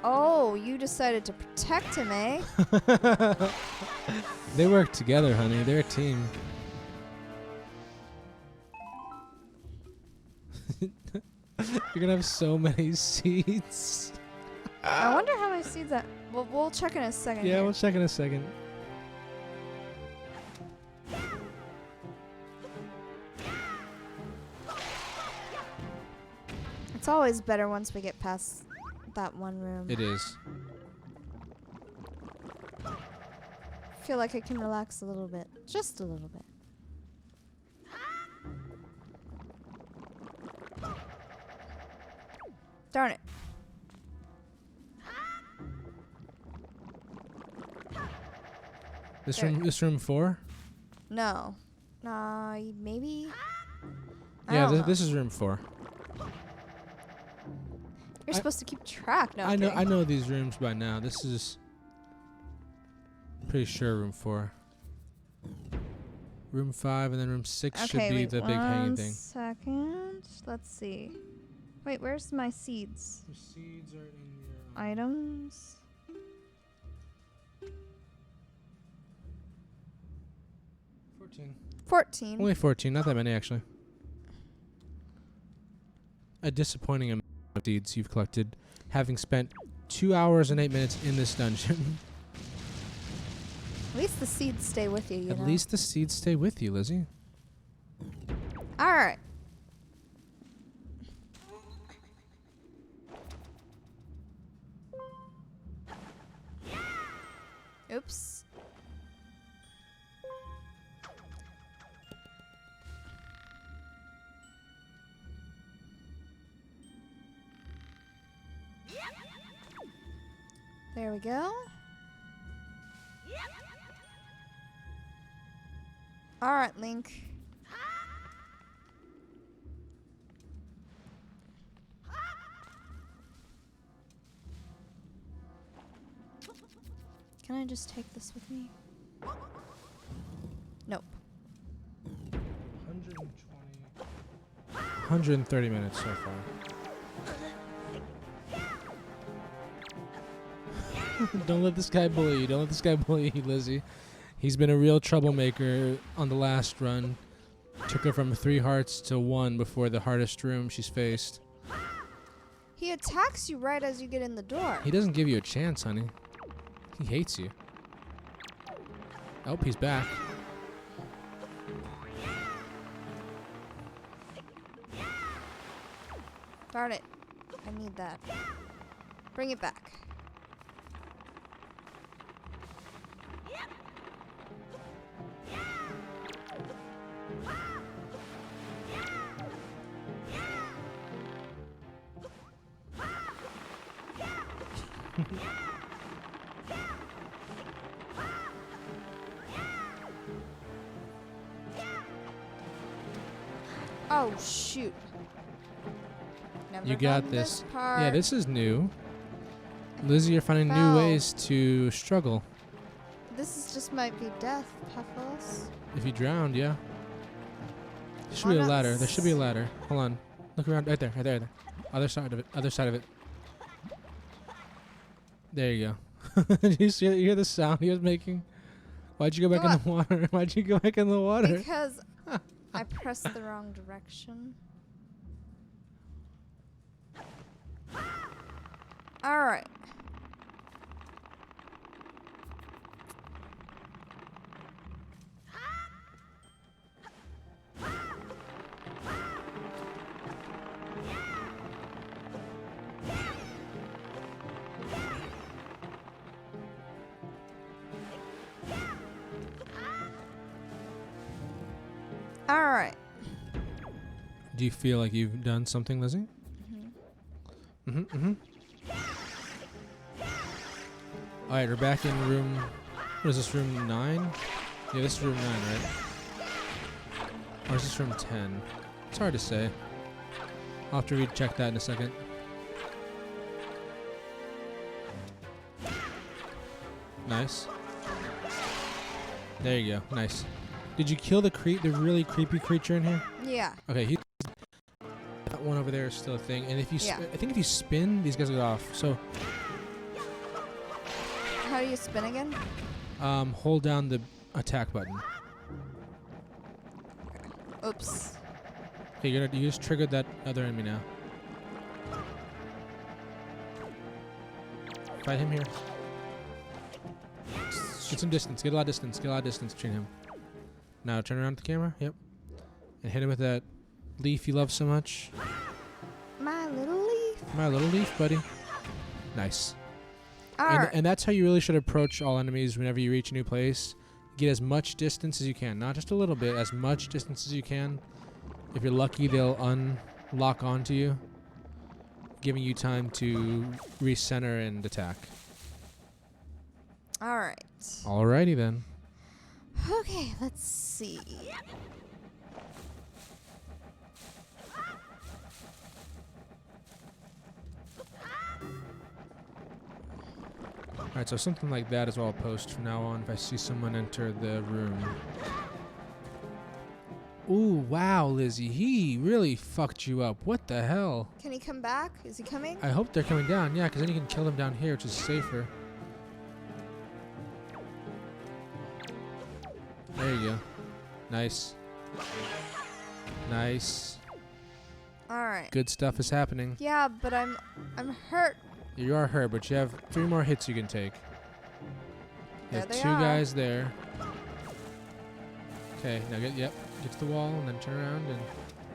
Oh, you decided to protect him, eh? They work together, honey. They're a team. You're gonna have so many seeds. I wonder how many seeds that... Well, we'll check in a second. Yeah, here. we'll check in a second. It's always better once we get past that one room. It is. I feel like I can relax a little bit. Just a little bit. Darn it. This room 4? No. Maybe? I Yeah, don't know. this is room 4. You're supposed to keep track. No, I I'm know kidding. I know these rooms by now. This is pretty sure room 4. Room 5 and then room 6 should be wait, the big hanging thing. 1 second. Let's see. Wait, where's my seeds? The seeds are in your Items. 14. Only 14, not that many actually. A disappointing amount of seeds you've collected, having spent 2 hours and 8 minutes in this dungeon. At least the seeds stay with you, you At know? least the seeds stay with you, Lizzie. Alright. Oops. There we go. All right, Link. Can I just take this with me? Nope. 130 minutes so far. Don't let this guy bully you. Don't let this guy bully you, Lizzie. He's been a real troublemaker on the last run. Took her from 3 hearts to 1 before the hardest room she's faced. He attacks you right as you get in the door. He doesn't give you a chance, honey. He hates you. Oh, he's back. Darn it. I need that. Bring it back. Oh shoot! Never You got done this. part. Yeah, this is new. Lizzie, you're finding new Fell. ways to struggle. This is just might be death, Puffles. If you drowned, yeah. There should Why be a not ladder. There should be a ladder. Hold on. Look around. Right there. Right there. Right there. Other side of it. Other side of it. There you go. Did you hear the sound he was making? Why'd you go back in the water? Why'd you go back in the water? Because I pressed the wrong direction. All right. All right. Do you feel like you've done something, Lizzie? Mm-hmm. All right, we're back in room. What is this, room 9? Yeah, this is room 9, right? Or is this room 10? It's hard to say. I'll have to recheck that in a second. Nice. There you go. Nice. Did you kill the really creepy creature in here? Yeah. Okay, that one over there is still a thing. And if you, Yeah. I think if you spin, these guys go off. So, How do you spin again? hold down the attack button. Oops. Okay, you just triggered that other enemy now. Fight him here. Get some distance. Get a lot of distance. Get a lot of distance between him. Now turn around to the camera. Yep. And hit him with that leaf you love so much. My little leaf. My little leaf, buddy. Nice. All right. And that's how you really should approach all enemies whenever you reach a new place. Get as much distance as you can. Not just a little bit. As much distance as you can. If you're lucky, they'll unlock onto you, giving you time to recenter and attack. All right. Alrighty then. Okay, let's see. Alright, so something like that is what I'll post from now on if I see someone enter the room. Ooh, wow, Lizzie. He really fucked you up. What the hell? Can he come back? Is he coming? I hope they're coming down. Yeah, because then you can kill them down here, which is safer. There you go. Nice. Nice. All right. Good stuff is happening. Yeah, but I'm hurt. You are hurt, but you have 3 more hits you can take. You There have they 2 are. guys there. Okay, now get to the wall and then turn around and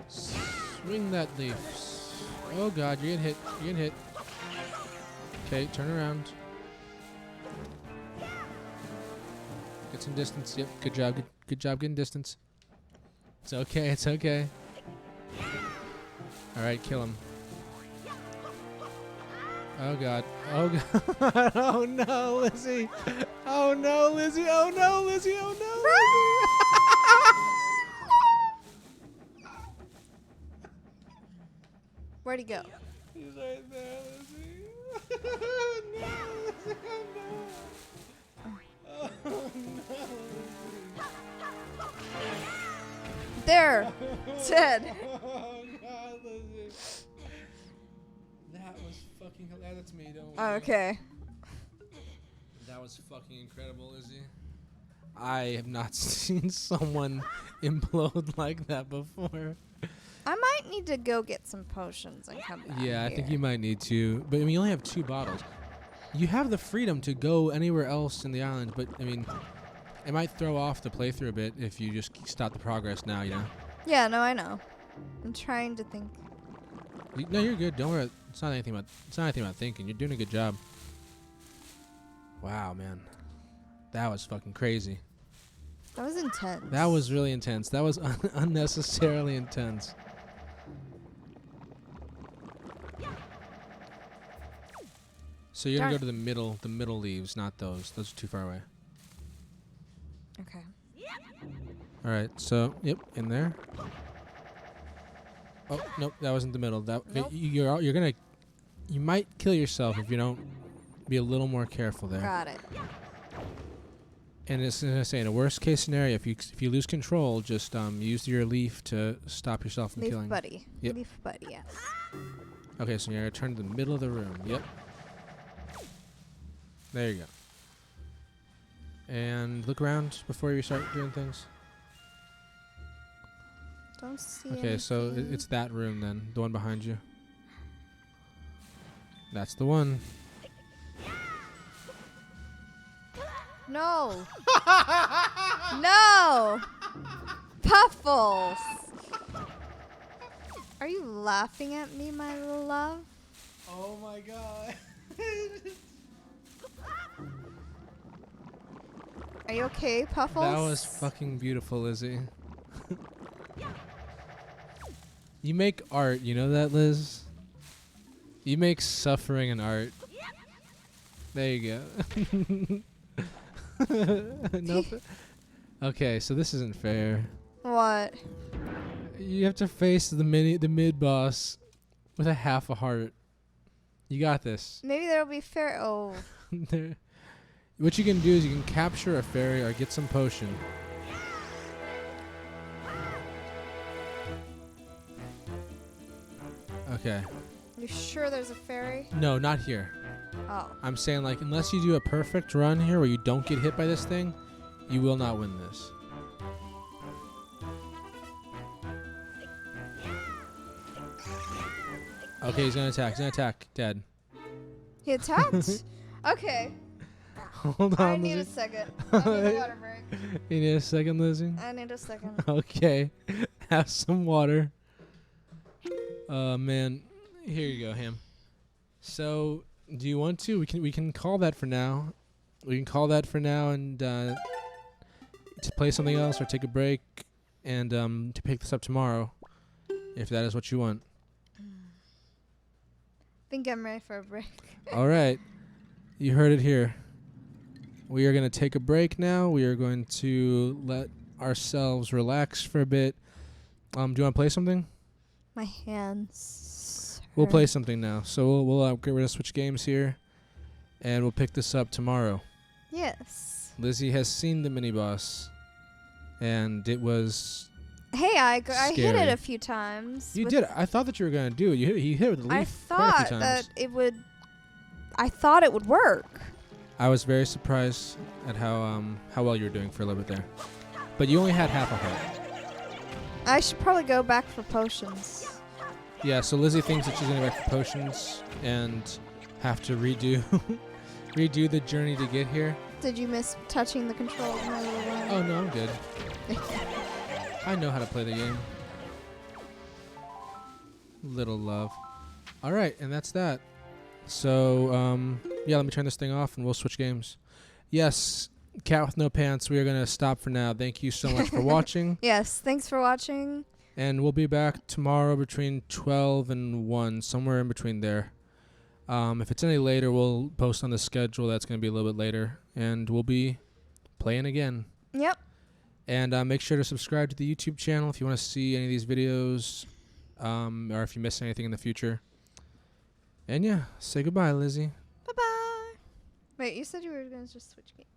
swing that leaf. Oh god, you're getting hit. You're getting hit. Okay, turn around. Get some distance. Yep, good job. Good job getting distance. It's okay. It's okay. All right, kill him. Oh god. Oh god. Oh no, Lizzie. Oh no, Lizzie. Oh no, Lizzie. Oh no, Lizzie. Where'd he go? He's right there, Lizzie. Oh no, Lizzie. Oh no. Oh no, Lizzie. There. Dead. Oh god, Lizzie. That was fucking hilarious. That's me, don't Oh, worry. okay. That was fucking incredible, Lizzie. I have not seen someone implode like that before. I might need to go get some potions and come back. Yeah, I think you here. might need to. But I mean, you only have 2 bottles. You have the freedom to go anywhere else in the island, but I mean, it might throw off the playthrough a bit if you just stop the progress now, you know? Yeah, no, I know. I'm trying to think. No, you're good. Don't worry. It's not anything about thinking. You're doing a good job. Wow, man. That was fucking crazy. That was intense. That was really intense. That was unnecessarily intense. So you're gonna Darn. go to the middle leaves, not those. Those are too far away. Okay. All right. So yep, in there. Oh nope, that wasn't the middle. That Nope. you're gonna you might kill yourself if you don't be a little more careful there. Got it. And it's gonna say in a worst case scenario, if you lose control, just use your leaf to stop yourself from Leaf killing. buddy. Yep. Leaf buddy, yes. Okay, so you're gonna turn to the middle of the room. Yep. There you go. And look around before you start doing things. Don't see Okay, so anything. it's that room then, the one behind you. That's the one. No. No. Puffles. Are you laughing at me, my little love? Oh my god. Are you okay, Puffles? That was fucking beautiful, Lizzie. You make art, you know that, Liz? You make suffering an art. There you go. Nope. Okay, so this isn't fair. What? You have to face the mid boss with a half a heart. You got this. Maybe there'll be fair. Oh. There. What you can do is you can capture a fairy or get some potion. Okay. You sure there's a fairy? No, not here. Oh. I'm saying, like, unless you do a perfect run here where you don't get hit by this thing, you will not win this. Okay, he's gonna attack. He's gonna attack. Dead. He attacked? Okay. Hold on, I need a Lizzie. second. I need a water break. You need a second, Lizzie? I need a second. Okay. Have some water. Man. Here you go, Ham. So, do you want to? We can call that for now. We can call that for now and to play something else or take a break and to pick this up tomorrow, if that is what you want. Think I'm ready for a break. All right. You heard it here. We are going to take a break now. We are going to let ourselves relax for a bit. Do you want to play something? My hands. We'll hurt. play something now. So we'll get rid of switch games here, and we'll pick this up tomorrow. Yes. Lizzie has seen the mini boss, and it was. Hey, I hit it Scary. a few times. You with- did. I thought that you were going to do it. You hit it with the leaf I quite a thought few times. that it would. I thought it would work. I was very surprised at how well you were doing for a little bit there, but you only had half a heart. I should probably go back for potions. Yeah, so Lizzie thinks that she's going to go back for potions and have to redo redo the journey to get here. Did you miss touching the controls? My little one? Oh, no, I'm good. I know how to play the game. Little love. All right, and that's that. So, yeah, let me turn this thing off and we'll switch games. Yes, Cat with No Pants, we are going to stop for now. Thank you so much for watching. Yes, thanks for watching. And we'll be back tomorrow between 12 and 1, somewhere in between there. If it's any later, we'll post on the schedule. That's going to be a little bit later. And we'll be playing again. Yep. And make sure to subscribe to the YouTube channel if you want to see any of these videos or if you miss anything in the future. And yeah, say goodbye, Lizzie. Bye-bye. Wait, you said you were going to just switch games.